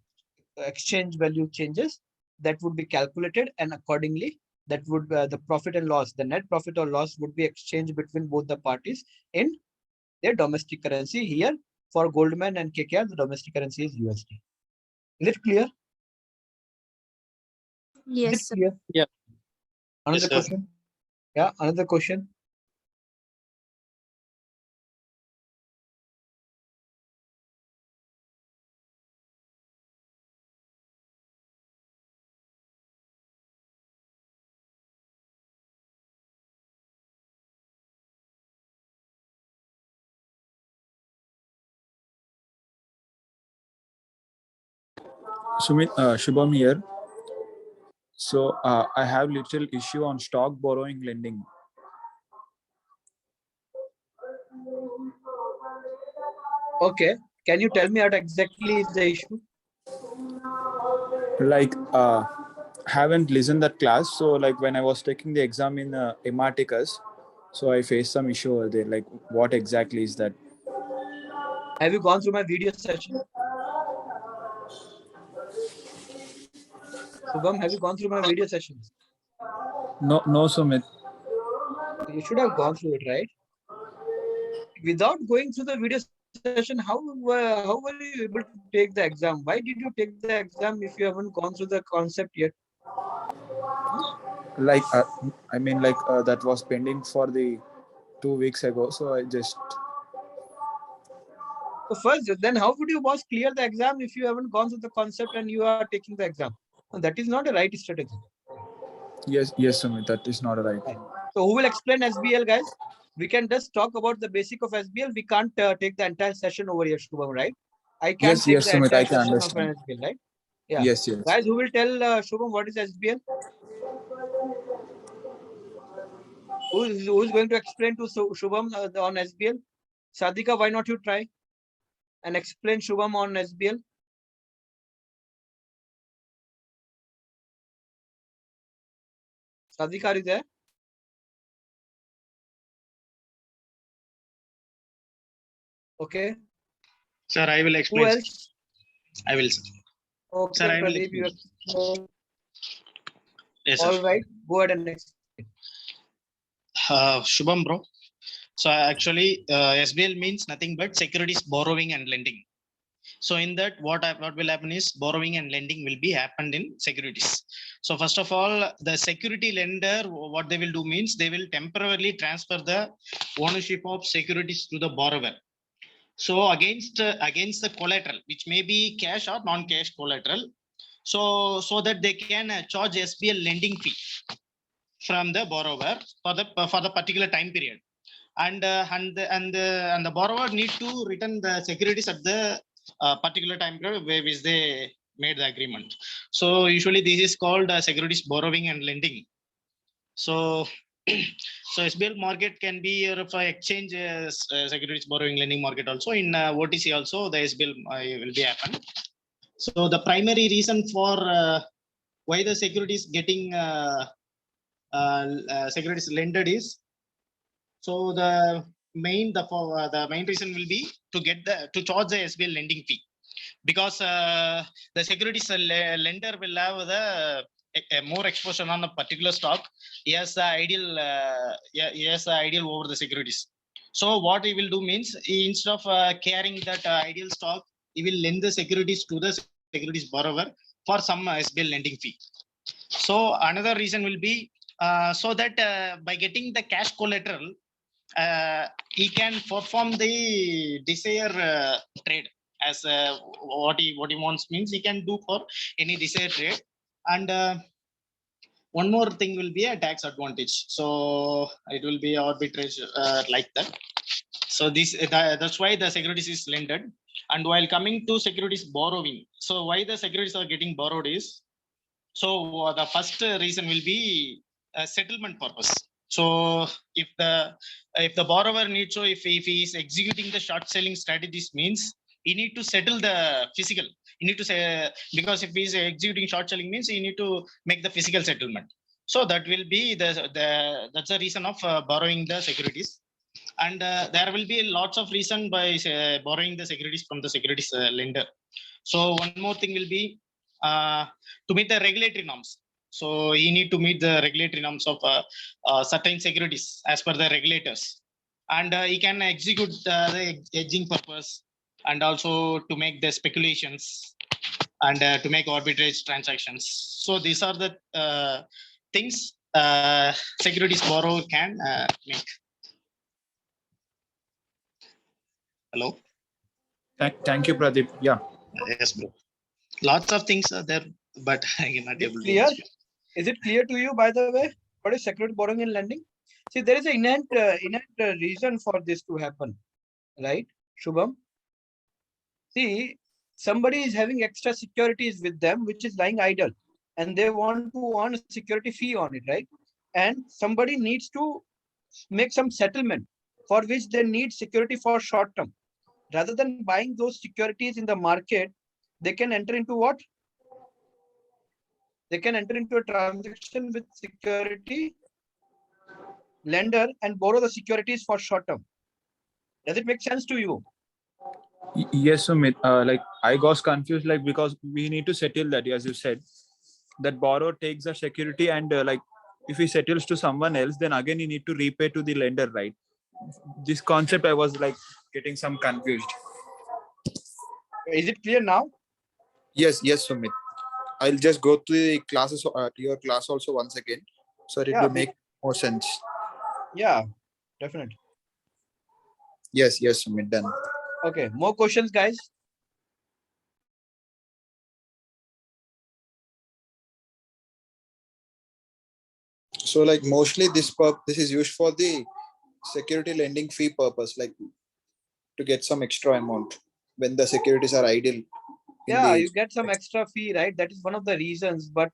exchange value changes, that would be calculated, and accordingly that would the profit and loss, the net profit or loss would be exchanged between both the parties in their domestic currency. Here for Goldman and KKR, the domestic currency is USD. Is it clear? Yes, Is it clear? Yeah. Another Yes, sir. question? Yeah, another question. Sumit, Shubham here. So I have little issue on stock borrowing lending. Okay, can you tell me what exactly is the issue? Like haven't listened that class. So like when I was taking the exam in Ematicus, so I faced some issue over there. Like what exactly is that? Have you gone through my video session? Shubham, have you gone through my video sessions? No, Sumit. You should have gone through it, right? Without going through the video session, how were you able to take the exam? Why did you take the exam if you haven't gone through the concept yet? Like I mean, like that was pending for the 2 weeks ago. So I just. So first, then how would you boss clear the exam if you haven't gone through the concept and you are taking the exam? That is not a right strategy. Yes, Sumit, that is not right. So who will explain SBL, guys? We can just talk about the basic of SBL. We can't take the entire session over here, Shubham, right? I can't Yes, take the Sumit, entire I can session of understand. an SBL, right? Yeah. Yes. Guys, who will tell Shubham what is SBL? Who's going to explain to Shubham on SBL? Sadhika, why not you try and explain Shubham on SBL? Sadhika, are you there? Okay. Sir, I will explain. Who else? I will, sir. Okay, Sir, I will Pradeep, you explain. Yes, sir. all right. Go ahead and explain. Shubham, bro. So actually, SBL means nothing but securities borrowing and lending. So in that, what will happen is borrowing and lending will be happened in securities. So first of all, the security lender, what they will do means they will temporarily transfer the ownership of securities to the borrower. So against the collateral, which may be cash or non-cash collateral, so that they can charge SBL lending fee from the borrower for the particular time period, and the borrower need to return the securities at the particular time period which they made the agreement. So usually this is called securities borrowing and lending. So so SBL market can be of exchange securities borrowing lending market also. In OTC also the SBL will be happen. So the primary reason for why the securities getting securities lended is, so the main reason will be to get to charge the SBL lending fee, because the securities lender will have a more exposure on a particular stock. He has the ideal over the securities. So what he will do means, instead of carrying that ideal stock, he will lend the securities to the securities borrower for some SBL lending fee. So another reason will be, so that by getting the cash collateral, he can perform the desired trade as what he wants means he can do for any desired trade. And one more thing will be a tax advantage. So it will be arbitrage like that. So that's why the securities is lended. And while coming to securities borrowing, so why the securities are getting borrowed is, so the first reason will be a settlement purpose. So if the borrower needs, so if he is executing the short selling strategies means he need to settle the physical. You need to say, because if he is executing short selling means he need to make the physical settlement. So that will be that's the reason of borrowing the securities. And there will be lots of reason by borrowing the securities from the securities lender. So one more thing will be to meet the regulatory norms. So you need to meet the regulatory norms of certain securities as per the regulators, and you can execute the hedging purpose, and also to make the speculations, and to make arbitrage transactions. So these are the things securities borrower can make. Hello. Thank you, Pradeep. Yeah. Yes, bro. Lots of things are there, but I cannot able to Clear? explain. Is it clear to you, by the way? What is security borrowing and lending? See, there is an inherent reason for this to happen, right, Shubham? See, somebody is having extra securities with them, which is lying idle, and they want to earn a security fee on it, right? And somebody needs to make some settlement for which they need security for short term. Rather than buying those securities in the market, they can enter into what? They can enter into a transaction with security lender and borrow the securities for short term. Does it make sense to you? Yes, Sumit. Like I got confused, like because we need to settle that, as you said, that borrower takes the security, and like if he settles to someone else, then again you need to repay to the lender, right? This concept I was like getting some confused. Is it clear now? Yes, Sumit. I'll just go to the classes, to your class also once again, so it Yeah, will make more sense. Yeah, definitely. Yes, Sumit. Done. Okay, more questions, guys? So like mostly this is used for the security lending fee purpose, like to get some extra amount when the securities are idle in Yeah, the. you get some extra fee, right? That is one of the reasons. But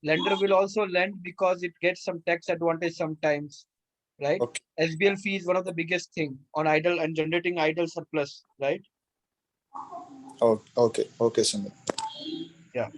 lender will also lend because it gets some tax advantage sometimes, right? Okay. SBL fee is one of the biggest thing on idle and generating idle surplus, right? Oh, okay, Sumit. Yeah.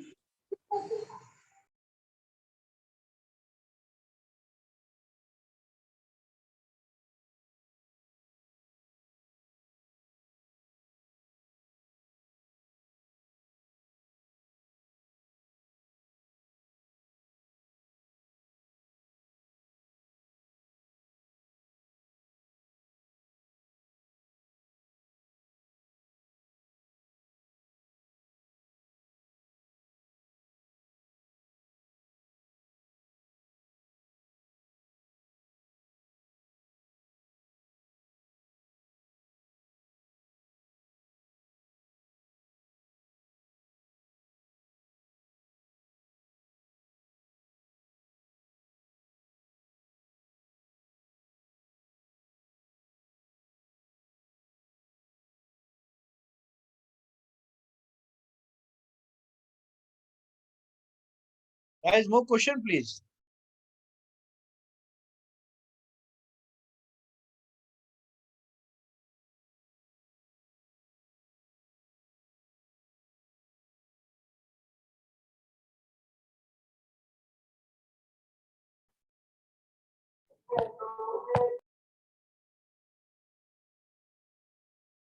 Guys, more question, please.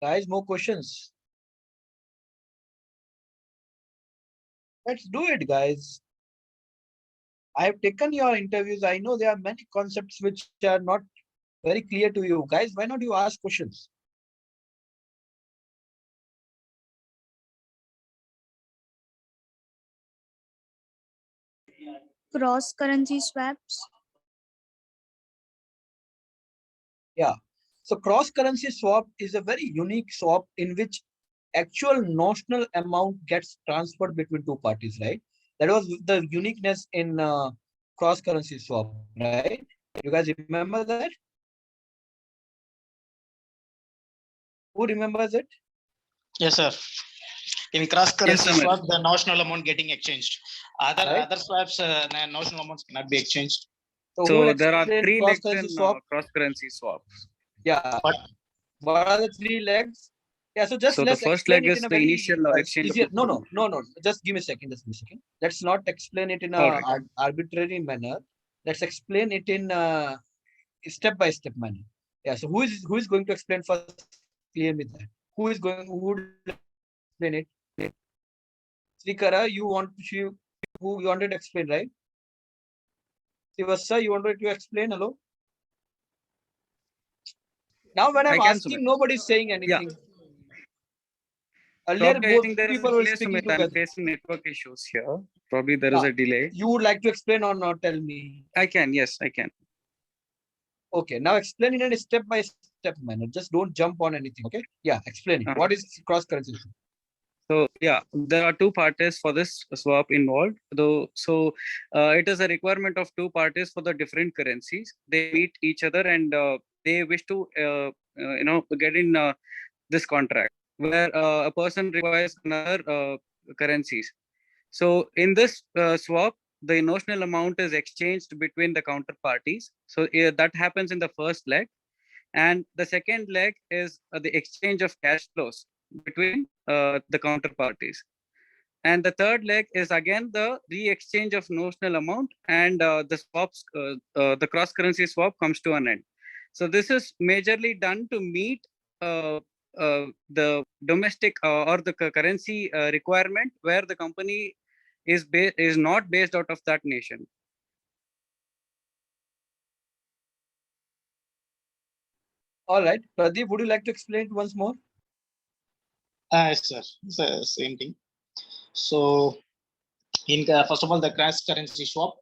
Guys, more questions. Let's do it, guys. I have taken your interviews. I know there are many concepts which are not very clear to you. Guys, why not you ask questions? Cross currency swaps. Yeah. So cross currency swap is a very unique swap in which actual notional amount gets transferred between two parties, right? That was the uniqueness in cross currency swap, right? You guys remember that? Who remembers it? Yes, sir. In cross currency Samir. swap, the notional amount getting exchanged. Other Right. other swaps, notional amounts cannot be exchanged. So So who will there are explain three cross legs currency in swap? cross currency swaps. Yeah. What are the three legs? Yeah, so just So the let's first explain leg it is in a the very initial exchange of easier. the No. Just give me a second. Just give me a second. Let's not explain it in a All right. arbitrary manner. Let's explain it in a step-by-step manner. Yeah. So who is going to explain first? Clear me that. Who would explain it? Srikara, who you wanted to explain, right? Sivassa, you wanted to explain? Hello. Now when I'm I can, asking, Sumit. nobody's saying anything. Earlier, Probably I both think there is a people were delay, speaking Sumit. I'm together. facing network issues here. Probably there is a delay. You would like to explain or not? Tell me. I can, yes, I can. Okay, now explain in a step-by-step manner. Just don't jump on anything. Okay? Yeah, explain it. What is cross currency? So yeah, there are two parties for this swap involved. Though, so it is a requirement of two parties for the different currencies. They meet each other and they wish to get in this contract where a person requires another currencies. So in this swap, the notional amount is exchanged between the counterparties. So that happens in the first leg. And the second leg is the exchange of cash flows between the counterparties. And the third leg is again the re-exchange of notional amount, and the cross-currency swap comes to an end. So this is majorly done to meet the domestic or the currency requirement where the company is not based out of that nation. All right, Pradeep, would you like to explain it once more? Yes, sir. Same thing. So, first of all, the cross currency swap,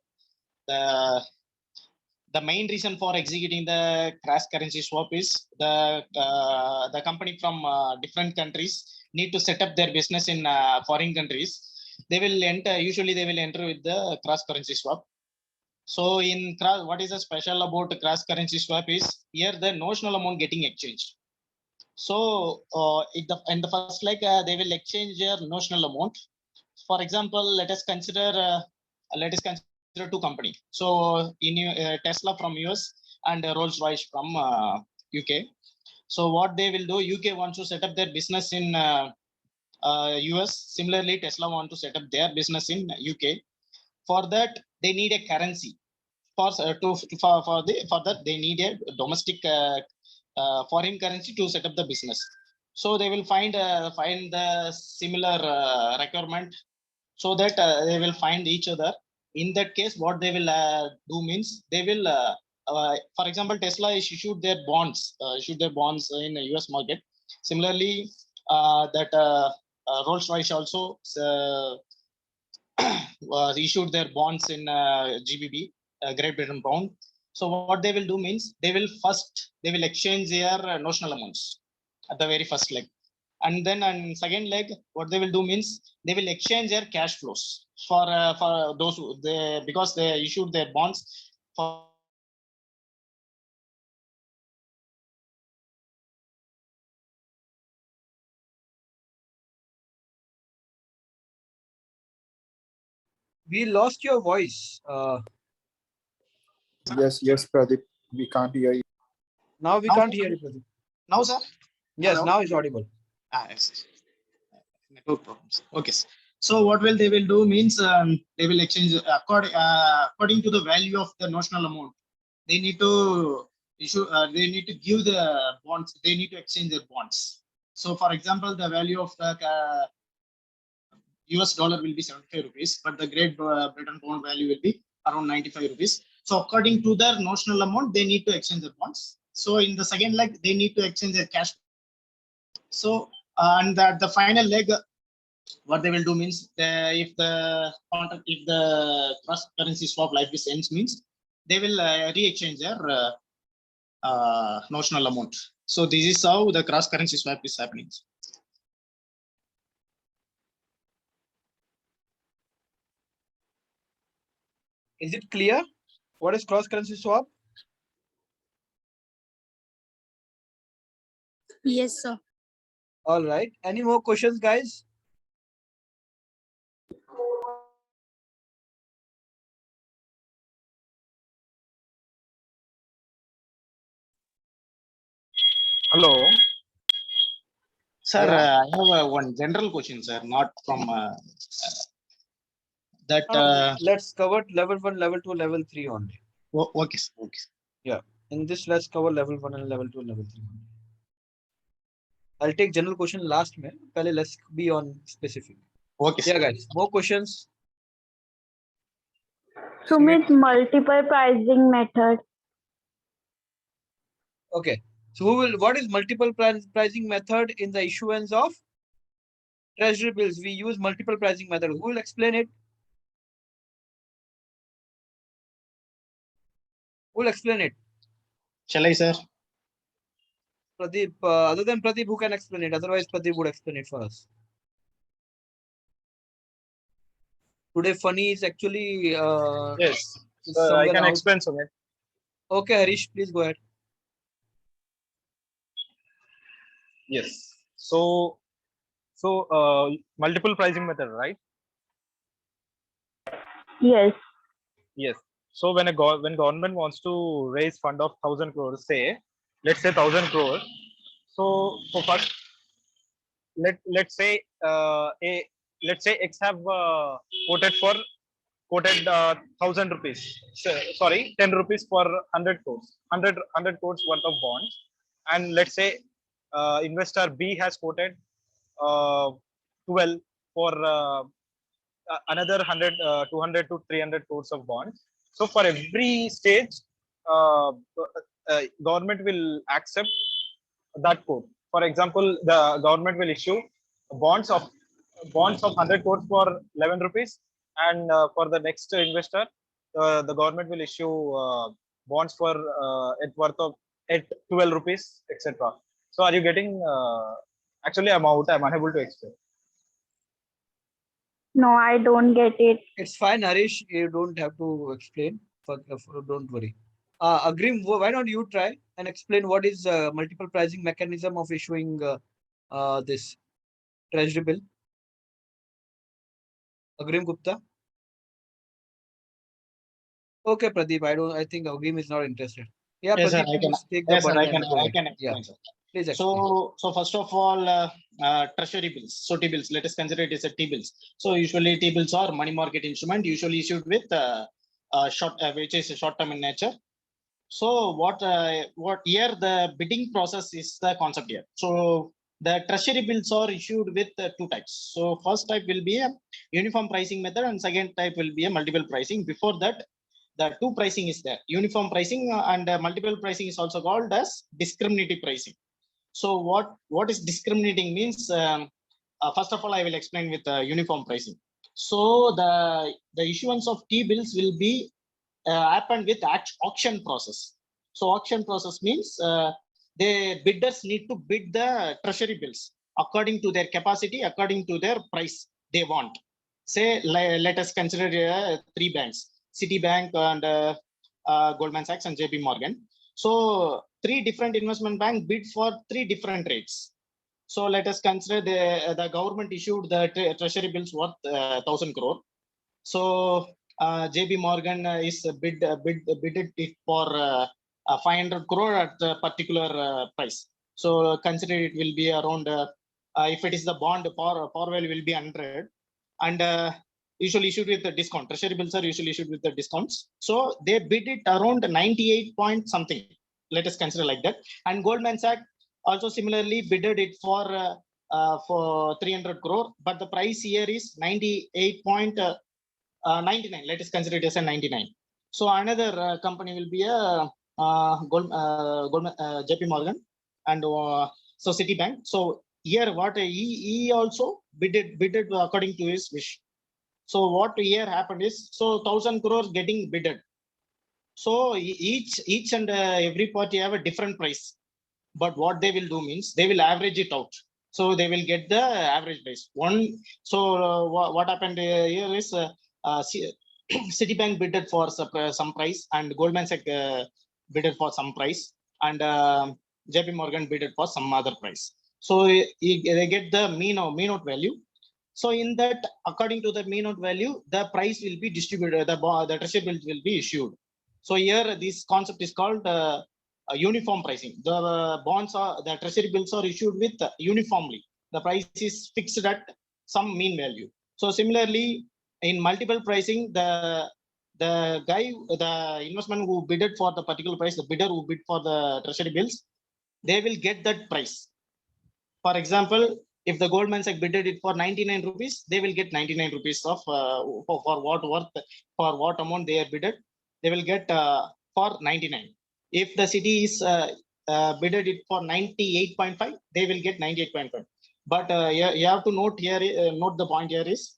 the main reason for executing the cross currency swap is the company from different countries need to set up their business in foreign countries. They will enter. Usually, they will enter with the cross currency swap. So, what is the special about cross currency swap is here the notional amount getting exchanged. So, in the first leg, they will exchange their notional amount. For example, let us consider two companies. So in Tesla from US and Rolls Royce from UK. So what they will do, UK wants to set up their business in US. Similarly, Tesla want to set up their business in UK. For that, they need a currency. For that they need a domestic foreign currency to set up the business. So they will find the similar requirement, so that they will find each other. In that case, what they will do means they will for example, Tesla is issued their bonds in the US market. Similarly, that Rolls Royce also issued their bonds in GBP, Great Britain pound. So what they will do means they will exchange their notional amounts at the very first leg, and then on second leg, what they will do means they will exchange their cash flows for those because they issued their bonds for We lost your voice. Yes, Pradeep, we can't hear you. Now we can't hear you, Pradeep. Now, sir? Yes, Hello? now it's audible. Yes. Network problems. Okay. So what will they will do means they will exchange according to the value of the notional amount. They need to issue. They need to give the bonds. They need to exchange their bonds. So, for example, the value of the US dollar will be 75 rupees, but the Great Britain pound value will be around 95 rupees. So, according to their notional amount, they need to exchange their bonds. So, in the second leg, they need to exchange their cash. So, and that the final leg, what they will do means if the cross currency swap like this ends means they will re-exchange their notional amount. So this is how the cross currency swap is happening. Is it clear? What is cross currency swap? Yes, sir. All right. Any more questions, guys? Hello. Sir, Yeah. I have one general question, sir, not from that. Let's cover level 1, level 2, level 3 only. Okay, okay. Yeah. In this, let's cover level 1 and level 2 and level 3. I'll take general question last, man. Let's be on specific. Okay. Yeah, guys. More questions? Sumit, multiple pricing method. Okay. So what is multiple pricing method in the issuance of treasury bills? We use multiple pricing method. Who will explain it? Who will explain it? Shall I, sir? Pradeep, other than Pradeep, who can explain it? Otherwise, Pradeep would explain it for us. Today, Funny is actually Yes, I somewhere can out. explain, Sumit. Okay, Harish, please go ahead. Yes. So multiple pricing method, right? Yes. Yes. So when when government wants to raise fund of 1,000 crores, let's say 1,000 crores. So for first, let's say let's say X have quoted 1,000 rupees. Sorry, 10 rupees for 100 crores, 100 crores worth of bonds, and let's say investor B has quoted 12 for another 100 200 to 300 crores of bonds. So for every stage, government will accept that quote. For example, the government will issue bonds of 100 crores for 11 rupees, and for the next investor, the government will issue bonds for worth of at 12 rupees, etc. So are you getting? Actually, I'm out. I'm unable to explain. No, I don't get it. It's fine, Harish. You don't have to explain. Don't worry. Agrim, why don't you try and explain what is multiple pricing mechanism of issuing this treasury bill? Agrim Gupta. Okay, Pradeep. I think Agrim is not interested. Yeah, Yes, sir, Pradeep, I can. please take the Yes, sir, burden I can. and go I ahead. can explain, Yeah. sir. Please explain. So first of all, treasury bills. So T bills. Let us consider it as a T bills. So usually T bills are money market instrument, usually issued with which is short-term in nature. So what here the bidding process is the concept here. So the treasury bills are issued with two types. So first type will be a uniform pricing method, and second type will be a multiple pricing. Before that, the two pricing is there. Uniform pricing and multiple pricing is also called as discriminative pricing. So what is discriminating means? First of all, I will explain with uniform pricing. So the issuance of T bills will be happen with auction process. So auction process means the bidders need to bid the treasury bills according to their capacity, according to their price they want. Say let us consider three banks: Citibank and Goldman Sachs and JP Morgan. So three different investment banks bid for three different rates. So let us consider the government issued the treasury bills worth 1,000 crore. So JP Morgan is bidded it for 500 crore at a particular price. So consider it will be around if it is the bond par value will be 100 and usually issued with the discount. Treasury bills are usually issued with the discounts. So they bid it around 98 point something. Let us consider like that. And Goldman Sachs also similarly bidded it for 300 crore, but the price here is 98.99. Let us consider it as a 99. So another company will be a Goldman, JP Morgan, and so Citibank. So here what he also bidded according to his wish. So what here happened is, so 1,000 crores getting bidded. So each and every party have a different price. But what they will do means they will average it out. So they will get the average price. So what happened here is Citibank bidded for some price and Goldman Sachs bidded for some price and JP Morgan bidded for some other price. So they get the mean out value. So in that, according to the mean out value, the price will be distributed. The treasury bills will be issued. So here this concept is called uniform pricing. The bonds are the treasury bills are issued with uniformly. The price is fixed at some mean value. So similarly, in multiple pricing, the investment who bidded for the particular price, the bidder who bid for the treasury bills, they will get that price. For example, if the Goldman Sachs bidded it for 99 rupees, they will get 99 rupees of for what worth, for what amount they are bidded, they will get for 99. If the city is bidded it for 98.5, they will get 98.5. But you have to note here, note the point here is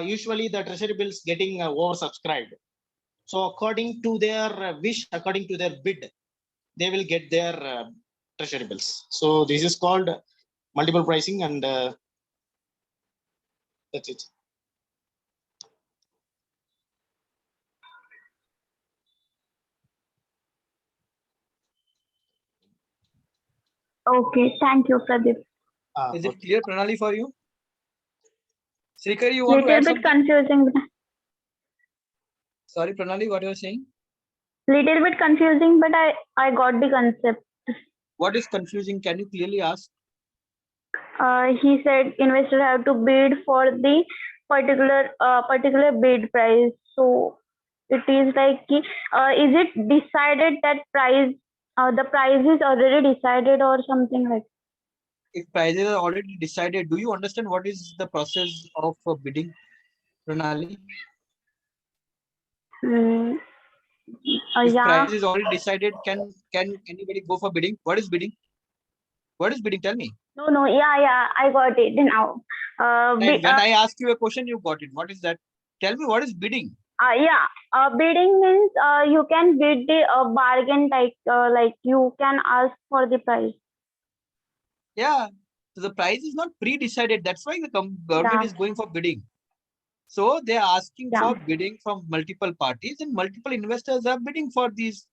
usually the treasury bills getting oversubscribed. So according to their wish, according to their bid, they will get their treasury bills. So this is called multiple pricing, and that's it. Okay, thank you, Pradeep. Is it clear, Pranali, for you? Srikar, you want to Little add bit something? confusing. Sorry, Pranali, what you are saying? Little bit confusing, but I got the concept. What is confusing? Can you clearly ask? He said investors have to bid for the particular bid price. So it is like, is it decided that price? The price is already decided or something like? If prices are already decided, do you understand what is the process of bidding, Pranali? If Yeah. price is already decided, can anybody go for bidding? What is bidding? What is bidding? Tell me. No. Yeah. I got it now. When I ask you a question, you got it. What is that? Tell me, what is bidding? Bidding means you can bid the bargain, like you can ask for the price. Yeah. So the price is not pre-decided. That's why the government is going for bidding. So they are asking for bidding from multiple parties, and multiple investors are bidding for these.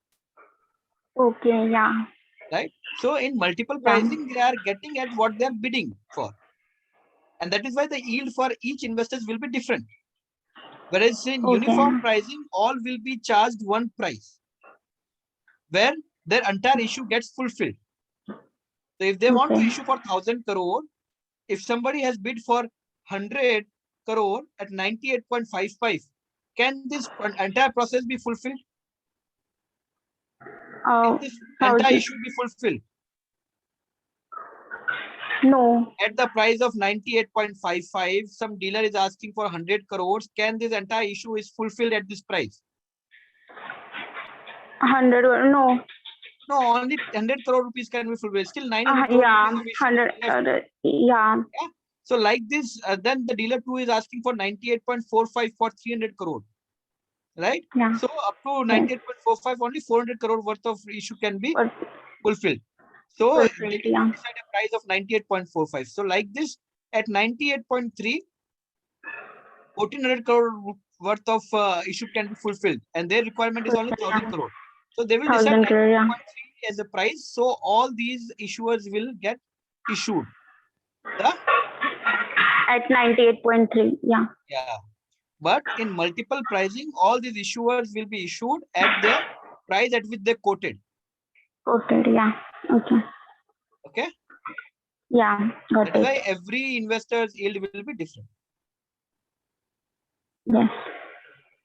Okay. Yeah. Right. So in multiple pricing, they are getting at what they are bidding for, and that is why the yield for each investors will be different. Whereas in uniform pricing, all will be charged one price, where their entire issue gets fulfilled. So if they want to issue for 1,000 crore, if somebody has bid for 100 crore at 98.55, can this entire process be fulfilled? Can this entire issue be fulfilled? No. At the price of 98.55, some dealer is asking for 100 crores. Can this entire issue is fulfilled at this price? 100. No. No, only 100 crore rupees can be fulfilled. Still 900 crore rupees of issue 100. Yeah. So like this, then the dealer 2 is asking for 98.45 for 300 crore. Right? Yeah. So up to 98.45, only 400 crore worth of issue can be fulfilled. So they cannot decide a price of 98.45. So like this, at 98.3, 1,400 crore worth of issue can be fulfilled, and their requirement is only 1,000 crore. So they will decide 98.3 as a price. So all these issuers will get issued. At 98.3. Yeah. Yeah. But in multiple pricing, all these issuers will be issued at the price at which they quoted. Quoted, yeah. Okay. Okay. Yeah, got That is it. why every investor's yield will be different. Yes.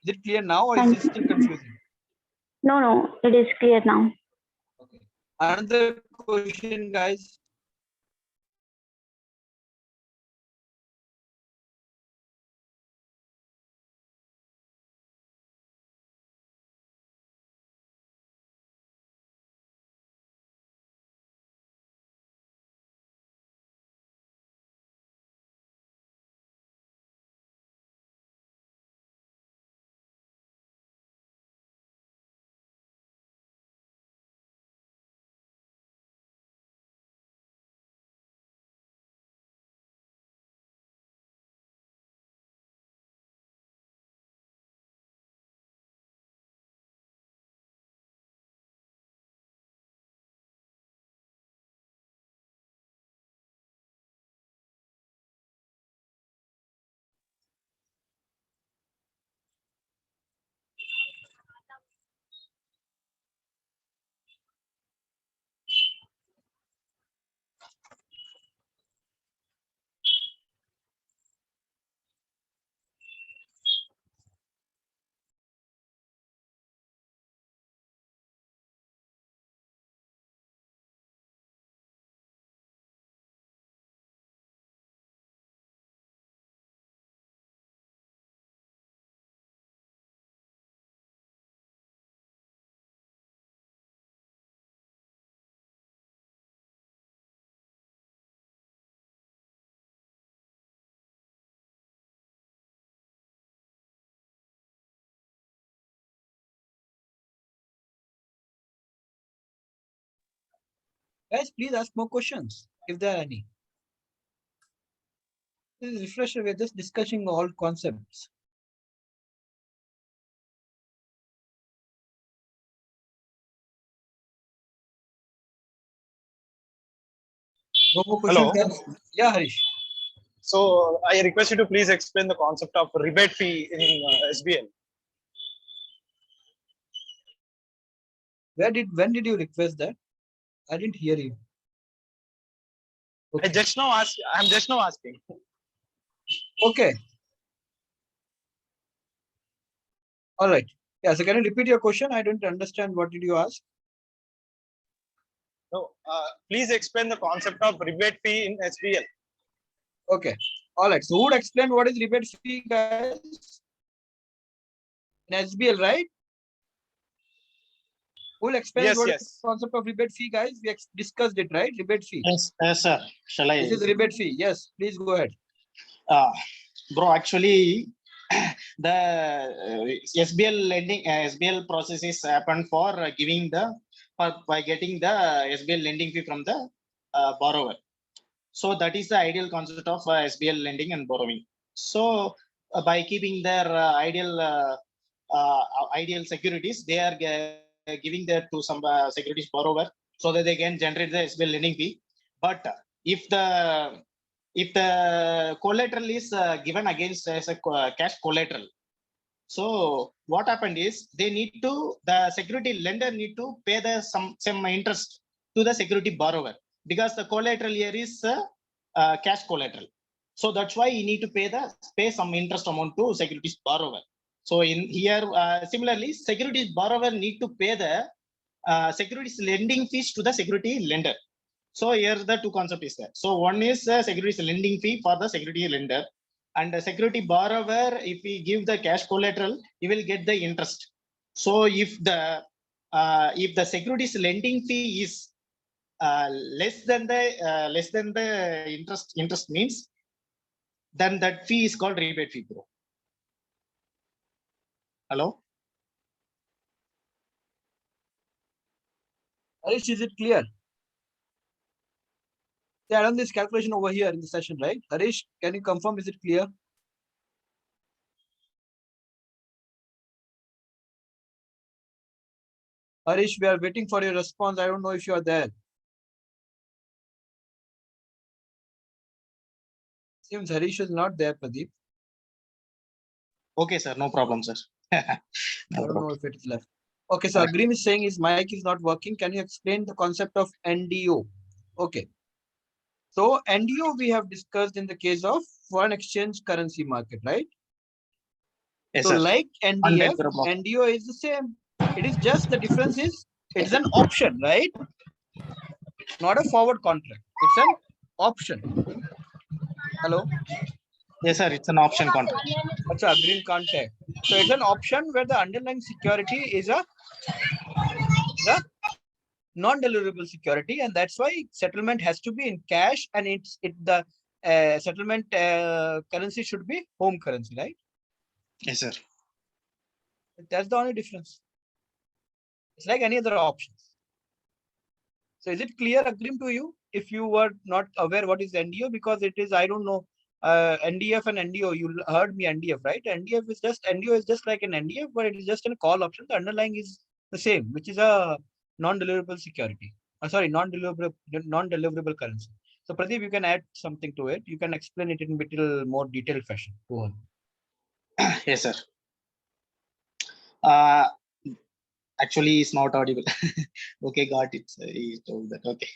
Is it clear now, or is Thank this you. still confusing? No, it is clear now. Okay. Another question, guys. Guys, please ask more questions if there are any. This is refresher. We're just discussing all concepts. No more questions, Hello. guys? Yeah, Harish. So I request you to please explain the concept of rebate fee in SBL. When did you request that? I didn't hear you. Okay. I'm just now asking. Okay. All right. Yeah. So can you repeat your question? I don't understand. What did you ask? No. Please explain the concept of rebate fee in SBL. Okay. All right. So who would explain what is rebate fee, guys? In SBL, right? Who will explain Yes, what is yes. the concept of rebate fee, guys? We discussed it, right? Rebate fee. Yes, sir. Shall I? This is rebate fee. Yes. Please go ahead. Bro, actually, the SBL lending, SBL process is happened for giving the, by getting the SBL lending fee from the borrower. So that is the ideal concept of SBL lending and borrowing. So by keeping their ideal securities, they are giving that to some securities borrower so that they can generate the SBL lending fee. But if the collateral is given against as a cash collateral, so what happened is the security lender need to pay the some interest to the security borrower, because the collateral here is cash collateral. So that's why you need to pay some interest amount to securities borrower. So in here, similarly, securities borrower need to pay the securities lending fees to the security lender. So here the two concepts is there. So one is securities lending fee for the security lender, and the security borrower, if we give the cash collateral, he will get the interest. So if the securities lending fee is less than the interest means, then that fee is called rebate fee, bro. Hello. Harish, is it clear? They are done this calculation over here in the session, right? Harish, can you confirm? Is it clear? Harish, we are waiting for your response. I don't know if you are there. Seems Harish is not there, Pradeep. Okay, sir. No problem, sir. I No don't know problem. if it's left. Okay, so Agreem is saying his mic is not working. Can you explain the concept of NDO? Okay. So NDO we have discussed in the case of foreign exchange currency market, right? Yes, So sir. like NDF, Undeliverable. NDO is the same. It is just the difference is it's an option, right? Not a forward contract. It's an option. Hello? Yes, sir. It's an option contract. That's a green contract. So it's an option where the underlying security is a non-deliverable security, and that's why settlement has to be in cash, and the settlement currency should be home currency, right? Yes, sir. That's the only difference. It's like any other options. So is it clear, Agreem, to you? If you were not aware what is NDO, because it is, I don't know, NDF and NDO, you heard me NDF, right? NDO is just like an NDF, but it is just a call option. The underlying is the same, which is a non-deliverable security. Sorry, non-deliverable currency. So Pradeep, you can add something to it. You can explain it in a little more detailed fashion. Go on. Yes, sir. Actually, it's not audible. Okay, got it. He told that. Okay.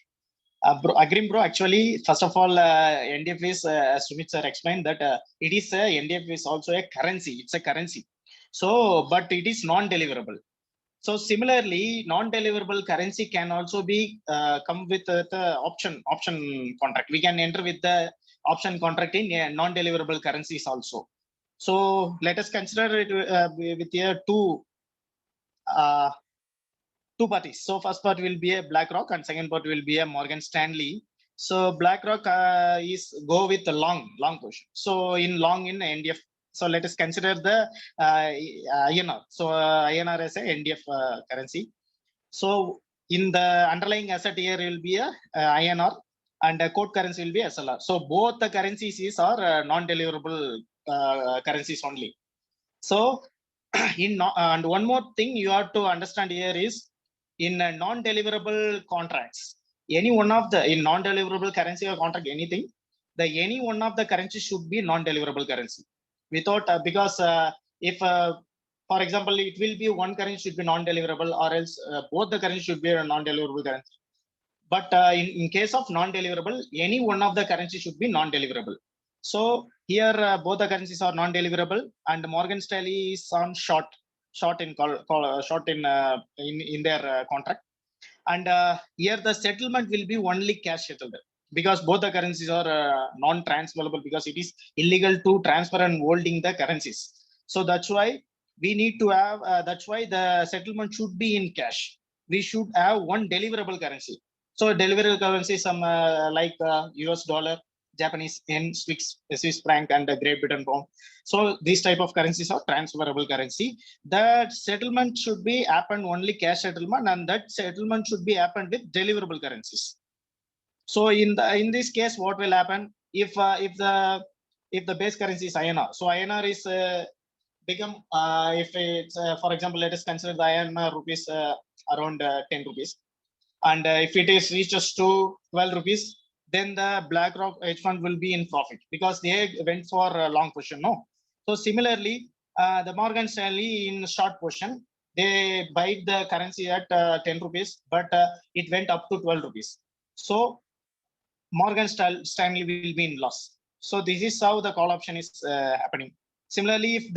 Bro, Agreem, bro. Actually, first of all, NDF is, as Sumit sir explained, that it is NDF is also a currency. It's a currency. So, but it is non-deliverable. So similarly, non-deliverable currency can also be come with the option contract. We can enter with the option contract in non-deliverable currencies also. So let us consider it with here two parties. So first part will be a BlackRock and second part will be a Morgan Stanley. So BlackRock is go with the long portion. So in NDF. So let us consider the INR. So INR as a NDF currency. So in the underlying asset here will be a INR and a code currency will be SLR. So both the currencies are non-deliverable currencies only. So and one more thing you have to understand here is in non-deliverable contracts, any one of the in non-deliverable currency or contract anything, any one of the currency should be non-deliverable currency. Without because if for example it will be one currency should be non-deliverable or else both the currency should be a non-deliverable currency. But in case of non-deliverable, any one of the currency should be non-deliverable. So here both the currencies are non-deliverable, and Morgan Stanley is on short in their contract. And here the settlement will be only cash settlement because both the currencies are non-transferable because it is illegal to transfer and holding the currencies. So that's why we need to have. That's why the settlement should be in cash. We should have one deliverable currency. So deliverable currency, some like US dollar, Japanese yen, Swiss franc, and Great Britain pound. So these type of currencies are transferable currency. That settlement should be happen only cash settlement, and that settlement should be happen with deliverable currencies. So in this case, what will happen if the base currency is INR? So INR is become if it's for example, let us consider the INR rupees around 10 rupees. And if it is reaches to 12 rupees, then the BlackRock hedge fund will be in profit because they went for a long position. No. So similarly, the Morgan Stanley in short position, they buy the currency at 10 rupees, but it went up to 12 rupees. So Morgan Stanley will be in loss. So this is how the call option is happening. Similarly,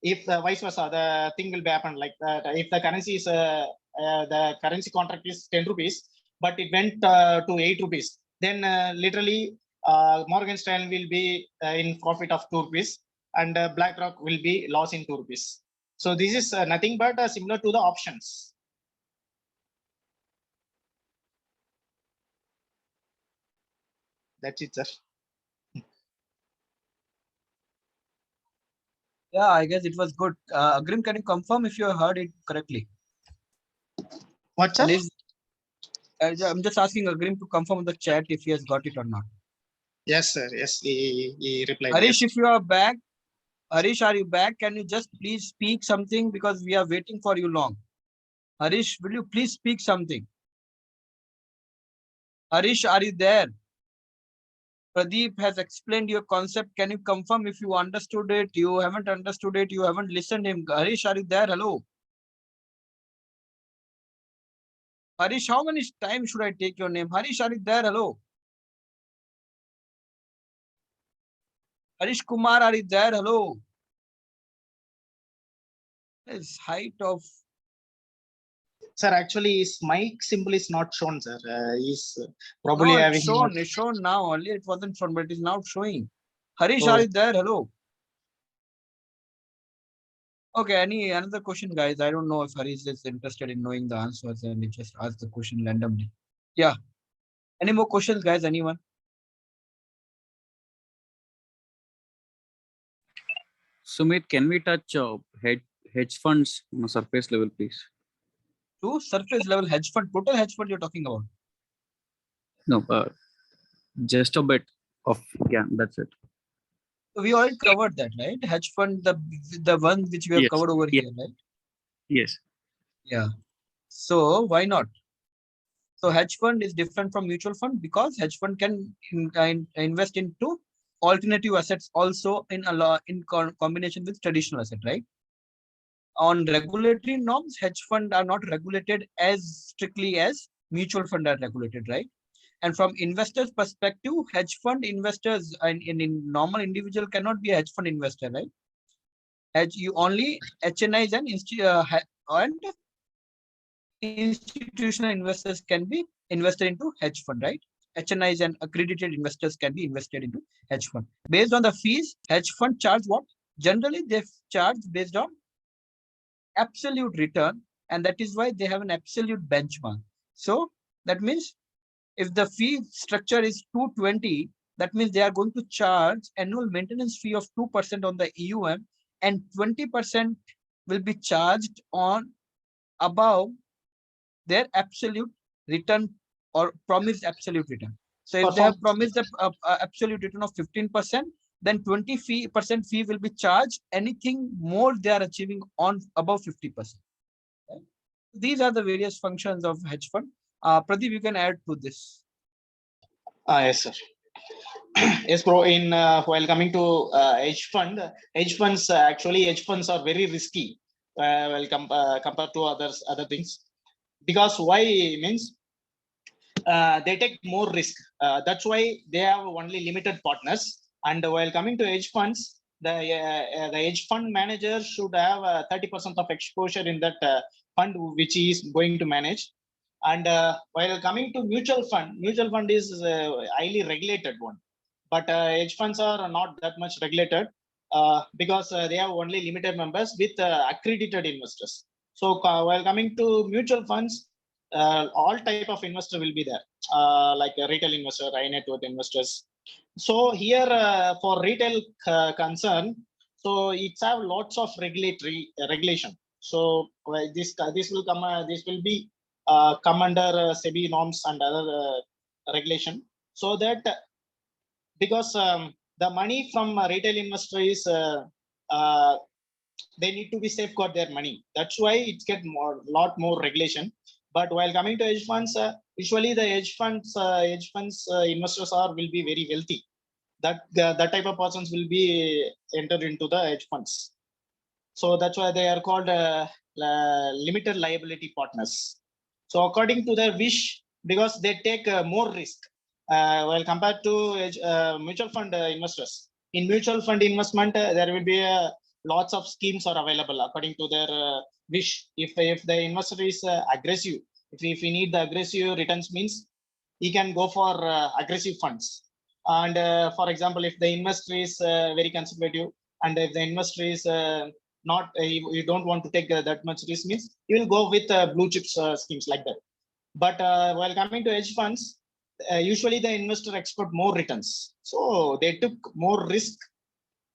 if the vice versa, the thing will be happen like that. If the currency is the currency contract is 10 rupees, but it went to 8 rupees, then literally Morgan Stanley will be in profit of 2 rupees and BlackRock will be loss in 2 rupees. So this is nothing but similar to the options. That's it, sir. Yeah, I guess it was good. Agreem, can you confirm if you heard it correctly? What, sir? I'm just asking Agreem to confirm in the chat if he has got it or not. Yes, sir. Yes, he replied. Harish, Yes. if you are back, Harish, are you back? Can you just please speak something because we are waiting for you long. Harish, will you please speak something? Harish, are you there? Pradeep has explained your concept. Can you confirm if you understood it? You haven't understood it. You haven't listened him. Harish, are you there? Hello. Harish, how many times should I take your name? Harish, are you there? Hello. Harish Kumar, are you there? Hello. His height of. Sir, actually, his mic symbol is not shown, sir. He's probably No, having. it's shown. It's shown now. Earlier it wasn't shown, but it is now showing. Harish, Oh. are you there? Hello. Okay, another question, guys? I don't know if Harish is interested in knowing the answers and he just asked the question randomly. Yeah. Any more questions, guys? Anyone? Sumit, can we touch hedge funds on a surface level, please? To surface level hedge fund, total hedge fund you're talking about? No, just a bit of, yeah, that's it. So we already covered that, right? Hedge fund, the one which we have covered over here, right? Yes. Yeah. So why not? So hedge fund is different from mutual fund because hedge fund can invest into alternative assets also in combination with traditional asset, right? On regulatory norms, hedge fund are not regulated as strictly as mutual fund are regulated, right? And from investors' perspective, hedge fund investors in normal individual cannot be a hedge fund investor, right? You only HNIs and institutional investors can be invested into hedge fund, right? HNIs and accredited investors can be invested into hedge fund. Based on the fees, hedge fund charge what? Generally, they charge based on absolute return, and that is why they have an absolute benchmark. So that means if the fee structure is 220, that means they are going to charge annual maintenance fee of 2% on the EUM, and 20% will be charged on above their absolute return or promised absolute return. So if they have promised the absolute return of 15%, then 20% fee will be charged. Anything more they are achieving on above 50%. Right? These are the various functions of hedge fund. Pradeep, you can add to this. Yes, sir. Yes, bro. While coming to hedge funds actually hedge funds are very risky. Compared to other things, because why means they take more risk. That's why they have only limited partners. And while coming to hedge funds, the hedge fund manager should have 30% of exposure in that fund which he is going to manage. And while coming to mutual fund is highly regulated one, but hedge funds are not that much regulated because they have only limited members with accredited investors. So while coming to mutual funds, all type of investor will be there, like a retail investor, high net worth investors. So here for retail concern, so it's have lots of regulatory regulation. So this will be come under SEBI norms and other regulation. So that because the money from retail investor is they need to be safeguard their money. That's why it's get lot more regulation. But while coming to hedge funds, usually the hedge funds investors will be very wealthy. That type of persons will be entered into the hedge funds. So that's why they are called limited liability partners. So according to their wish, because they take more risk while compared to mutual fund investors. In mutual fund investment, there will be lots of schemes are available according to their wish. If the investor is aggressive, if he need the aggressive returns, means he can go for aggressive funds. And for example, if the investor is very conservative, and if the investor is not you don't want to take that much risk, means you will go with blue chips schemes like that. But while coming to hedge funds, usually the investor expect more returns, so they took more risk.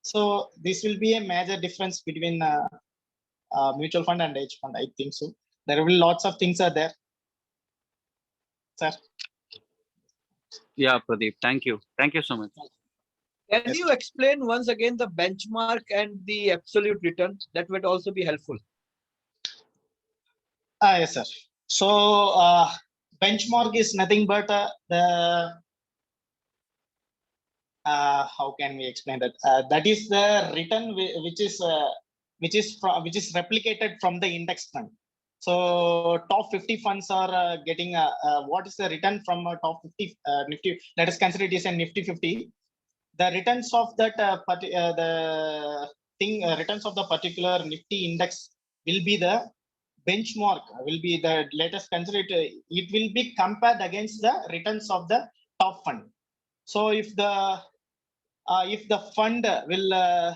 So this will be a major difference between mutual fund and hedge fund, I think so. There will be lots of things are there, sir. Yeah, Pradeep, thank you so much. Can you explain once again the benchmark and the absolute return? That would also be helpful. Yes, sir. So benchmark is nothing but the how can we explain that? That is the return which is replicated from the index fund. So top 50 funds are getting what is the return from top 50 Nifty? Let us consider it is a Nifty 50. The returns of that returns of the particular Nifty index will be the benchmark, will be the latest consider it. It will be compared against the returns of the top fund. So if the fund will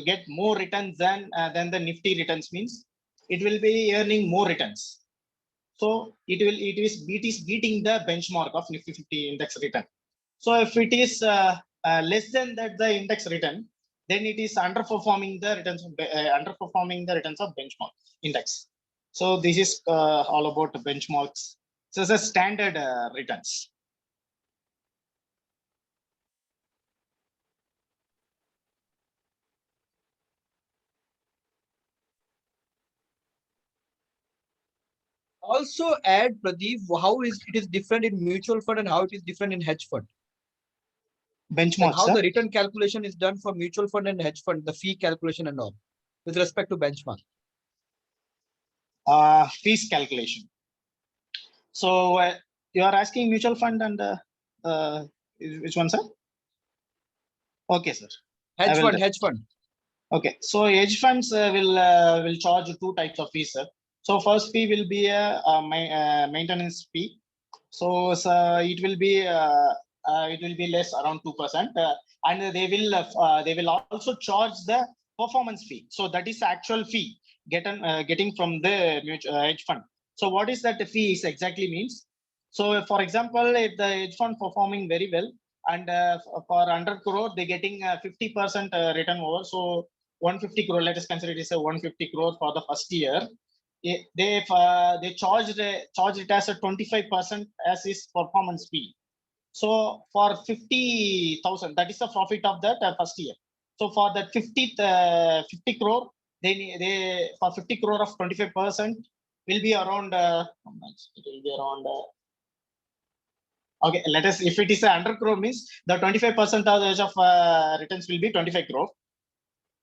get more returns than the Nifty returns, means it will be earning more returns. So it is beating the benchmark of Nifty 50 index return. So if it is less than that the index return, then it is underperforming the returns of benchmark index. So this is all about the benchmarks. So it's a standard returns. Also add, Pradeep, how is it is different in mutual fund and how it is different in hedge fund. Benchmark, like how sir? the return calculation is done for mutual fund and hedge fund, the fee calculation and all, with respect to benchmark. Fees calculation. So you are asking mutual fund and which one, sir? Okay, sir. Hedge fund. Okay, so hedge funds will charge two types of fees, sir. So first fee will be a maintenance fee. So it will be less, around 2%, and they will also charge the performance fee. So that is the actual fee getting from the hedge fund. So what is that fee is exactly means? So for example, if the hedge fund performing very well, and for 100 crore they getting 50% return over, so 150 crore, let us consider it is a 150 crore for the first year. They charge it as a 25% as is performance fee. So for 50,000, that is the profit of that first year. So for that 50 crore, they for 50 crore of 25% will be around how much? It will be around. Okay, let us, if it is a 100 crore means the 25% of returns will be 25 crore.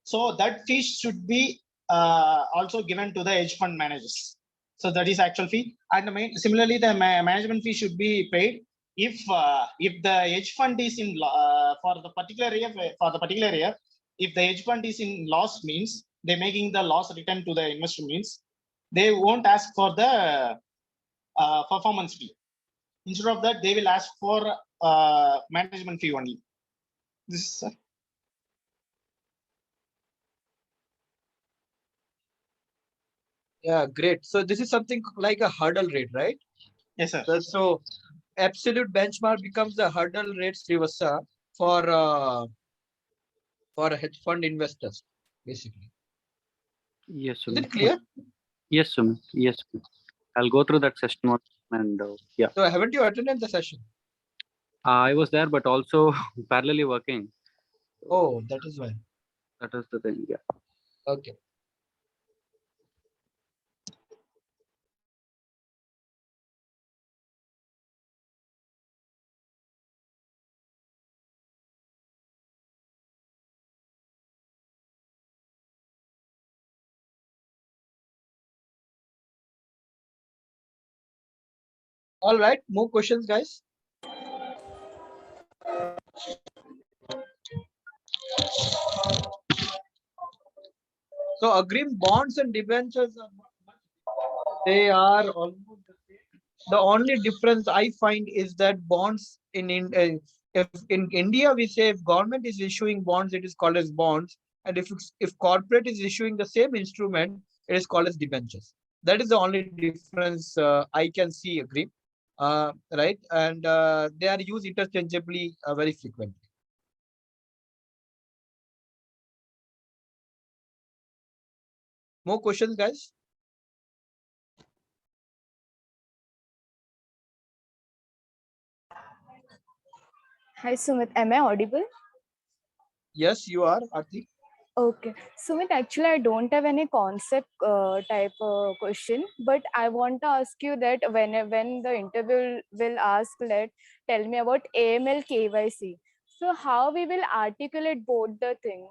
So that fee should be also given to the hedge fund managers. So that is actual fee. And similarly, the management fee should be paid if the hedge fund is in for the particular year. If the hedge fund is in loss, means they're making the loss return to the investor, means they won't ask for the performance fee. Instead of that, they will ask for management fee only. This is Yeah, great. So this is something like a hurdle rate, right? Yes, sir. So absolute benchmark becomes the hurdle rate, Srivastava, for hedge fund investors, basically. Yes, Is Sumit. it clear? Yes, Sumit. Yes, Sumit. I'll go through that session once and yeah. So haven't you attended the session? I was there, but also parallelly working. Oh, that is why. That is the thing. Yeah. Okay. All right, more questions, guys. So agreeing bonds and debentures they are almost the same. The only difference I find is that bonds if in India we say if government is issuing bonds, it is called as bonds, and if corporate is issuing the same instrument, it is called as debentures. That is the only difference I can see. Agree, right? And they are used interchangeably very frequently. More questions, guys? Hi, Sumit. Am I audible? Yes, you are, Arti. Okay, Sumit, actually, I don't have any concept type question, but I want to ask you that when the interview will ask, tell me about AML KYC. So how we will articulate both the thing?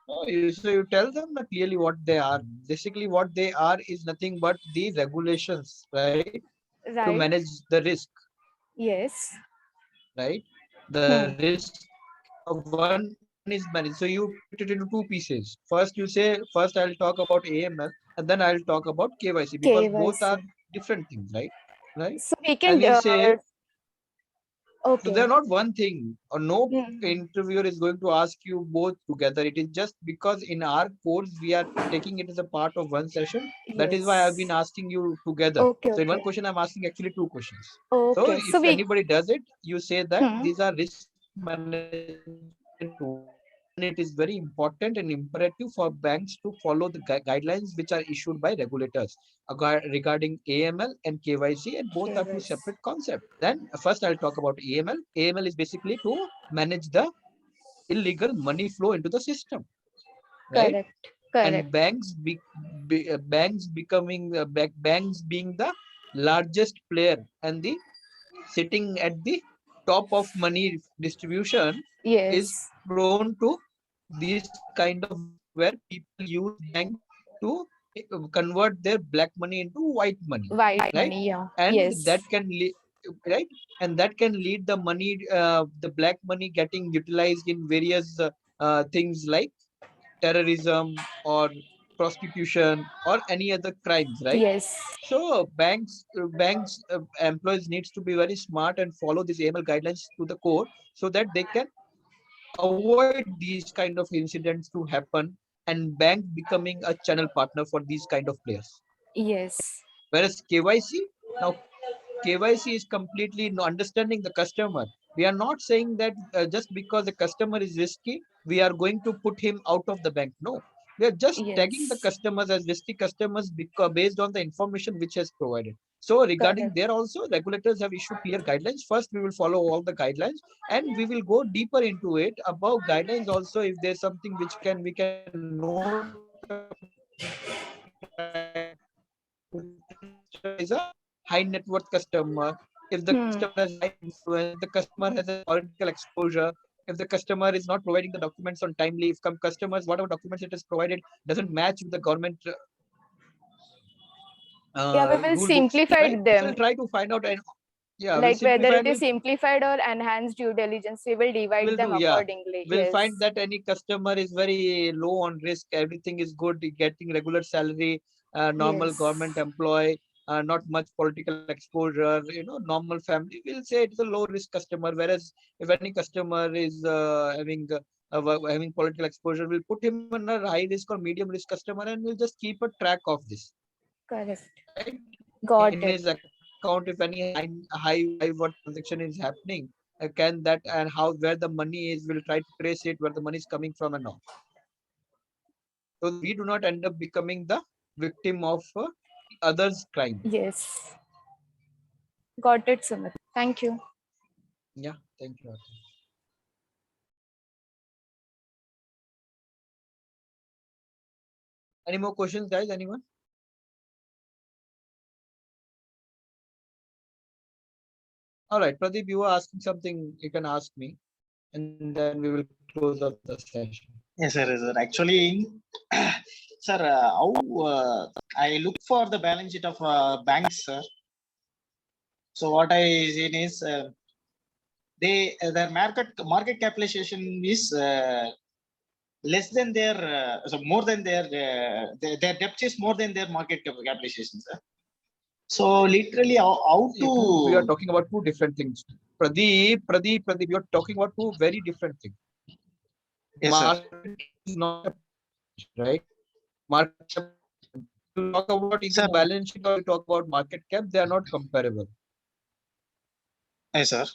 No, so you tell them clearly what they are. Basically, what they are is nothing but the regulations, right? To Right. manage the risk, Yes. right? The risk of one is managed. So you put it into two pieces. First, you say, first I'll talk about AML and then I'll talk about KYC because both are KYC. different things, right? Right? So we And can. you say, so Okay. they're not one thing, or no Hmm. interviewer is going to ask you both together. It is just because in our course we are taking it as a part of one session. That is why I've been Yes. asking you together. Okay. So in one Okay. question, I'm asking actually two questions. So Okay. So if we. anybody does it, you say that Hmm. these are risk management tools, and it is very important and imperative for banks to follow the guidelines which are issued by regulators regarding AML and KYC, and both are two KYC. separate concepts. Then first I'll talk about AML. AML is basically to manage the illegal money flow into the system, right? Correct. And Correct. banks becoming banks being the largest player and the sitting at the top of money distribution is Yes. prone to these kind of risk where people use banks to convert their black money into white money, White right? money. Yeah. And Yes. that can lead, right? And that can lead the money, the black money getting utilized in various things like terrorism or prostitution or any other crimes, right? Yes. So banks employees needs to be very smart and follow these AML guidelines to the core so that they can avoid these kind of incidents to happen and bank becoming a channel partner for these kind of players. Yes. Whereas KYC, now KYC is completely understanding the customer. We are not saying that just because the customer is risky, we are going to put him out of the bank. No, we are just tagging the Yes. customers as risky customers because based on the information which has provided. So regarding Correct. there also, regulators have issued clear guidelines. First, we will follow all the guidelines and we will go deeper into it. Above guidelines also, if there's something which we can note is a high net worth customer, if the Hmm. customer has high influence, if the customer has a political exposure, if the customer is not providing the documents on timely, if customers, whatever documents it is provided, doesn't match with the government Yeah, we will rule books, simplify right? So we'll them. try to find out, and yeah, we'll Like whether simplify it and is we'll simplified or enhanced due diligence, we will divide them do, yeah. accordingly. We'll Yes. find that any customer is very low on risk, everything is good, getting regular salary, normal Yes. government employee, not much political exposure, normal family. We'll say it's a low risk customer. Whereas if any customer is having political exposure, we'll put him in a high risk or medium risk customer, and we'll just keep a track of this. Correct. Right? Got In it. his account, if any high what transaction is happening, can that and how where the money is, we'll try to trace it where the money is coming from and all. So we do not end up becoming the victim of others' crime. Yes. Got it, Sumit. Thank you. Yeah, thank you. Any more questions, guys? Anyone? All right, Pradeep, you were asking something. You can ask me, and then we will close up the session. Yes, sir. Yes, sir. Actually, sir, how I look for the balance sheet of banks, sir. So what I seen is their market capitalization is less than their so more than their debt is more than their market capitalization, sir. So literally, how We are to talking about two different things. Pradeep, you are talking about two very different things. Yes, sir. Market is not a right. Market cap. You talk about either Sir. balance sheet or you talk about market cap, they are not comparable. Yes, sir.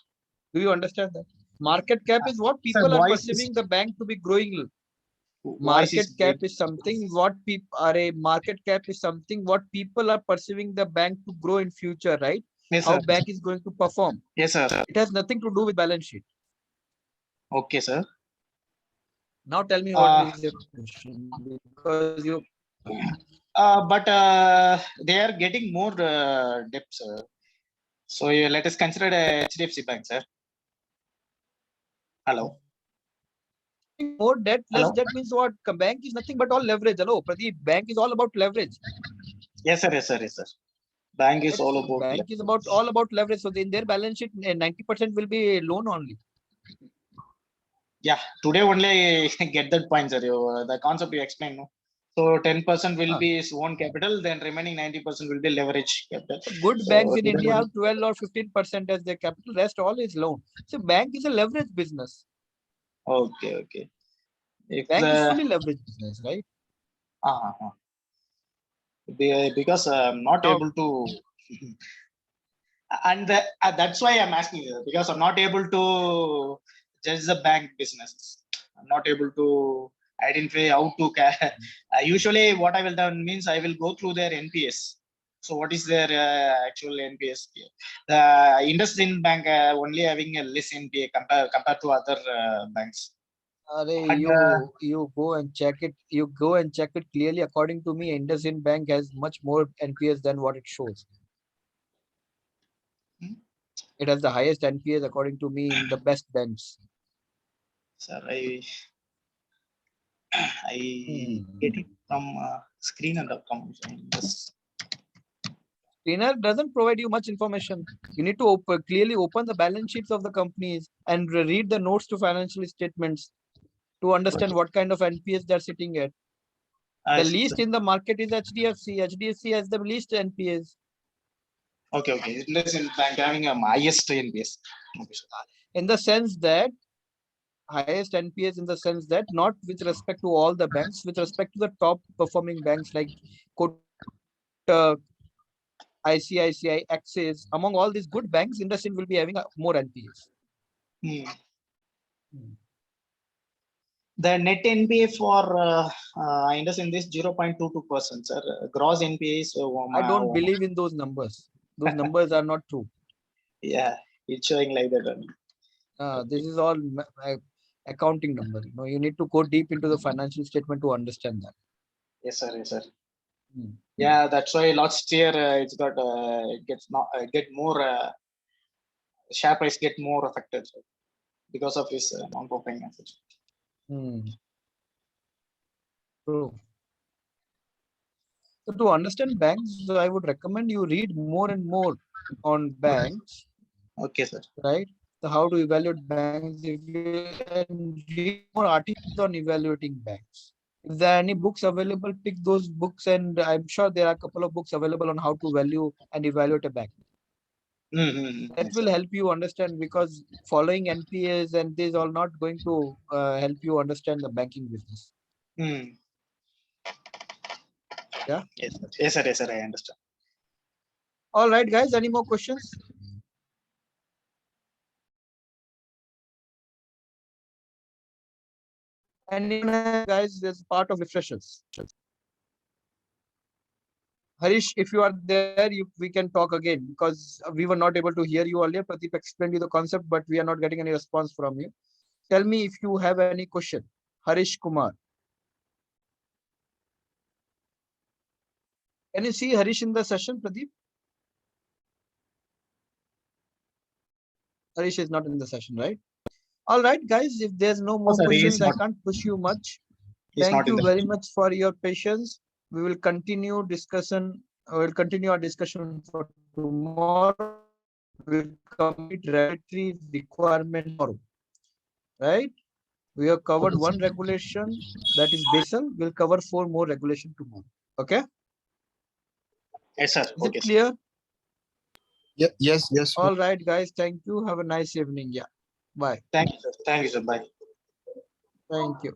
Do you understand that? Market cap is what Sir, people are voice is perceiving the bank to be growing. voice Market is cap is something what people are a market cap is something what people are perceiving the bank to grow in future, right? Yes, How sir. bank is going to perform. Yes, sir. It has nothing to do with balance sheet. Okay, sir. Now tell me what is your question, because you but they are getting more debt, sir. So let us consider HDFC Bank, sir. Hello. more debt, less Hello? debt means what? Bank is nothing but all leverage. Hello, Pradeep. Bank is all about leverage. Yes, sir. Yes, sir. Yes, sir. Bank is all about Bank is about all about leverage. So in their balance sheet, 90% will be loan only. Yeah, today only I get that point, sir. The concept you explained, no? So 10% will be his own capital, then remaining 90% will be leverage capital. Good So banks in today India have only- 12 or 15% as their capital. Rest all is loan. So bank is a leverage business. Okay, okay. If Bank is the fully leverage business, right? because I'm not able to, and that's why I'm asking you, because I'm not able to judge the bank businesses. I'm not able to identify how to. Usually, what I will do means I will go through their NPS. So, what is their actual NPS? The IndusInd Bank only having a less NPA compared to other banks. You go and check it. You go and check it clearly. According to me, IndusInd Bank has much more NPS than what it shows. It has the highest NPS according to me in the best banks. Sir, I get it from screener.com. Yes. Screener doesn't provide you much information. You need to clearly open the balance sheets of the companies and read the notes to financial statements to understand what kind of NPS they're sitting at. The least in the market is HDFC. HDFC has the least NPS. Okay, okay. IndusInd Bank having a highest NPS. Okay, in the sense that highest NPS in the sense that not with respect to all the banks, with respect to the top performing banks like Kotak, ICICI, Axis, among all these good banks, IndusInd will be having more NPS. The net NPA for IndusInd is 0.22%, sir. Gross NPA is I don't believe in those numbers. Those numbers are not true. Yeah, it's showing like that. This is all accounting number. You need to go deep into the financial statement to understand that. Yes, sir. Yes, sir. Yeah, that's why last year it's got it gets not get more share price get more affected, sir, because of his non-performing assets. True. So to understand banks, I would recommend you read more and more on banks. Okay, sir. Right? So how to evaluate banks? If you read more articles on evaluating banks. If there are any books available, pick those books, and I'm sure there are a couple of books available on how to value and evaluate a bank. That will help you understand, because following NPAs and this all not going to help you understand the banking business. Yeah. Yes, sir. Yes, sir. Yes, sir. I understand. All right, guys. Any more questions? Anyone, guys, as part of refreshers. Harish, if you are there, we can talk again, because we were not able to hear you earlier. Pradeep explained you the concept, but we are not getting any response from you. Tell me if you have any question. Harish Kumar. Can you see Harish in the session, Pradeep? Harish is not in the session, right? All right, guys, if there's no more questions, I can't push you much. Thank you very much for your patience. We will continue discussion. We'll continue our discussion for tomorrow. We'll complete regulatory requirement tomorrow. Right? We have covered one regulation, that is Basel. We'll cover 4 more regulations tomorrow. Okay? Yes, sir. Is it clear? Yes. All right, guys. Thank you. Have a nice evening. Yeah. Bye. Thank you, sir. Thank you, sir. Bye. Thank you.